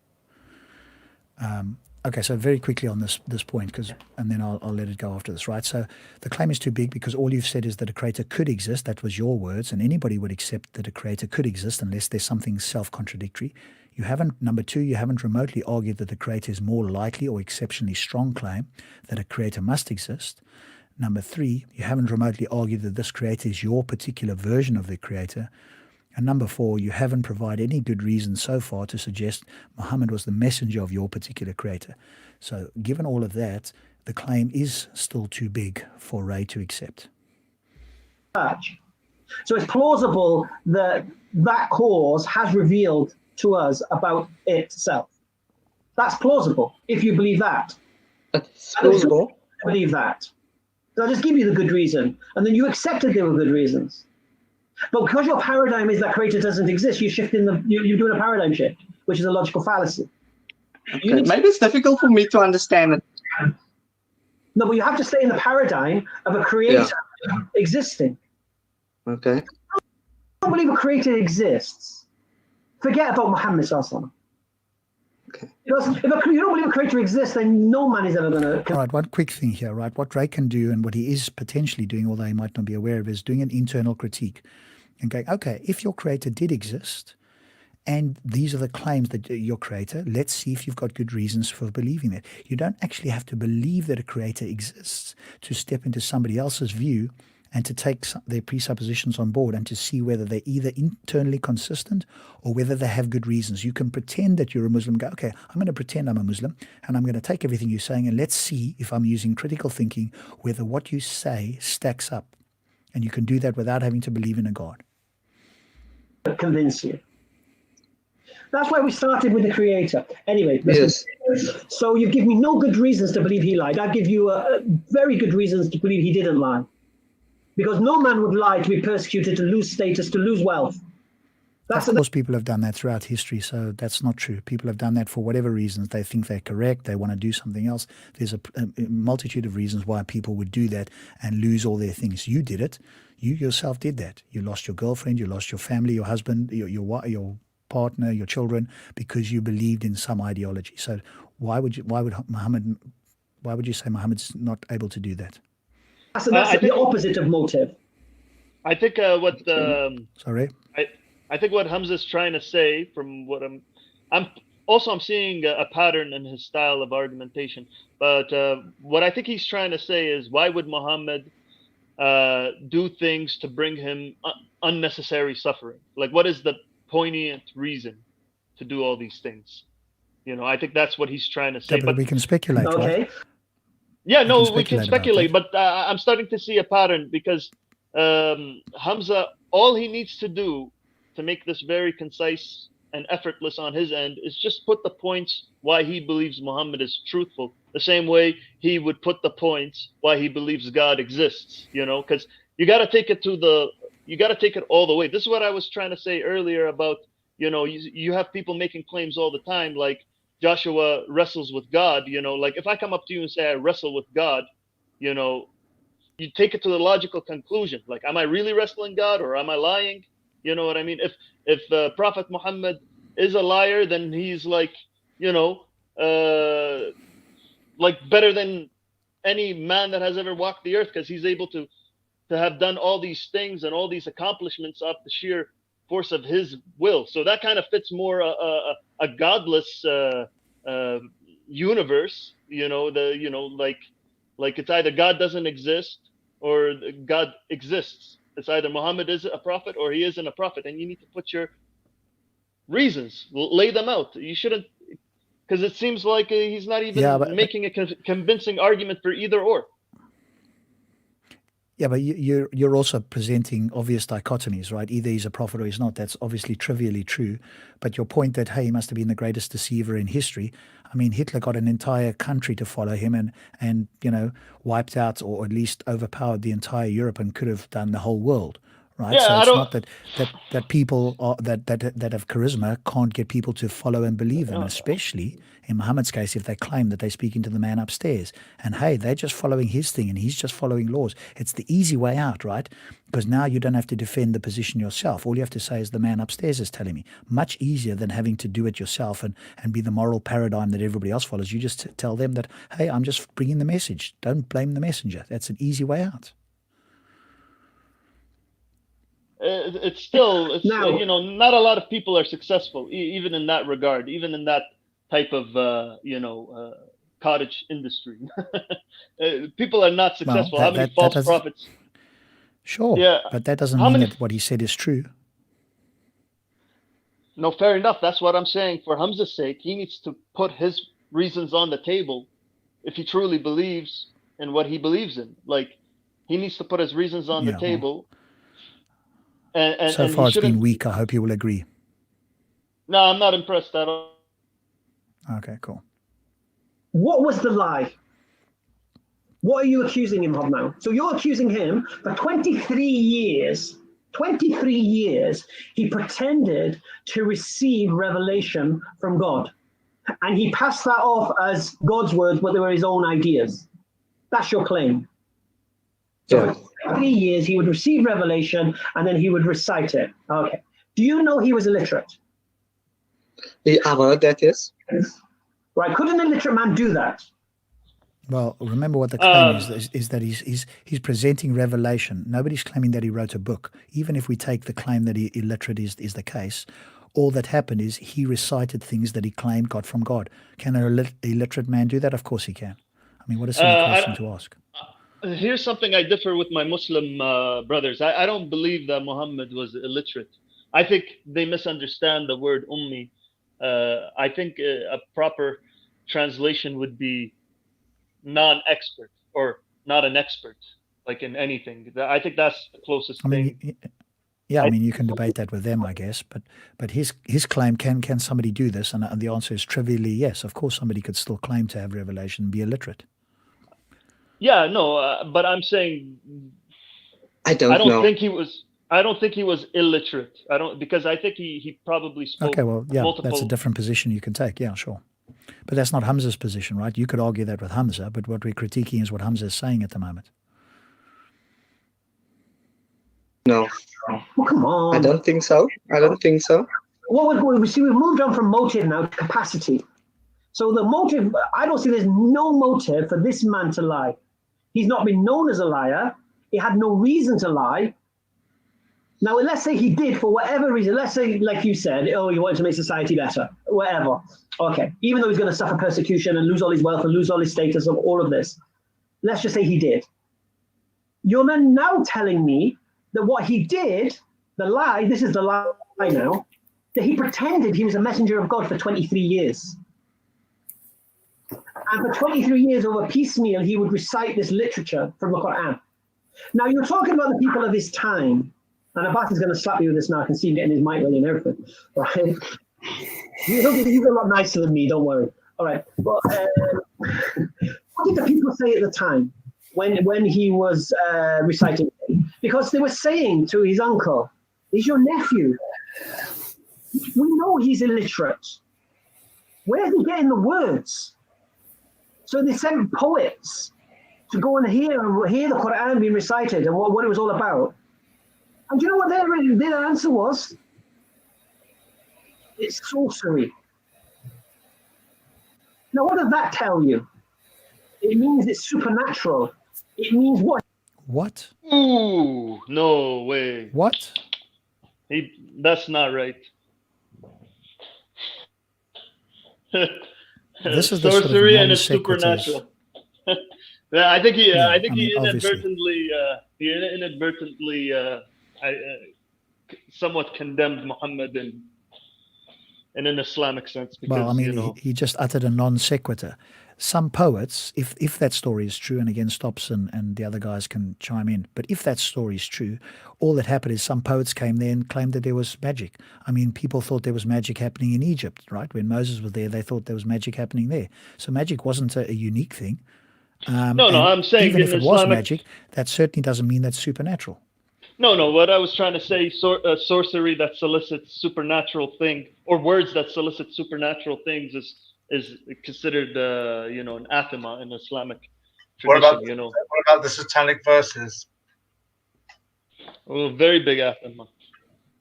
Okay, so very quickly on this point, and then I'll let it go after this, right? So the claim is too big because all you've said is that a creator could exist. That was your words, and anybody would accept that a creator could exist unless there's something self-contradictory. Number two, you haven't remotely argued that the creator is more likely or exceptionally strong claim that a creator must exist. Number three, you haven't remotely argued that this creator is your particular version of the creator. And number four, you haven't provided any good reason so far to suggest Muhammad was the messenger of your particular creator. So given all of that, the claim is still too big for Ray to accept. So it's plausible that that cause has revealed to us about itself. That's plausible if you believe that. That's plausible. I believe that. So I'll just give you the good reason, and then you accepted there were good reasons. But because your paradigm is that creator doesn't exist, you're doing a paradigm shift, which is a logical fallacy. Okay. Maybe it's difficult for me to understand it. No, but you have to stay in the paradigm of a creator existing. Okay. If you don't believe a creator exists, forget about Muhammad Sallallahu. Okay. Because if you don't believe a creator exists, then no man is ever going to... All right, one quick thing here, right? What Ray can do and what he is potentially doing, although he might not be aware of, is doing an internal critique and going, okay, if your creator did exist and these are the claims that your creator, let's see if you've got good reasons for believing that. You don't actually have to believe that a creator exists to step into somebody else's view and to take their presuppositions on board and to see whether they're either internally consistent or whether they have good reasons. You can pretend that you're a Muslim, go, okay, I'm going to pretend I'm a Muslim, and I'm going to take everything you're saying, and let's see if I'm using critical thinking, whether what you say stacks up. And you can do that without having to believe in a God. Convince you. That's why we started with the creator. Anyway, Yes. So you've given me no good reasons to believe he lied. I give you very good reasons to believe he didn't lie. Because no man would lie to be persecuted, to lose status, to lose wealth. Of course, people have done that throughout history, so that's not true. People have done that for whatever reasons. They think they're correct. They want to do something else. There's a multitude of reasons why people would do that and lose all their things. You did it. You yourself did that. You lost your girlfriend. You lost your family, your husband, your partner, your children, because you believed in some ideology. So why would you say Muhammad's not able to do that? That's the opposite of motive. I think Sorry? I think what Hamza's trying to say, from what I'm seeing a pattern in his style of argumentation. But what I think he's trying to say is, why would Muhammad do things to bring him unnecessary suffering? Like, what is the poignant reason to do all these things? I think that's what he's trying to say. Yeah, but we can speculate, okay. right? Yeah, we can speculate, but I'm starting to see a pattern because Hamza, all he needs to do to make this very concise and effortless on his end is just put the points why he believes Muhammad is truthful, the same way he would put the points why he believes God exists, because you got to take it all the way. This is what I was trying to say earlier about, you have people making claims all the time, like Joshua wrestles with God, like if I come up to you and say I wrestle with God, you take it to the logical conclusion. Like, am I really wrestling God or am I lying? You know what I mean? If Prophet Muhammad is a liar, then he's like, like better than any man that has ever walked the earth, because he's able to have done all these things and all these accomplishments off the sheer force of his will. So that kind of fits more a godless universe, like it's either God doesn't exist or God exists. It's either Muhammad is a prophet or he isn't a prophet, and you need to put your reasons, lay them out. You shouldn't, because it seems like he's not even making a convincing argument for either or. Yeah, but you're also presenting obvious dichotomies, right? Either he's a prophet or he's not. That's obviously trivially true. But your point that, hey, he must have been the greatest deceiver in history. I mean, Hitler got an entire country to follow him and wiped out or at least overpowered the entire Europe and could have done the whole world, right? Yeah, So I it's don't. not that people that have charisma can't get people to follow and believe them, especially in Muhammad's case, if they claim that they're speaking to the man upstairs. And hey, they're just following his thing and he's just following laws. It's the easy way out, right? Because now you don't have to defend the position yourself. All you have to say is the man upstairs is telling me. Much easier than having to do it yourself and be the moral paradigm that everybody else follows. You just tell them that, hey, I'm just bringing the message. Don't blame the messenger. That's an easy way out. It's still, Now- not a lot of people are successful, even in that regard, even in that type of, cottage industry. People are not successful. How many false prophets? Sure, Yeah. but that doesn't How mean many- that what he said is true. No, fair enough. That's what I'm saying. For Hamza's sake, he needs to put his reasons on the table if he truly believes in what he believes in. Like, he needs to put his reasons on the Yeah, well, table. And So he far it's been shouldn't- weak. I hope you will agree. No, I'm not impressed at all. Okay, cool. What was the lie? What are you accusing him of now? So you're accusing him for 23 years. 23 years, he pretended to receive revelation from God. And he passed that off as God's words, but they were his own ideas. That's your claim. So Yeah. for 3 years, he would receive revelation and then he would recite it. Okay. Do you know he was illiterate? I've heard that, yes. Right. Could an illiterate man do that? Well, remember what the claim is that he's presenting revelation. Nobody's claiming that he wrote a book. Even if we take the claim that he illiterate is the case, all that happened is he recited things that he claimed got from God. Can an illiterate man do that? Of course he can. I mean, what a silly question to ask. Here's something I differ with my Muslim brothers. I don't believe that Muhammad was illiterate. I think they misunderstand the word ummi. I think a proper translation would be non-expert or not an expert, like in anything. I think that's the closest I thing. mean, yeah, I mean, you can debate that with them, I guess. But his claim, can somebody do this? And the answer is trivially yes. Of course, somebody could still claim to have revelation and be illiterate. Yeah, no, but I'm saying I don't know. I don't think he was illiterate. Because I think he probably spoke. Okay, well, yeah, multiple. that's a different position you can take. Yeah, sure. But that's not Hamza's position, right? You could argue that with Hamza, but what we're critiquing is what Hamza is saying at the moment. No, Well, come on. I don't think so. Well, we see we've moved on from motive now to capacity. So the motive, I don't see there's no motive for this man to lie. He's not been known as a liar. He had no reason to lie. Now, let's say he did for whatever reason. Let's say, like you said, he wanted to make society better, whatever. Okay, even though he's going to suffer persecution and lose all his wealth and lose all his status of all of this. Let's just say he did. You're then now telling me that what he did, the lie, this is the lie now, that he pretended he was a messenger of God for 23 years. And for 23 years over piecemeal, he would recite this literature from the Quran. Now, you're talking about the people of his time. And Abbas is going to slap you with this now. I can see him getting his mic ready and everything. Right? He's a lot nicer than me, don't worry. All right. But what did the people say at the time when he was reciting? Because they were saying to his uncle, he's your nephew. We know he's illiterate. Where's he getting the words? So they sent poets to go and hear the Quran being recited and what it was all about. And do you know what their answer was? It's sorcery. Now, what does that tell you? It means it's supernatural. It means what? What? Ooh, no way. What? That's not right. This is the sort of sorcery and it's non-sequiturs. supernatural. Yeah, I think he obviously. inadvertently somewhat condemned Muhammad in an Islamic sense. Because, Well, I mean, he just uttered a non sequitur. some poets, if that story is true, and again Stops and the other guys can chime in, but if that story is true, all that happened is some poets came there and claimed that there was magic. I mean, people thought there was magic happening in Egypt, right? When Moses was there, they thought there was magic happening there. So magic wasn't a unique thing. No, and I'm saying even in if it was Islamic magic, that certainly doesn't mean that's supernatural. No, what I was trying to say, sorcery that solicits supernatural thing, or words that solicit supernatural things is considered, an anathema in Islamic tradition. What about the satanic verses? Oh, very big anathema.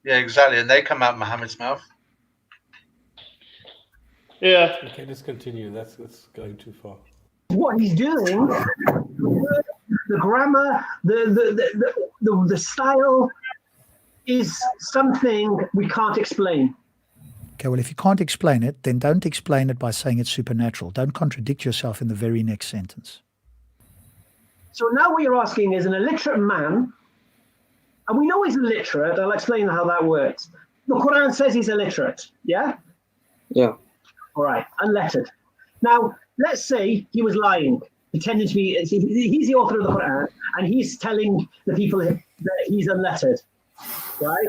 Yeah, exactly, and they come out Muhammad's mouth. Yeah. Okay, let's continue. That's going too far. What he's doing, the grammar, the style is something we can't explain. Okay, well, if you can't explain it, then don't explain it by saying it's supernatural. Don't contradict yourself in the very next sentence. So now what you're asking is an illiterate man, and we know he's illiterate. I'll explain how that works. The Quran says he's illiterate, yeah? Yeah. All right, unlettered. Now, let's say he was lying, pretending to be, he's the author of the Quran, and he's telling the people that he's unlettered, right?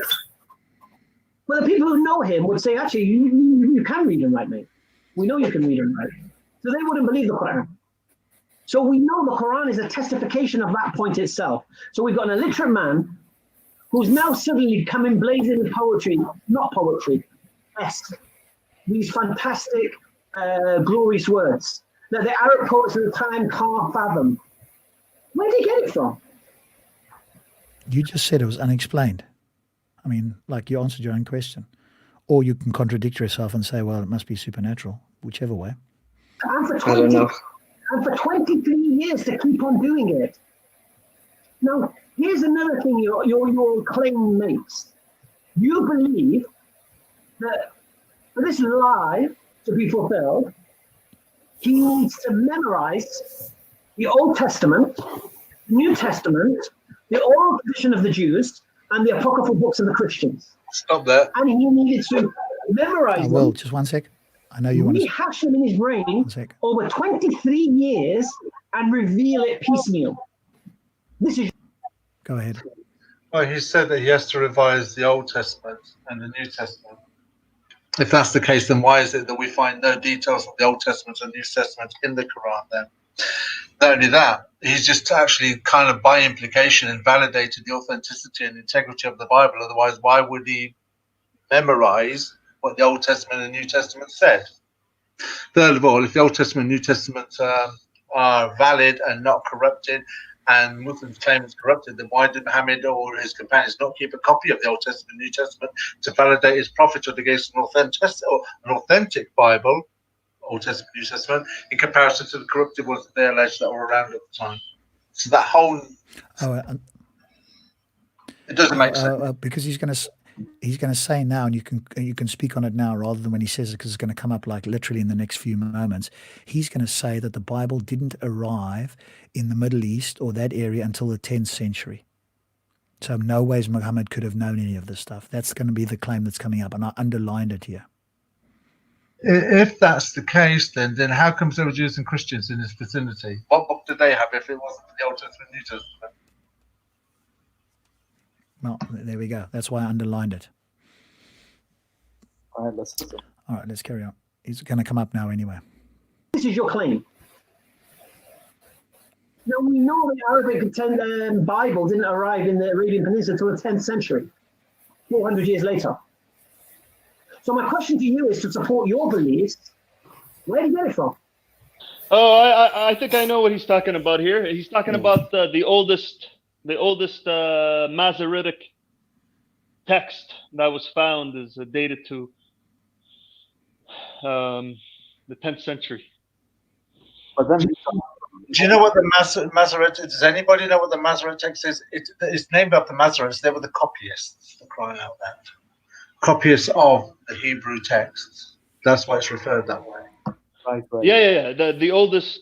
Well, the people who know him would say, actually, you can read and write, mate. We know you can read and write. So they wouldn't believe the Quran. So we know the Quran is a testification of that point itself. So we've got an illiterate man who's now suddenly coming blazing with poetry, not poetry, esque. These fantastic, glorious words that the Arab poets at the time can't fathom. Where did he get it from? You just said it was unexplained. I mean, like, you answered your own question. Or you can contradict yourself and say, well, it must be supernatural, whichever way. And for I don't know. And for 23 years to keep on doing it. Now, here's another thing your claim makes. You believe that for this lie to be fulfilled, he needs to memorize the Old Testament, the New Testament, the oral tradition of the Jews, and the apocryphal books of the Christians. Stop there. And he needed to memorize Well, them, just one sec. I know you want to... rehash them in his brain over 23 years and reveal it piecemeal. This is... Go ahead. Well, he said that he has to revise the Old Testament and the New Testament. If that's the case, then why is it that we find no details of the Old Testament and New Testament in the Quran then? Not only that, he's just actually kind of by implication invalidated the authenticity and integrity of the Bible. Otherwise, why would he memorize what the Old Testament and New Testament said? Third of all, if the Old Testament and New Testament are valid and not corrupted, and Muslims claim it's corrupted, then why did Muhammad or his companions not keep a copy of the Old Testament and New Testament to validate his prophethood against an authentic Bible, Old Testament, New Testament, in comparison to the corrupted ones that they alleged that were around at the time? So that whole... it doesn't make sense. Because he's going to say now, and you can speak on it now rather than when he says it, because it's going to come up like literally in the next few moments. He's going to say that the Bible didn't arrive in the Middle East or that area until the 10th century. So no ways Muhammad could have known any of this stuff. That's going to be the claim that's coming up, and I underlined it here. If that's the case, then how comes there were Jews and Christians in this vicinity? What book did they have if it wasn't the Old Testament and New Testament? Well, there we go. That's why I underlined it. All right, let's carry on. It's going to come up now anyway. This is your claim. Now, we know the Arabic Bible didn't arrive in the Arabian Peninsula until the 10th century, 400 years later. So my question to you is, to support your beliefs, where did you get it from? Oh, I think I know what he's talking about here. He's talking about the oldest Masoretic text that was found is dated to the 10th century. But then, do you know what the Masoret? Does anybody know what the Masoret text is? It's named after Masoretes. They were the copyists, for crying out loud. Copyists of the Hebrew texts. That's why it's referred that way. Right. Yeah. The oldest.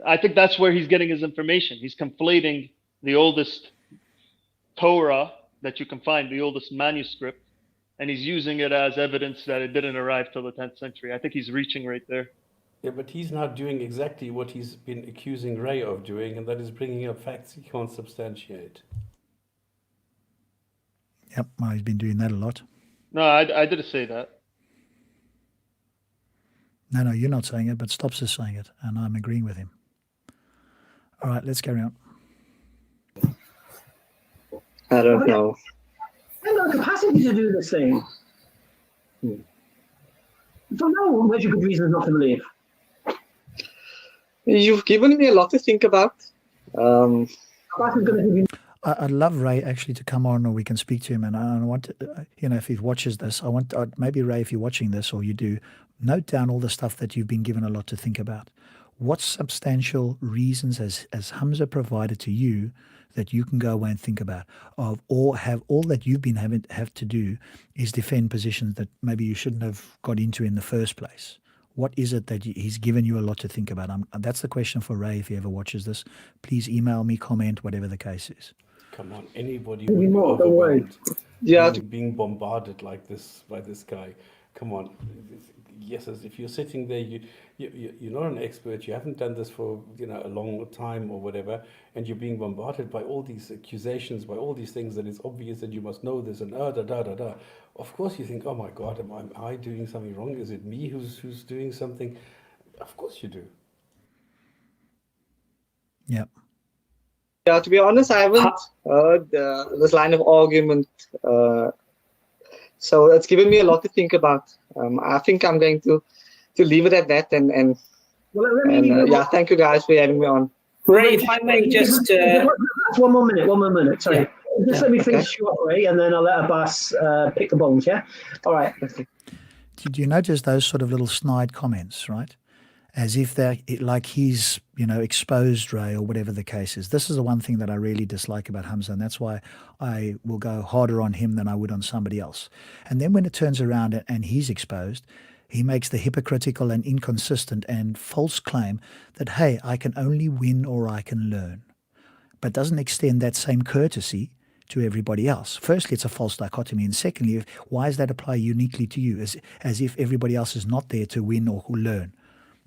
I think that's where he's getting his information. He's conflating the oldest Torah that you can find, the oldest manuscript, and he's using it as evidence that it didn't arrive till the 10th century. I think he's reaching right there. Yeah, but he's now doing exactly what he's been accusing Ray of doing, and that is bringing up facts he can't substantiate. Yep, well, he's been doing that a lot. No, I didn't say that. No, you're not saying it, but Stops is saying it, and I'm agreeing with him. All right, let's carry on. I don't know. I've got the capacity to do this thing. So no major good reasons not to believe. You've given me a lot to think about. Abbas is going to give you. I'd love Ray actually to come on, or we can speak to him. And I want to, if he watches this, maybe Ray, if you're watching this, or you do, note down all the stuff that you've been given a lot to think about. What substantial reasons has Hamza provided to you that you can go away and think about, or have all that you've been have to do is defend positions that maybe you shouldn't have got into in the first place? What is it that he's given you a lot to think about? That's the question for Ray. If he ever watches this, please email me, comment, whatever the case is. Come on, anybody Maybe would be more, don't worry. overwhelmed Yeah. being bombarded like this by this guy. Come on. Yes, as if you're sitting there, you're not an expert, you haven't done this for a long time or whatever, and you're being bombarded by all these accusations, by all these things that it's obvious that you must know this and da da da da. Of course you think, oh my God, am I doing something wrong? Is it me who's doing something? Of course you do. Yep. Yeah, to be honest, I haven't heard this line of argument. So it's given me a lot to think about. I think I'm going to leave it at that. And yeah, thank you guys for having me on. Ray, if I may just... One more minute, sorry. Yeah. Just let me finish you up, Ray, and then I'll let Abbas pick the bones, yeah? All right. Did you notice those sort of little snide comments, right? As if they're like he's, exposed Ray or whatever the case is. This is the one thing that I really dislike about Hamza, and that's why I will go harder on him than I would on somebody else. And then when it turns around and he's exposed, he makes the hypocritical and inconsistent and false claim that, hey, I can only win or I can learn, but doesn't extend that same courtesy to everybody else. Firstly, it's a false dichotomy. And secondly, why does that apply uniquely to you, as if everybody else is not there to win or learn?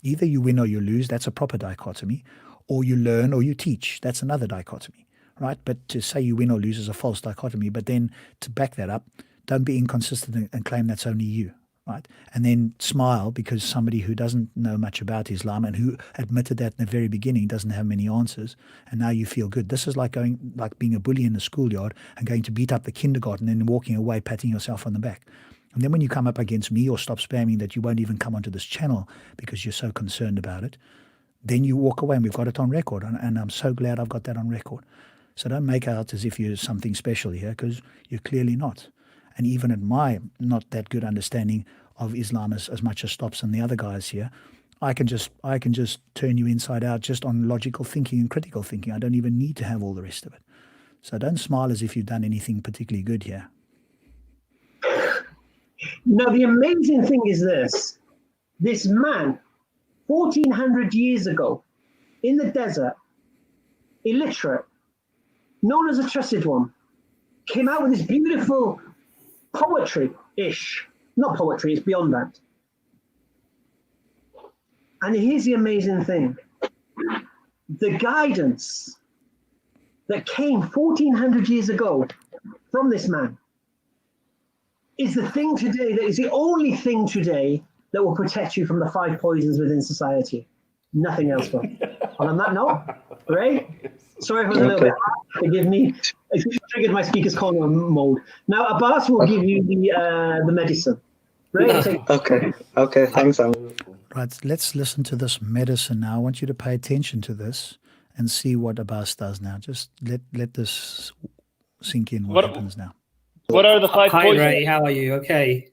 Either you win or you lose, that's a proper dichotomy, or you learn or you teach, that's another dichotomy, right? But to say you win or lose is a false dichotomy, but then to back that up, don't be inconsistent and claim that's only you, right? And then smile because somebody who doesn't know much about Islam and who admitted that in the very beginning doesn't have many answers, and now you feel good. This is like being a bully in the schoolyard and going to beat up the kindergarten and then walking away patting yourself on the back. And then when you come up against me or stop spamming that you won't even come onto this channel because you're so concerned about it, then you walk away, and we've got it on record. And I'm so glad I've got that on record. So don't make out as if you're something special here, because you're clearly not. And even at my not that good understanding of Islam as much as Stops and the other guys here, I can just turn you inside out just on logical thinking and critical thinking. I don't even need to have all the rest of it. So don't smile as if you've done anything particularly good here. Now, the amazing thing is this man, 1400 years ago, in the desert, illiterate, known as a trusted one, came out with this beautiful poetry-ish. Not poetry, it's beyond that. And here's the amazing thing. The guidance that came 1400 years ago from this man is the thing today that is the only thing today that will protect you from the 5 poisons within society. Nothing else will. And on that note, Ray, sorry if I was a little bit hard. Forgive me. I triggered my speaker's corner mode. Now Abbas will give you the medicine. Ray, Okay. Thanks, Sam. Right, let's listen to this medicine now. I want you to pay attention to this and see what Abbas does now. Just let this sink in what happens now. What are the 5 Hi, poisons? Ray. How are you? Okay.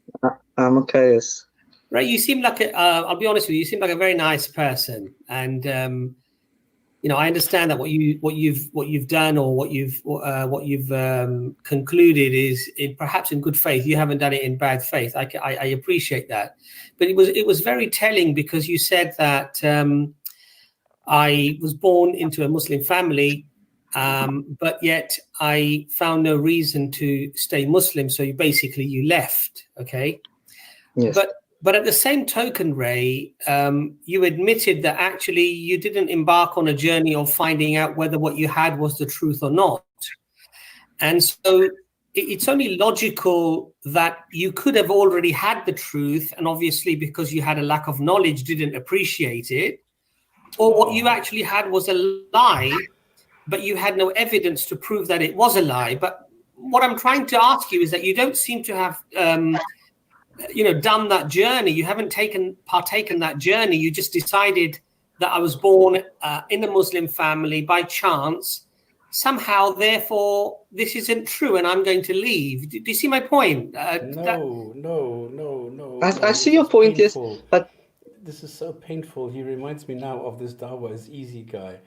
I'm okay, yes. Ray, you seem like I'll be honest with you. You seem like a very nice person, and I understand that what you've done or what you've concluded is perhaps in good faith. You haven't done it in bad faith. I appreciate that, but it was very telling because you said that I was born into a Muslim family. But yet I found no reason to stay Muslim. So you left. Okay. Yes. But But at the same token, Ray, you admitted that actually you didn't embark on a journey of finding out whether what you had was the truth or not. And so it's only logical that you could have already had the truth, and obviously because you had a lack of knowledge, didn't appreciate it, or what you actually had was a lie, but you had no evidence to prove that it was a lie. But what I'm trying to ask you is that you don't seem to have done that journey. You haven't partaken that journey. You just decided that I was born in a Muslim family by chance. Somehow, therefore, this isn't true, and I'm going to leave. Do you see my point? No. I see your point, yes, but this is so painful. He reminds me now of this Dawa is easy guy.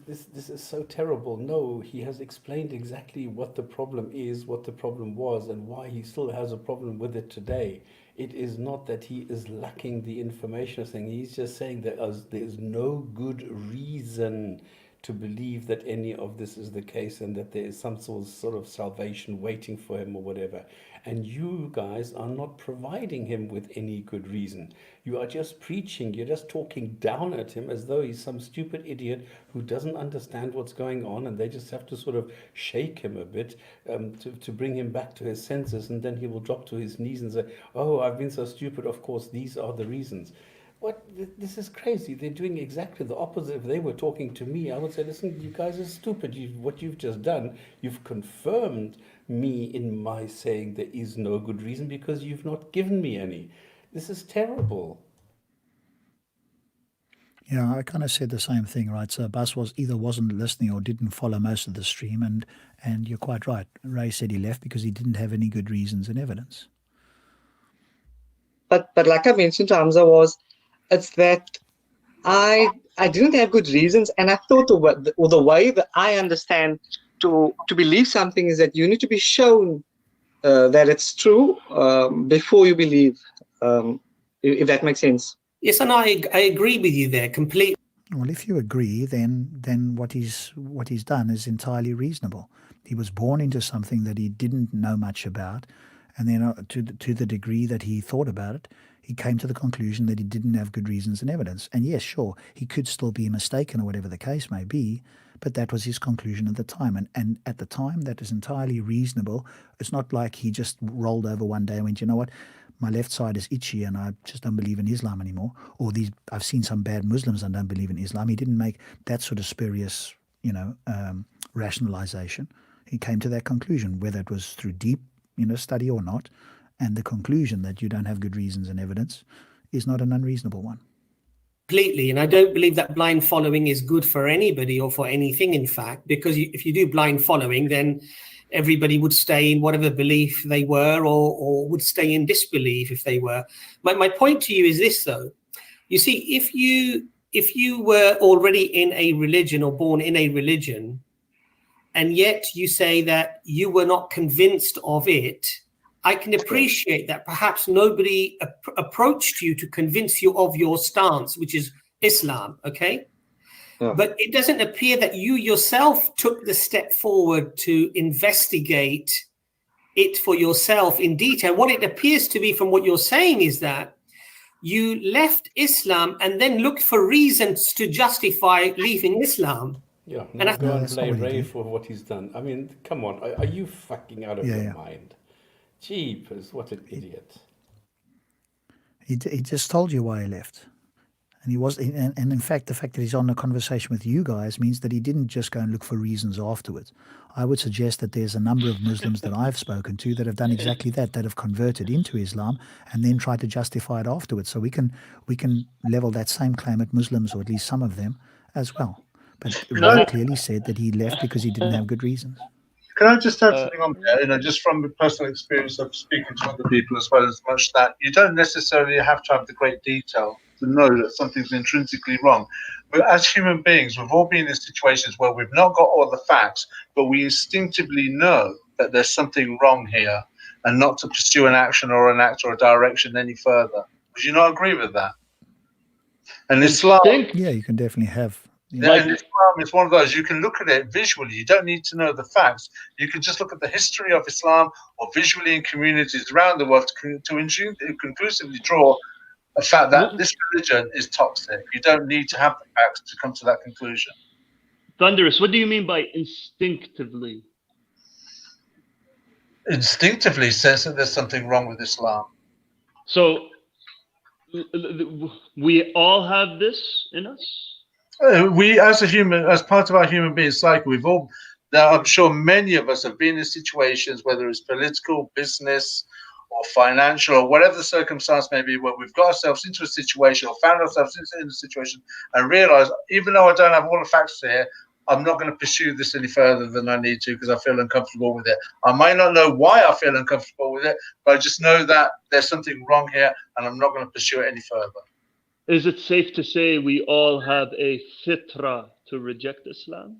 This is so terrible. No, he has explained exactly what the problem is, what the problem was, and why he still has a problem with it today. It is not that he is lacking the information thing. He's just saying that there is no good reason to believe that any of this is the case and that there is some sort of salvation waiting for him or whatever. And you guys are not providing him with any good reason. You are just preaching, you're just talking down at him as though he's some stupid idiot who doesn't understand what's going on, and they just have to sort of shake him a bit to bring him back to his senses, and then he will drop to his knees and say, oh, I've been so stupid, of course, these are the reasons. What? This is crazy. They're doing exactly the opposite. If they were talking to me, I would say, listen, you guys are stupid. What you've just done, you've confirmed me in my saying there is no good reason because you've not given me any. This is terrible. Yeah, I kind of said the same thing, right? So Abbas wasn't listening or didn't follow most of the stream, and you're quite right. Ray said he left because he didn't have any good reasons and evidence. But like I mentioned to Hamza, it's that I didn't have good reasons, and I thought the way that I understand to believe something is that you need to be shown that it's true before you believe, if that makes sense. Yes, and I agree with you there completely. Well, if you agree, then what he's done is entirely reasonable. He was born into something that he didn't know much about, and then to the degree that he thought about it, he came to the conclusion that he didn't have good reasons and evidence. And yes, sure, he could still be mistaken or whatever the case may be, but that was his conclusion at the time. And at the time, that is entirely reasonable. It's not like he just rolled over one day and went, you know what, my left side is itchy and I just don't believe in Islam anymore. Or I've seen some bad Muslims and don't believe in Islam. He didn't make that sort of spurious, rationalization. He came to that conclusion, whether it was through deep, study or not. And the conclusion that you don't have good reasons and evidence is not an unreasonable one. Completely. And I don't believe that blind following is good for anybody or for anything, in fact, because if you do blind following, then everybody would stay in whatever belief they were or would stay in disbelief if they were. My point to you is this, though. You see, if you were already in a religion or born in a religion, and yet you say that you were not convinced of it, I can appreciate that perhaps nobody approached you to convince you of your stance, which is Islam, okay? Yeah. But it doesn't appear that you yourself took the step forward to investigate it for yourself in detail. What it appears to be from what you're saying is that you left Islam and then looked for reasons to justify leaving Islam. Yeah, And now go and that's blame not what he Ray did. for what he's done. I mean, come on, are you fucking out of your mind? Jeepers, what an idiot. He just told you why he left. And in fact, the fact that he's on a conversation with you guys means that he didn't just go and look for reasons afterwards. I would suggest that there's a number of Muslims that I've spoken to that have done exactly that have converted into Islam and then tried to justify it afterwards. So we can level that same claim at Muslims, or at least some of them, as well. But Ray clearly said that he left because he didn't have good reasons. Can I just add something on there? Just from the personal experience of speaking to other people as well, as much that you don't necessarily have to have the great detail to know that something's intrinsically wrong. But as human beings, we've all been in situations where we've not got all the facts, but we instinctively know that there's something wrong here, and not to pursue an action or an act or a direction any further. Would you not agree with that? And Islam, Yeah, you can definitely have Yeah, and Islam is one of those, you can look at it visually. You don't need to know the facts. You can just look at the history of Islam or visually in communities around the world to conclusively draw the fact that this religion is toxic. You don't need to have the facts to come to that conclusion. Thunderous, what do you mean by instinctively? Instinctively says that there's something wrong with Islam. So we all have this in us? We, as part of our human being cycle, I'm sure many of us have been in situations, whether it's political, business, or financial, or whatever the circumstance may be, where we've got ourselves into a situation or found ourselves in a situation and realized, even though I don't have all the facts here, I'm not going to pursue this any further than I need to because I feel uncomfortable with it. I might not know why I feel uncomfortable with it, but I just know that there's something wrong here and I'm not going to pursue it any further. Is it safe to say we all have a fitra to reject Islam?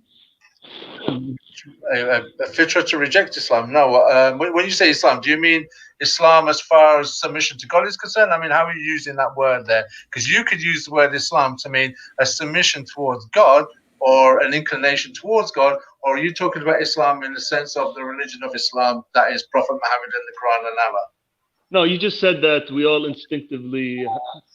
A fitra to reject Islam? No. When you say Islam, do you mean Islam as far as submission to God is concerned? I mean, how are you using that word there? Because you could use the word Islam to mean a submission towards God or an inclination towards God, or are you talking about Islam in the sense of the religion of Islam, that is Prophet Muhammad and the Quran and Allah? No, you just said that we all instinctively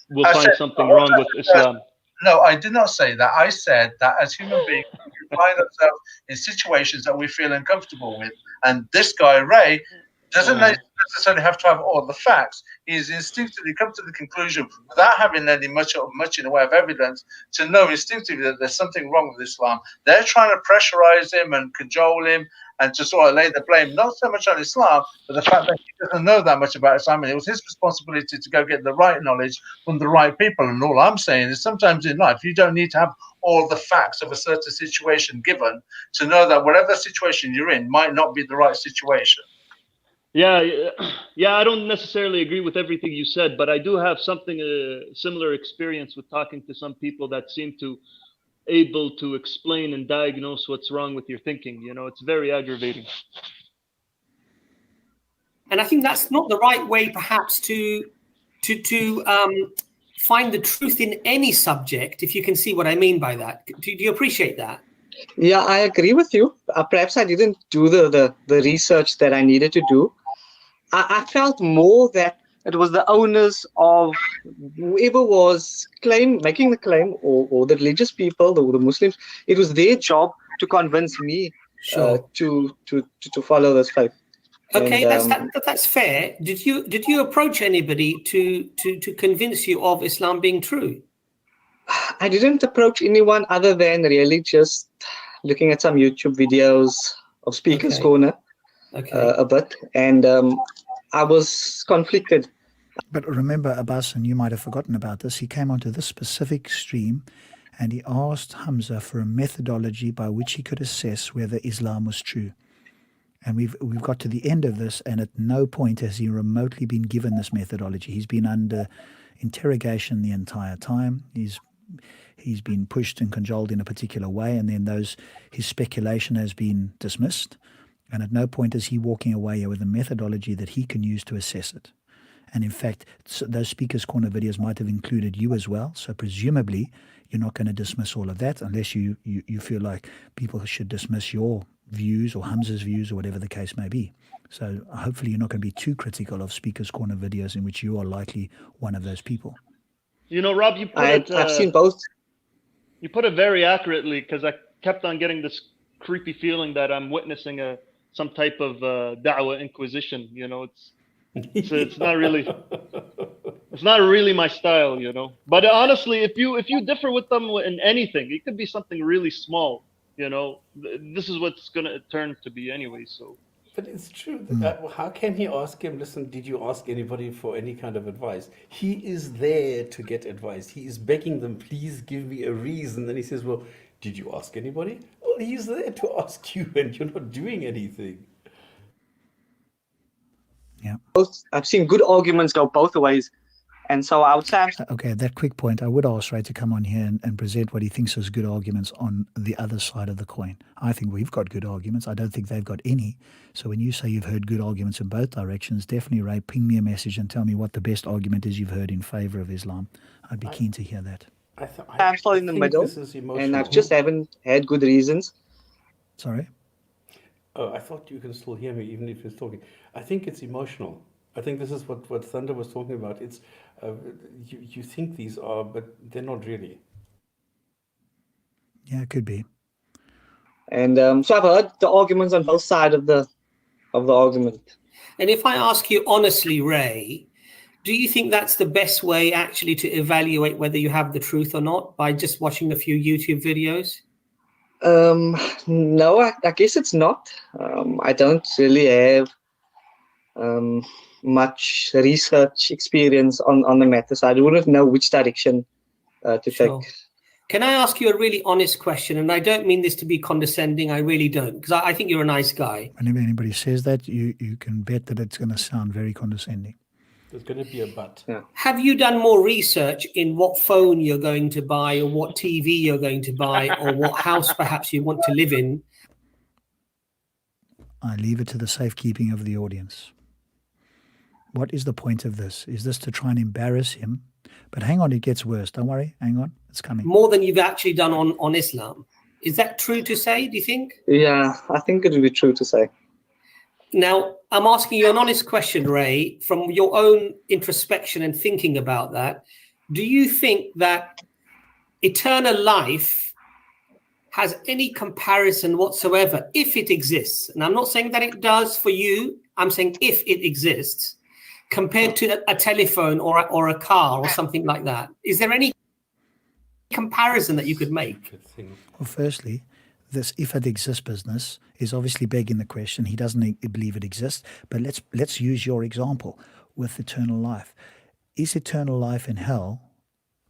will find something wrong with Islam. No, I did not say that. I said that as human beings, we find ourselves in situations that we feel uncomfortable with. And this guy, Ray, doesn't necessarily have to have all the facts. He's instinctively come to the conclusion, without having any much in the way of evidence, to know instinctively that there's something wrong with Islam. They're trying to pressurize him and cajole him and to sort of lay the blame, not so much on Islam, but the fact that he doesn't know that much about Islam. And it was his responsibility to go get the right knowledge from the right people. And all I'm saying is sometimes in life, you don't need to have all the facts of a certain situation given to know that whatever situation you're in might not be the right situation. Yeah, I don't necessarily agree with everything you said, but I do have something similar experience with talking to some people that seem to able to explain and diagnose what's wrong with your thinking. You know, it's very aggravating. And I think that's not the right way, perhaps, to find the truth in any subject, if you can see what I mean by that. Do you appreciate that? Yeah, I agree with you. Perhaps I didn't do the research that I needed to do. I felt more that it was the owners of whoever was making the claim, or the religious people, or the Muslims. It was their job to convince me to follow this faith. Okay, and, that's fair. Did you approach anybody to convince you of Islam being true? I didn't approach anyone other than really just looking at some YouTube videos of Speaker's Corner a bit, and I was conflicted. But remember, Abbas, and you might have forgotten about this, he came onto this specific stream and he asked Hamza for a methodology by which he could assess whether Islam was true. And we've got to the end of this, and at no point has he remotely been given this methodology. He's been under interrogation the entire time. He's been pushed and cajoled in a particular way, and then his speculation has been dismissed. And at no point is he walking away with a methodology that he can use to assess it. And in fact, those Speaker's Corner videos might have included you as well. So presumably, you're not going to dismiss all of that unless you feel like people should dismiss your views or Hamza's views or whatever the case may be. So hopefully you're not going to be too critical of Speaker's Corner videos in which you are likely one of those people. You know, Rob, I've seen both. You put it very accurately, because I kept on getting this creepy feeling that I'm witnessing some type of da'wah inquisition. You know, it's not really my style, you know. But honestly, if you differ with them in anything, it could be something really small, you know. This is what's gonna turn to be anyway. So, but it's true. How can he ask him? Listen, did you ask anybody for any kind of advice? He is there to get advice. He is begging them, please give me a reason. Then he says, well, did you ask anybody? Well, he's there to ask you, and you're not doing anything. Yeah. I've seen good arguments go both ways. And so I would say... Okay, at that quick point, I would ask Ray to come on here and present what he thinks is good arguments on the other side of the coin. I think we've got good arguments. I don't think they've got any. So when you say you've heard good arguments in both directions, definitely, Ray, ping me a message and tell me what the best argument is you've heard in favor of Islam. I'd be keen to hear that. I fall in the middle, this is and emotional. I've just haven't had good reasons. Sorry? Oh, I thought you can still hear me even if he's talking. I think it's emotional. I think this is what Thunder was talking about. It's you think these are, but they're not really. Yeah, it could be. And so I've heard the arguments on both sides of the argument. And if I ask you honestly, Ray, do you think that's the best way actually to evaluate whether you have the truth or not, by just watching a few YouTube videos? No, I guess it's not. I don't really have much research experience on the matter, so I wouldn't know which direction to Sure. take. Can I ask you a really honest question? And I don't mean this to be condescending. I really don't, because I think you're a nice guy. Whenever anybody says that, you can bet that it's going to sound very condescending. There's going to be a but. Yeah. Have you done more research in what phone you're going to buy, or what TV you're going to buy, or what house perhaps you want to live in? I leave it to the safekeeping of the audience. What is the point of this? Is this to try and embarrass him? But hang on, it gets worse. Don't worry. Hang on. It's coming. More than you've actually done on Islam. Is that true to say, do you think? Yeah, I think it would be true to say. Now, I'm asking you an honest question, Ray, from your own introspection and thinking about that. Do you think that eternal life has any comparison whatsoever, if it exists? And I'm not saying that it does for you. I'm saying if it exists, compared to a telephone or a car or something like that. Is there any comparison that you could make? Well, firstly, this if it exists business is obviously begging the question. He doesn't believe it exists. But let's use your example with eternal life. Is eternal life in hell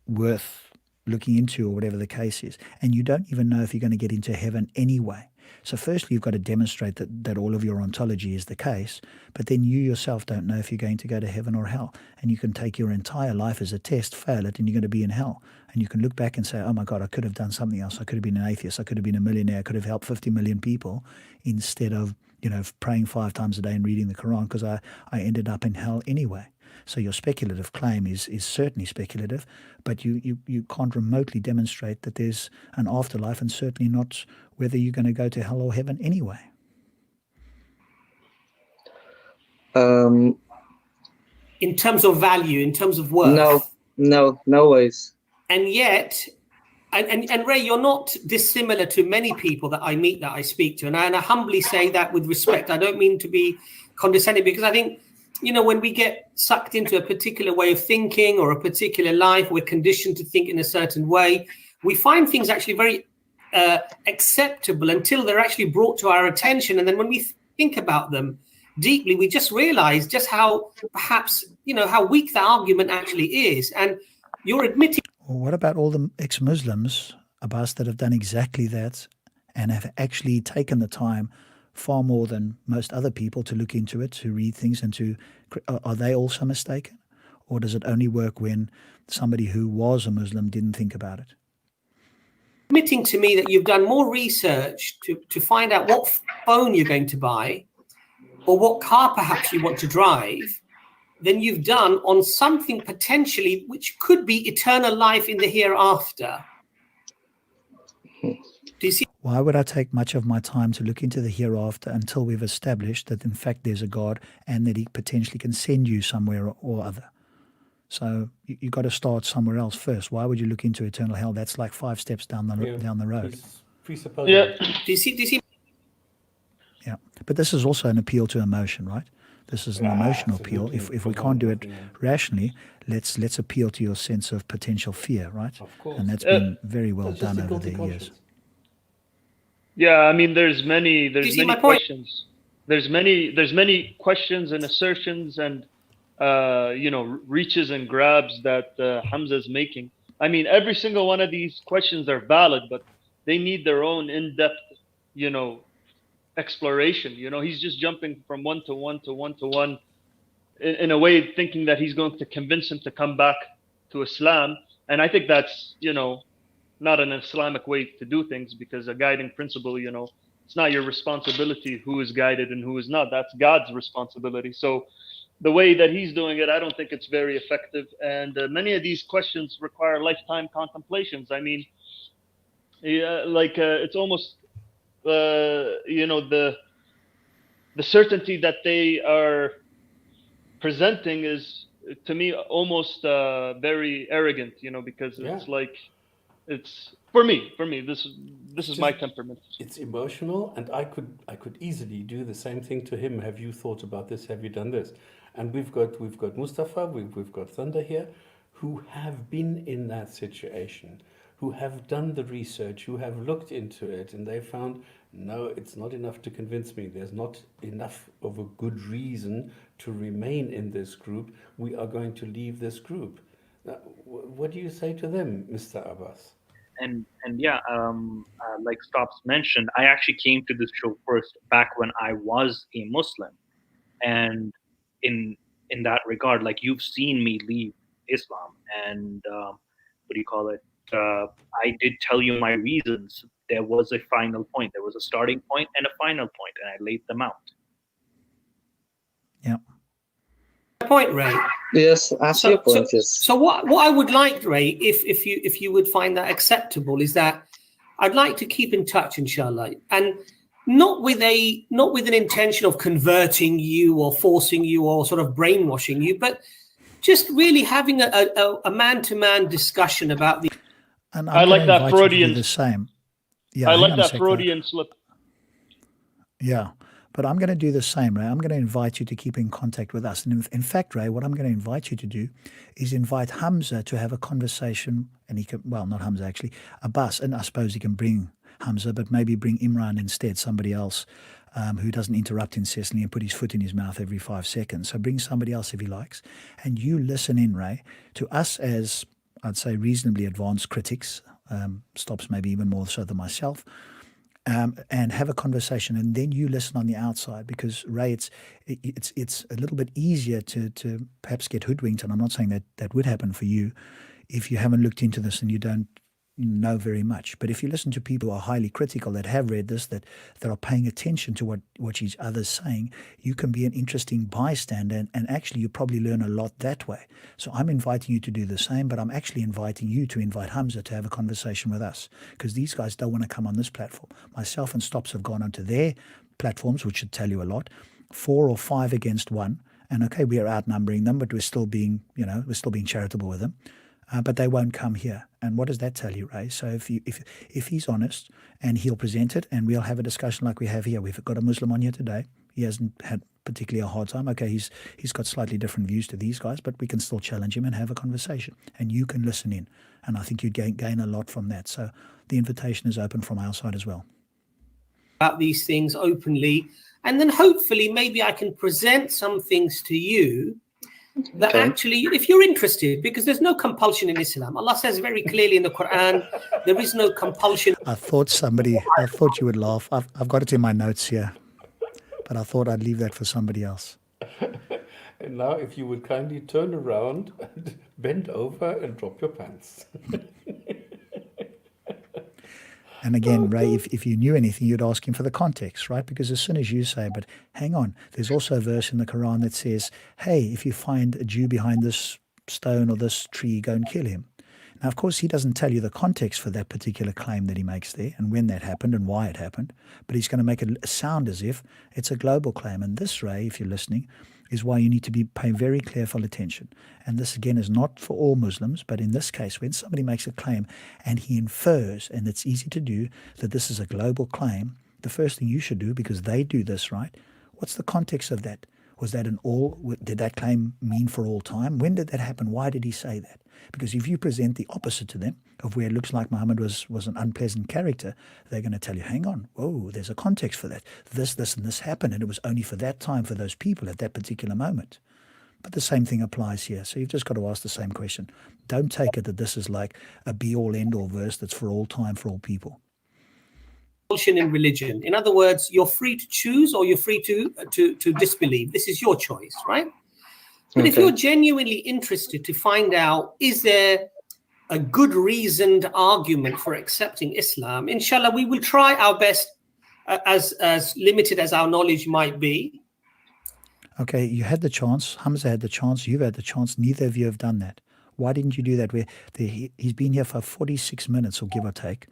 worth looking into, or whatever the case is? And you don't even know if you're going to get into heaven anyway. So firstly, you've got to demonstrate that all of your ontology is the case, but then you yourself don't know if you're going to go to heaven or hell. And you can take your entire life as a test, fail it, and you're going to be in hell. And you can look back and say, oh my God, I could have done something else. I could have been an atheist. I could have been a millionaire. I could have helped 50 million people instead of, praying 5 times a day and reading the Quran, because I ended up in hell anyway. So your speculative claim is certainly speculative, but you can't remotely demonstrate that there's an afterlife, and certainly not whether you're going to go to hell or heaven anyway. In terms of value, in terms of worth? No ways. And yet, and Ray, you're not dissimilar to many people that I meet, that I speak to. And I humbly say that with respect. I don't mean to be condescending, because I think, when we get sucked into a particular way of thinking or a particular life, we're conditioned to think in a certain way. We find things actually very acceptable until they're actually brought to our attention. And then when we think about them deeply, we just realize just how perhaps, how weak the argument actually is. And you're admitting. Well, what about all the ex-Muslims, Abbas, that have done exactly that and have actually taken the time, far more than most other people, to look into it, to read things, and are they also mistaken? Or does it only work when somebody who was a Muslim didn't think about it? Admitting to me that you've done more research to find out what phone you're going to buy, or what car perhaps you want to drive, than you've done on something potentially which could be eternal life in the hereafter. Do you see? Why would I take much of my time to look into the hereafter until we've established that in fact there's a God and that he potentially can send you somewhere or other? So you got to start somewhere else first. Why would you look into eternal hell? That's like 5 steps down the road. Yeah. Do you see? Yeah, but this is also an appeal to emotion, right? This is an emotional appeal. If we can't do it rationally, let's appeal to your sense of potential fear, right? Of course. And that's been very well done over the years. Yeah, I mean, there's many questions. There's many questions and assertions and reaches and grabs that Hamza is making. I mean, every single one of these questions are valid, but they need their own in-depth, exploration. He's just jumping from one to one to one to one in a way, thinking that he's going to convince him to come back to Islam. And I think that's, not an Islamic way to do things, because a guiding principle, it's not your responsibility who is guided and who is not. That's God's responsibility. So the way that he's doing it, I don't think it's very effective. And many of these questions require lifetime contemplations. I mean, it's almost, the certainty that they are presenting is, to me, almost very arrogant, because it's like, it's for me, this is my temperament. It's emotional, and I could easily do the same thing to him. Have you thought about this? Have you done this? And we've got Mustafa, we've got Thunder here, who have been in that situation, who have done the research, who have looked into it, and they found, no, it's not enough to convince me. There's not enough of a good reason to remain in this group. We are going to leave this group. Now, what do you say to them, Mr. Abbas? And yeah, like Stops mentioned, I actually came to this show first back when I was a Muslim, and in that regard, like, you've seen me leave Islam, and I did tell you my reasons. There was a final point, there was a starting point and a final point, and I laid them out. Yeah. Point, Ray. Yes, ask your point. Yes. So what I would like, Ray, if you would find that acceptable, is that I'd like to keep in touch, inshallah, and not with an intention of converting you or forcing you or sort of brainwashing you, but just really having a man-to-man discussion about the. And I like that Freudian. The same. Yeah, I like that Freudian slip. Yeah. But I'm going to do the same, Ray. I'm going to invite you to keep in contact with us. And in fact, Ray, what I'm going to invite you to do is invite Hamza to have a conversation. And he can, well, not Hamza, actually, Abbas. And I suppose he can bring Hamza, but maybe bring Imran instead, somebody else who doesn't interrupt incessantly and put his foot in his mouth every 5 seconds. So bring somebody else if he likes. And you listen in, Ray, to us as, I'd say, reasonably advanced critics, Stops maybe even more so than myself, and have a conversation, and then you listen on the outside, because Ray, it's a little bit easier to perhaps get hoodwinked, and I'm not saying that would happen for you if you haven't looked into this and you don't know very much. But if you listen to people who are highly critical, that have read this, that are paying attention to what each other's saying, you can be an interesting bystander, and actually you probably learn a lot that way. So I'm inviting you to do the same, but I'm actually inviting you to invite Hamza to have a conversation with us, because these guys don't want to come on this platform. Myself and Stops have gone onto their platforms, which should tell you a lot, 4 or 5 against 1. And okay, we are outnumbering them, but we're still being charitable with them. But they won't come here. And what does that tell you, Ray? So if he's honest and he'll present it, and we'll have a discussion like we have here. We've got a Muslim on here today. He hasn't had particularly a hard time. Okay, he's got slightly different views to these guys, but we can still challenge him and have a conversation. And you can listen in. And I think you'd gain a lot from that. So the invitation is open from our side as well. About these things openly. And then hopefully maybe I can present some things to you that actually, if you're interested, because there's no compulsion in Islam. Allah says very clearly in the Quran, there is no compulsion. I thought you would laugh. I've got it in my notes here, but I thought I'd leave that for somebody else. And now if you would kindly turn around and bend over and drop your pants. And again, Ray, if you knew anything, you'd ask him for the context, right? Because as soon as you say, but hang on, there's also a verse in the Quran that says, hey, if you find a Jew behind this stone or this tree, go and kill him. Now, of course, he doesn't tell you the context for that particular claim that he makes there and when that happened and why it happened, but he's going to make it sound as if it's a global claim. And this, Ray, if you're listening, is why you need to pay very careful attention. And this, again, is not for all Muslims, but in this case, when somebody makes a claim and he infers, and it's easy to do, that this is a global claim, the first thing you should do, because they do this, right? What's the context of that? Was that did that claim mean for all time? When did that happen? Why did he say that? Because if you present the opposite to them, of where it looks like Muhammad was an unpleasant character, they're going to tell you, hang on, whoa, there's a context for that. This, and this happened, and it was only for that time for those people at that particular moment. But the same thing applies here. So you've just got to ask the same question. Don't take it that this is like a be-all, end-all verse that's for all time, for all people. In religion. In other words, you're free to choose or you're free to disbelieve. This is your choice, right? But if you're genuinely interested to find out, is there a good reasoned argument for accepting Islam, inshallah, we will try our best, as limited as our knowledge might be. Okay, you had the chance. Hamza had the chance. You've had the chance. Neither of you have done that. Why didn't you do that? He's been here for 46 minutes, or give or take,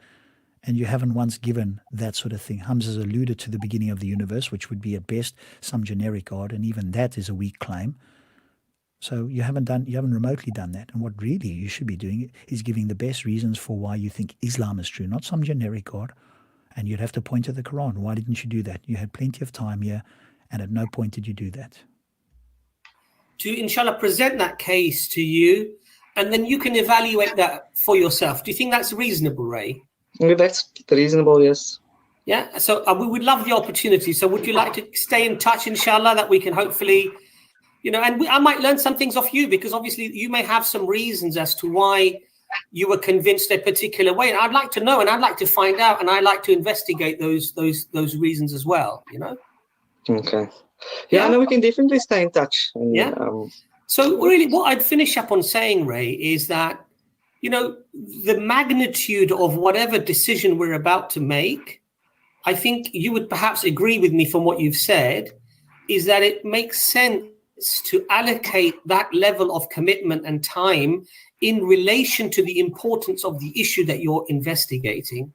and you haven't once given that sort of thing. Hamza's alluded to the beginning of the universe, which would be at best some generic God, and even that is a weak claim. So you haven't remotely done that. And what really you should be doing is giving the best reasons for why you think Islam is true, not some generic God. And you'd have to point to the Quran. Why didn't you do that? You had plenty of time here, and at no point did you do that. To, inshallah, present that case to you, and then you can evaluate that for yourself. Do you think that's reasonable, Ray? Yeah, that's reasonable, yes. Yeah, so we would love the opportunity. So would you like to stay in touch, inshallah, that we can hopefully, and I might learn some things off you, because obviously you may have some reasons as to why you were convinced a particular way. And I'd like to know, and I'd like to find out, and I'd like to investigate those reasons as well, Okay. Yeah, no, we can definitely stay in touch. And, yeah. So really what I'd finish up on saying, Ray, is that, the magnitude of whatever decision we're about to make, I think you would perhaps agree with me from what you've said, is that it makes sense to allocate that level of commitment and time in relation to the importance of the issue that you're investigating.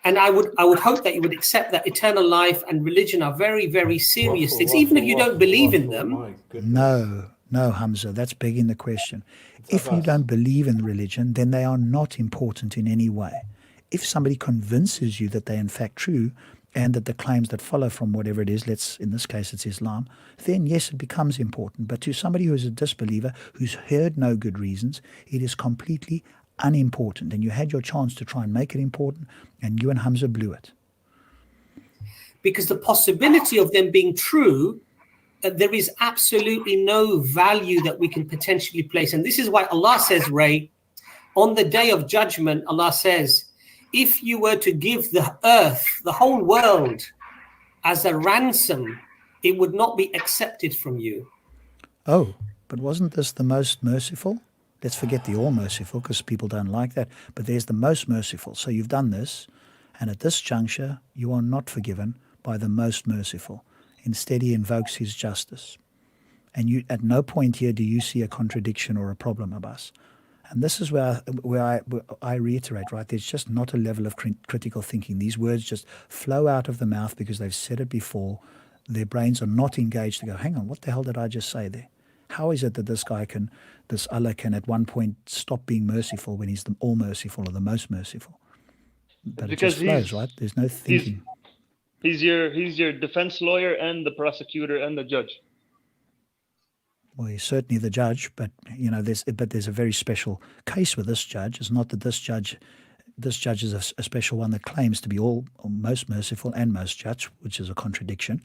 And I would hope that you would accept that eternal life and religion are very, very serious things, even if you don't believe in them. No, Hamza, that's begging the question. If you don't believe in religion, then they are not important in any way. If somebody convinces you that they're in fact true, and that the claims that follow from whatever it is, in this case it's Islam, then yes, it becomes important. But to somebody who is a disbeliever, who's heard no good reasons, it is completely unimportant. And you had your chance to try and make it important, and you and Hamza blew it. Because the possibility of them being true, there is absolutely no value that we can potentially place. And this is why Allah says, Ray, on the day of judgment, Allah says, if you were to give the earth, the whole world, as a ransom, it would not be accepted from you. Oh, but wasn't this the most merciful? Let's forget the all merciful, because people don't like that. But there's the most merciful. So you've done this, and at this juncture, you are not forgiven by the most merciful. Instead, he invokes his justice. And you, at no point here do you see a contradiction or a problem, Abbas. And this is where I reiterate, right? There's just not a level of critical thinking. These words just flow out of the mouth because they've said it before. Their brains are not engaged to go, hang on, what the hell did I just say there? How is it that this Allah can at one point stop being merciful when he's the all merciful or the most merciful? But because it just flows, right? There's no thinking. He's your defense lawyer and the prosecutor and the judge. Well, he's certainly the judge, but there's a very special case with this judge. It's not that this judge is a special one that claims to be all most merciful and most just, which is a contradiction.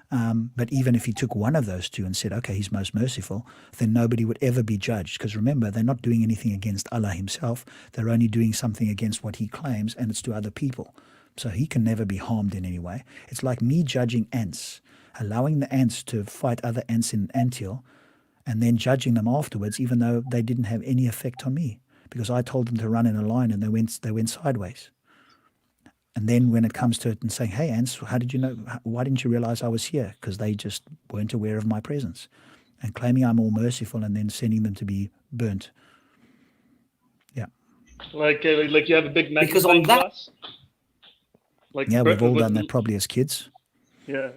But even if he took one of those two and said, okay, he's most merciful, then nobody would ever be judged. Because remember, they're not doing anything against Allah himself. They're only doing something against what he claims, and it's to other people. So he can never be harmed in any way. It's like me judging ants, allowing the ants to fight other ants in anthill, and then judging them afterwards, even though they didn't have any effect on me, because I told them to run in a line and they went sideways. And then when it comes to it and saying, hey, ants, how did you know? Why didn't you realize I was here? Because they just weren't aware of my presence. And claiming I'm all merciful and then sending them to be burnt. Yeah. Like you have a big magnifying glass? Yeah, we've all done that probably as kids. Yeah,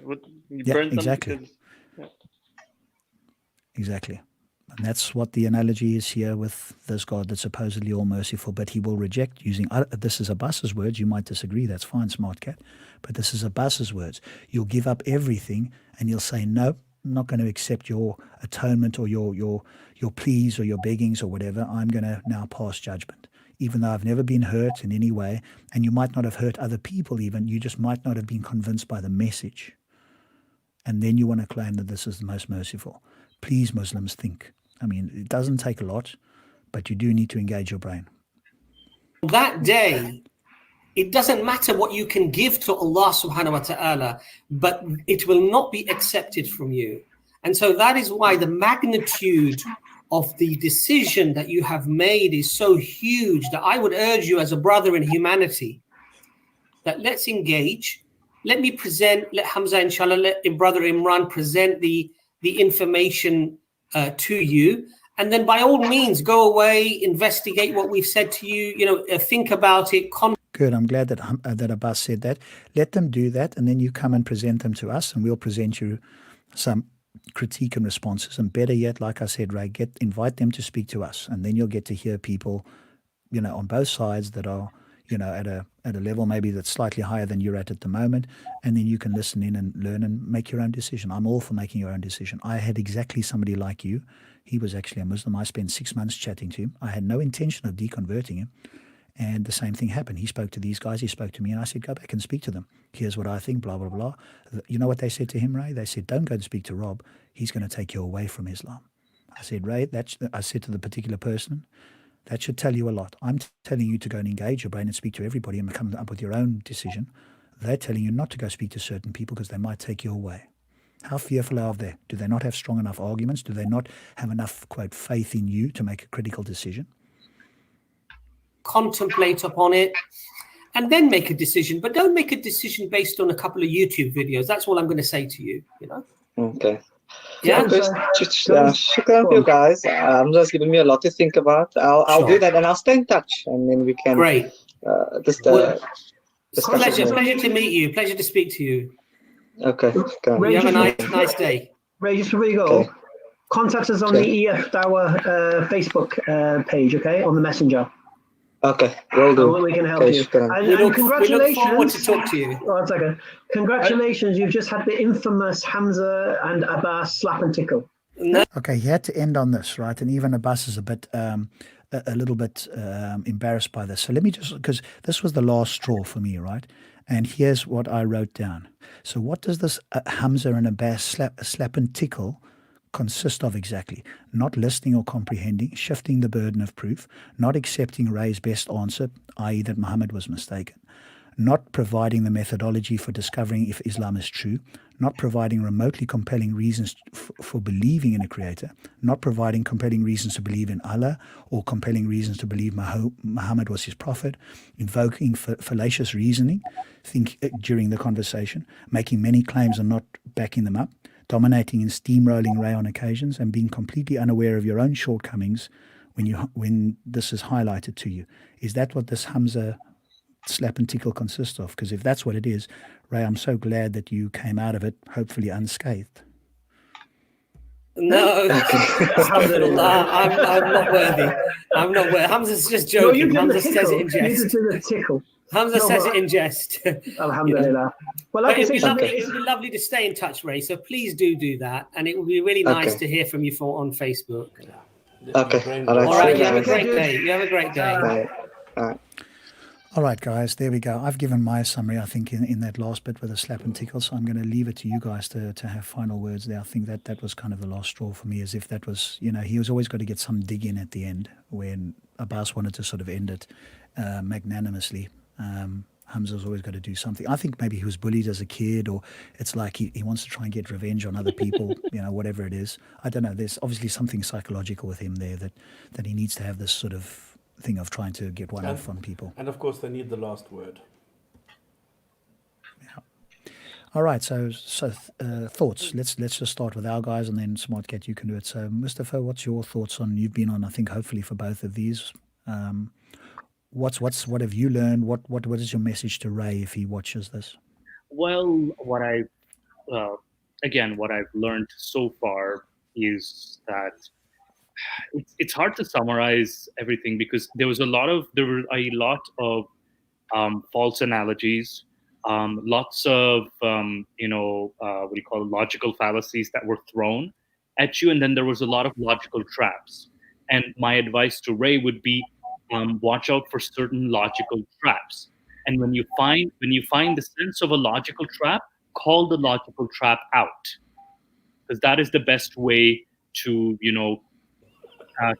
you burn them exactly. Because, yeah. Exactly. And that's what the analogy is here with this God that's supposedly all merciful, but he will reject using, this is Abbas's words, you might disagree, that's fine, smart cat, but this is Abbas's words. You'll give up everything and you'll say, no, I'm not going to accept your atonement or your pleas or your beggings or whatever. I'm going to now pass judgment. Even though I've never been hurt in any way, and you might not have hurt other people even, you just might not have been convinced by the message. And then you want to claim that this is the most merciful. Please, Muslims, think. I mean, it doesn't take a lot, but you do need to engage your brain. That day, it doesn't matter what you can give to Allah subhanahu wa ta'ala, but it will not be accepted from you. And so that is why the magnitude of the decision that you have made is so huge that I would urge you as a brother in humanity that let's engage. Let Hamza, inshallah, let brother Imran present the the information to you. And then by all means, go away, investigate what we've said to you, think about it. Good. I'm glad that Abbas said that. Let them do that, and then you come and present them to us, and we'll present you some critique and responses. And better yet, like I said, Ray, invite them to speak to us, and then you'll get to hear people, on both sides that are, at a level maybe that's slightly higher than you're at the moment, and then you can listen in and learn and make your own decision. I'm all for making your own decision. I had exactly somebody like you. He was actually a Muslim. I spent 6 months chatting to him. I had no intention of deconverting him. And the same thing happened. He spoke to these guys. He spoke to me. And I said, go back and speak to them. Here's what I think, blah, blah, blah. You know what they said to him, Ray? They said, don't go and speak to Rob. He's going to take you away from Islam. I said, Ray, I said to the particular person, that should tell you a lot. I'm telling you to go and engage your brain and speak to everybody and come up with your own decision. They're telling you not to go speak to certain people because they might take you away. How fearful are they? Do they not have strong enough arguments? Do they not have enough, quote, faith in you to make a critical decision? Contemplate upon it, and then make a decision. But don't make a decision based on a couple of YouTube videos. That's all I'm going to say to you. Okay. Yeah. Shukran to you guys. Just giving me a lot to think about. I'll do that, and I'll stay in touch, and then we can. Great. Pleasure to meet you. Pleasure to speak to you. Okay. You have a nice day. Ray, just before you go, contact us on the EF Tower Facebook page, okay, on the messenger. Okay, will do. We can help you. And congratulations. We look forward to talk to you. 1 second. Congratulations, you've just had the infamous Hamza and Abbas slap and tickle. Okay, he had to end on this, right? And even Abbas is a little bit embarrassed by this. So let me because this was the last straw for me, right? And here's what I wrote down. So what does this Hamza and Abbas slap and tickle consist of exactly? Not listening or comprehending, shifting the burden of proof, not accepting Ray's best answer, i.e. that Muhammad was mistaken, not providing the methodology for discovering if Islam is true, not providing remotely compelling reasons for believing in a creator, not providing compelling reasons to believe in Allah or compelling reasons to believe Muhammad was his prophet, invoking fallacious reasoning during the conversation, making many claims and not backing them up, dominating and steamrolling Ray on occasions, and being completely unaware of your own shortcomings when this is highlighted to you. Is that what this Hamza slap and tickle consists of? Because if that's what it is, Ray, I'm so glad that you came out of it hopefully unscathed. No, I'm not worthy. I'm not worthy. Hamza's just joking. Hamza says it in jest. Hamza says it in jest. Alhamdulillah. Well, like it'd be lovely to stay in touch, Ray. So please do that, and it would be really nice to hear from you on Facebook. Okay. All right. You have a great day. You have a great day. Bye. All right, guys, there we go. I've given my summary, I think, in that last bit with a slap and tickle, so I'm going to leave it to you guys to have final words there. I think that was kind of the last straw for me, as if that was, he was always going to get some dig in at the end when Abbas wanted to sort of end it magnanimously. Hamza's always got to do something. I think maybe he was bullied as a kid, or it's like he wants to try and get revenge on other people, whatever it is. I don't know. There's obviously something psychological with him there that he needs to have this sort of thing of trying to get one off on people. And of course, they need the last word. Yeah. All right. So thoughts. Let's just start with our guys, and then Smart Cat, you can do it. So Mustafa, what's your thoughts on? You've been on, I think, hopefully for both of these. What have you learned? What is your message to Ray if he watches this? Well, what I've learned so far is that it's hard to summarize everything, because there were a lot of false analogies, lots of logical fallacies that were thrown at you, and then there was a lot of logical traps. And my advice to Ray would be, watch out for certain logical traps. And when you find the sense of a logical trap, call the logical trap out, because that is the best way to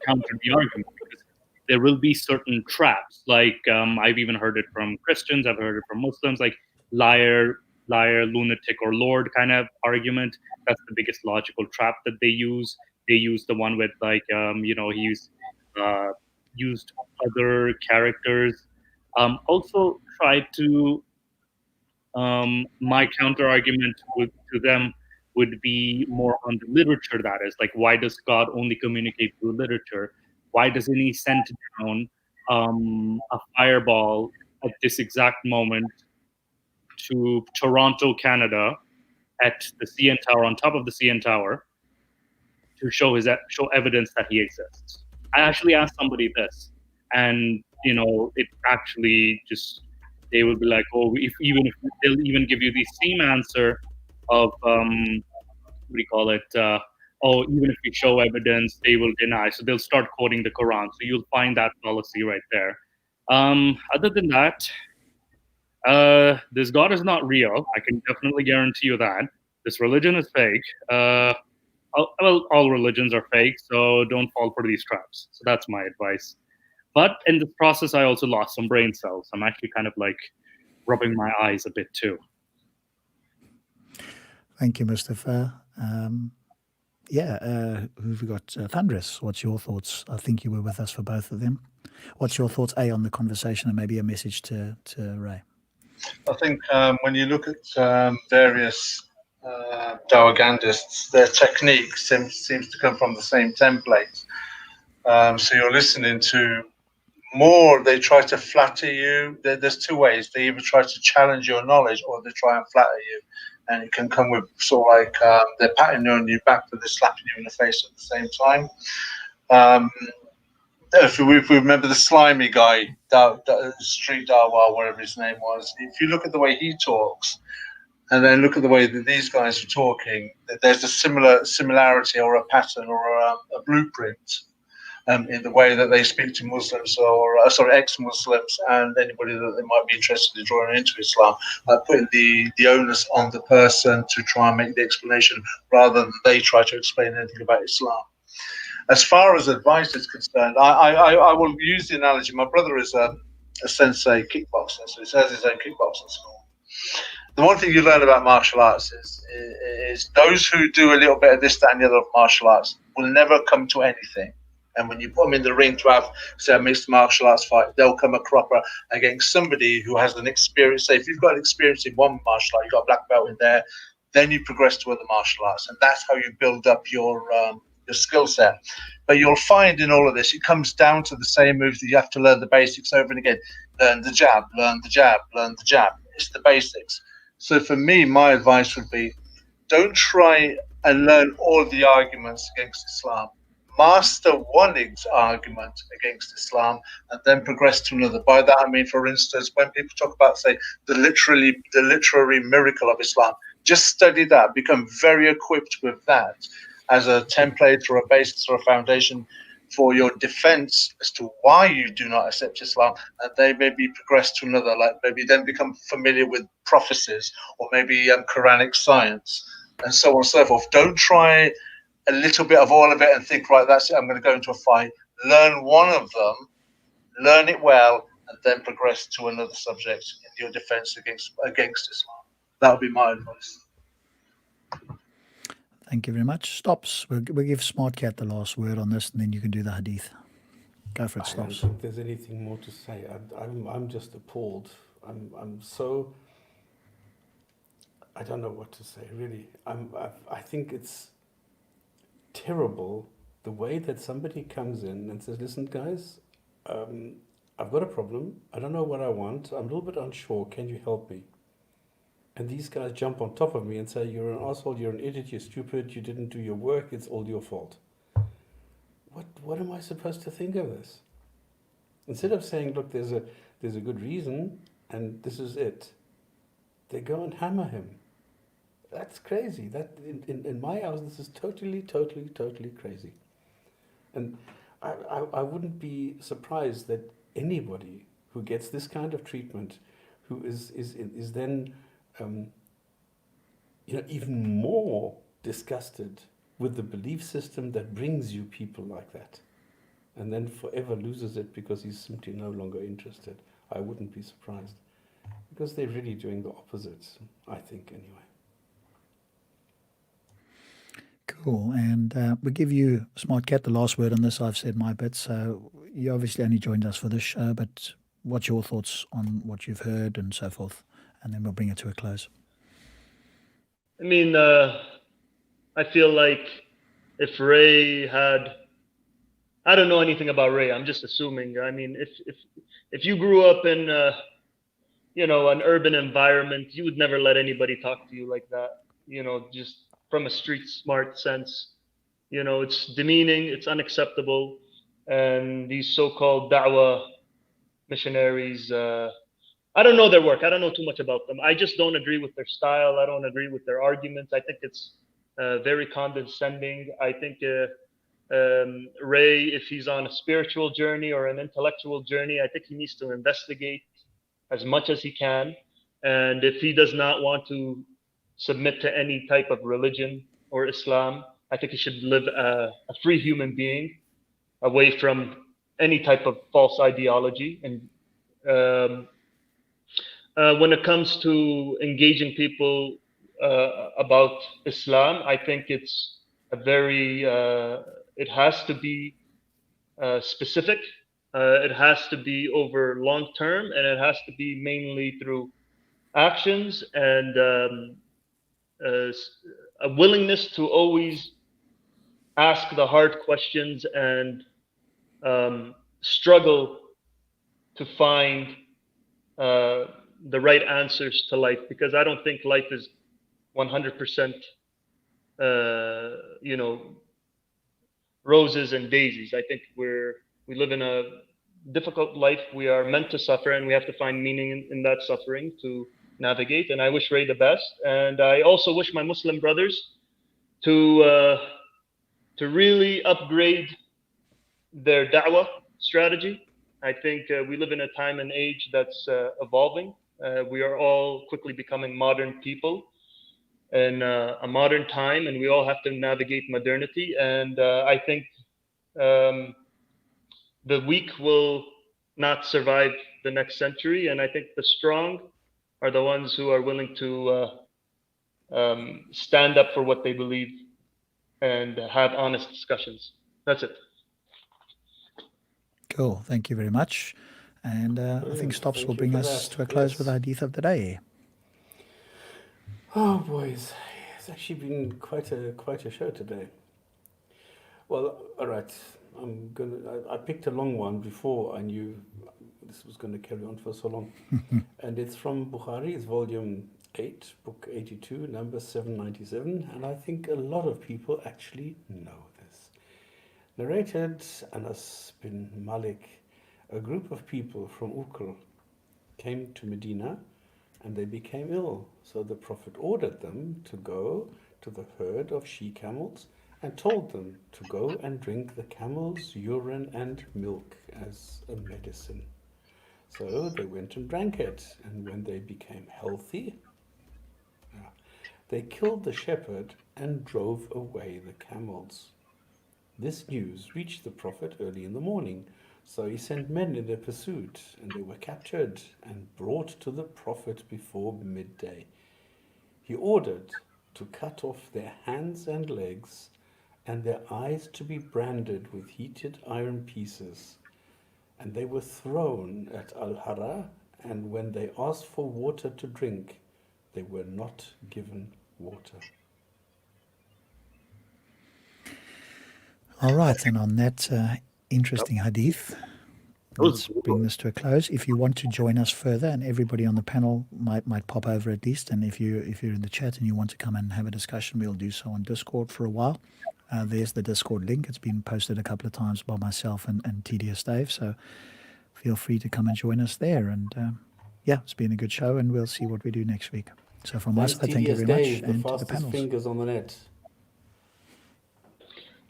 counter the argument. Because there will be certain traps, like I've even heard it from Christians, I've heard it from Muslims, like liar, lunatic, or Lord kind of argument. That's the biggest logical trap that they use. They use the one with he used other characters. Also try to my counter argument to them would be more on the literature. That is, like, why does God only communicate through literature? Why doesn't he send down a fireball at this exact moment to Toronto, Canada, at the CN Tower, on top of the CN Tower, to show evidence that he exists? I actually asked somebody this, and it actually just, they will be like, oh, if they'll even give you the same answer of what do you call it? Oh, even if we show evidence, they will deny. So they'll start quoting the Quran. So you'll find that policy right there. Other than that, this God is not real. I can definitely guarantee you that. This religion is fake. All religions are fake, so don't fall for these traps. So that's my advice. But in this process, I also lost some brain cells. I'm actually kind of like rubbing my eyes a bit too. Thank you, Mustafa. Who've we got? Thunderous, what's your thoughts? I think you were with us for both of them. What's your thoughts, A, on the conversation, and maybe a message to Ray? I think when you look at various Dawagandists, their technique seems to come from the same template. So you're listening to more, they try to flatter you. There's two ways. They either try to challenge your knowledge or they try and flatter you. And it can come with sort of like they're patting you on your back, but they're slapping you in the face at the same time. If we remember the slimy guy, Street Dawa, whatever his name was, if you look at the way he talks, and then look at the way that these guys are talking, there's a similarity or a pattern or a blueprint in the way that they speak to Muslims or ex-Muslims and anybody that they might be interested in drawing into Islam, putting the onus on the person to try and make the explanation rather than they try to explain anything about Islam. As far as advice is concerned, I will use the analogy. My brother is a sensei kickboxer, so he has his own kickboxing school. The one thing you learn about martial arts is those who do a little bit of this, that, and the other of martial arts will never come to anything. And when you put them in the ring to have, say, a mixed martial arts fight, they'll come a cropper against somebody who has an experience. Say, if you've got experience in one martial art, you've got a black belt in there, then you progress to other martial arts. And that's how you build up your skill set. But you'll find in all of this, it comes down to the same moves that you have to learn the basics over and again. Learn the jab, learn the jab, learn the jab. It's the basics. So for me, my advice would be, don't try and learn all the arguments against Islam. Master one argument against Islam and then progress to another. By that I mean, for instance, when people talk about, say, the literary miracle of Islam, just study that, become very equipped with that as a template or a basis or a foundation for your defense as to why you do not accept Islam, and they maybe progress to another, like maybe then become familiar with prophecies or maybe Quranic science and so on and so forth. Don't try a little bit of all of it and think, right, that's it, I'm going to go into a fight. Learn one of them, learn it well, and then progress to another subject in your defense against Islam. That would be my advice. Thank you very much. Stops. We'll give Smart Cat the last word on this, and then you can do the hadith. Go for it, Stops. I don't think there's anything more to say. I'm just appalled. I'm so, I don't know what to say, really. I think it's terrible the way that somebody comes in and says, listen, guys, I've got a problem. I don't know what I want. I'm a little bit unsure. Can you help me? And these guys jump on top of me and say, you're an asshole, you're an idiot, you're stupid, you didn't do your work, it's all your fault. What am I supposed to think of this? Instead of saying, look, there's a good reason and this is it, they go and hammer him. That's crazy. That in my house, this is totally crazy. And I wouldn't be surprised that anybody who gets this kind of treatment, who is then even more disgusted with the belief system that brings you people like that, and then forever loses it because he's simply no longer interested. I wouldn't be surprised, because they're really doing the opposites, I think, anyway. Cool. And we give you, Smart Cat, the last word on this. I've said my bit, so you obviously only joined us for this show, but what's your thoughts on what you've heard and so forth? And then we'll bring it to a close. I mean, I feel like if Ray had, I don't know anything about Ray. I'm just assuming. I mean, if you grew up in an urban environment, you would never let anybody talk to you like that. Just from a street smart sense. It's demeaning, it's unacceptable, and these so-called da'wah missionaries. I don't know their work. I don't know too much about them. I just don't agree with their style. I don't agree with their arguments. I think it's very condescending. I think Ray, if he's on a spiritual journey or an intellectual journey, I think he needs to investigate as much as he can. And if he does not want to submit to any type of religion or Islam, I think he should live a free human being away from any type of false ideology. And when it comes to engaging people about Islam, I think it's it has to be specific. It has to be over long term, and it has to be mainly through actions and a willingness to always ask the hard questions and struggle to find the right answers to life, because I don't think life is 100% roses and daisies. I think we live in a difficult life. We are meant to suffer, and we have to find meaning in that suffering to navigate. And I wish Ray the best, and I also wish my Muslim brothers to really upgrade their da'wah strategy. I think we live in a time and age that's evolving. We are all quickly becoming modern people in a modern time, and we all have to navigate modernity. And I think the weak will not survive the next century, and I think the strong are the ones who are willing to stand up for what they believe and have honest discussions. That's it. Cool. Thank you very much. And I think Stops will bring us to a close with the hadith of the day. Oh, boys. It's actually been quite a show today. Well, all right. I picked a long one before I knew this was going to carry on for so long. And it's from Bukhari. It's volume 8, book 82, number 797. And I think a lot of people actually know this. Narrated Anas bin Malik, a group of people from Ukr came to Medina and they became ill. So the Prophet ordered them to go to the herd of she-camels and told them to go and drink the camel's urine and milk as a medicine. So they went and drank it, and when they became healthy, they killed the shepherd and drove away the camels. This news reached the Prophet early in the morning, so he sent men in their pursuit, and they were captured and brought to the Prophet before midday. He ordered to cut off their hands and legs, and their eyes to be branded with heated iron pieces. And they were thrown at Al-Hara, and when they asked for water to drink, they were not given water. All right, and on that interesting hadith, let's bring this to a close. If you want to join us further, and everybody on the panel might pop over at least, and if you're in the chat and you want to come and have a discussion, we'll do so on Discord for a while. There's the Discord link. It's been posted a couple of times by myself and TDS Dave, so feel free to come and join us there. And it's been a good show, and we'll see what we do next week. So from us, thank you very much, and to the panels. Fingers on the net.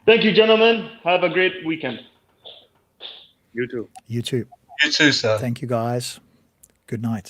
Thank you, gentlemen. Have a great weekend. You too. You too. You too, sir. Thank you, guys. Good night.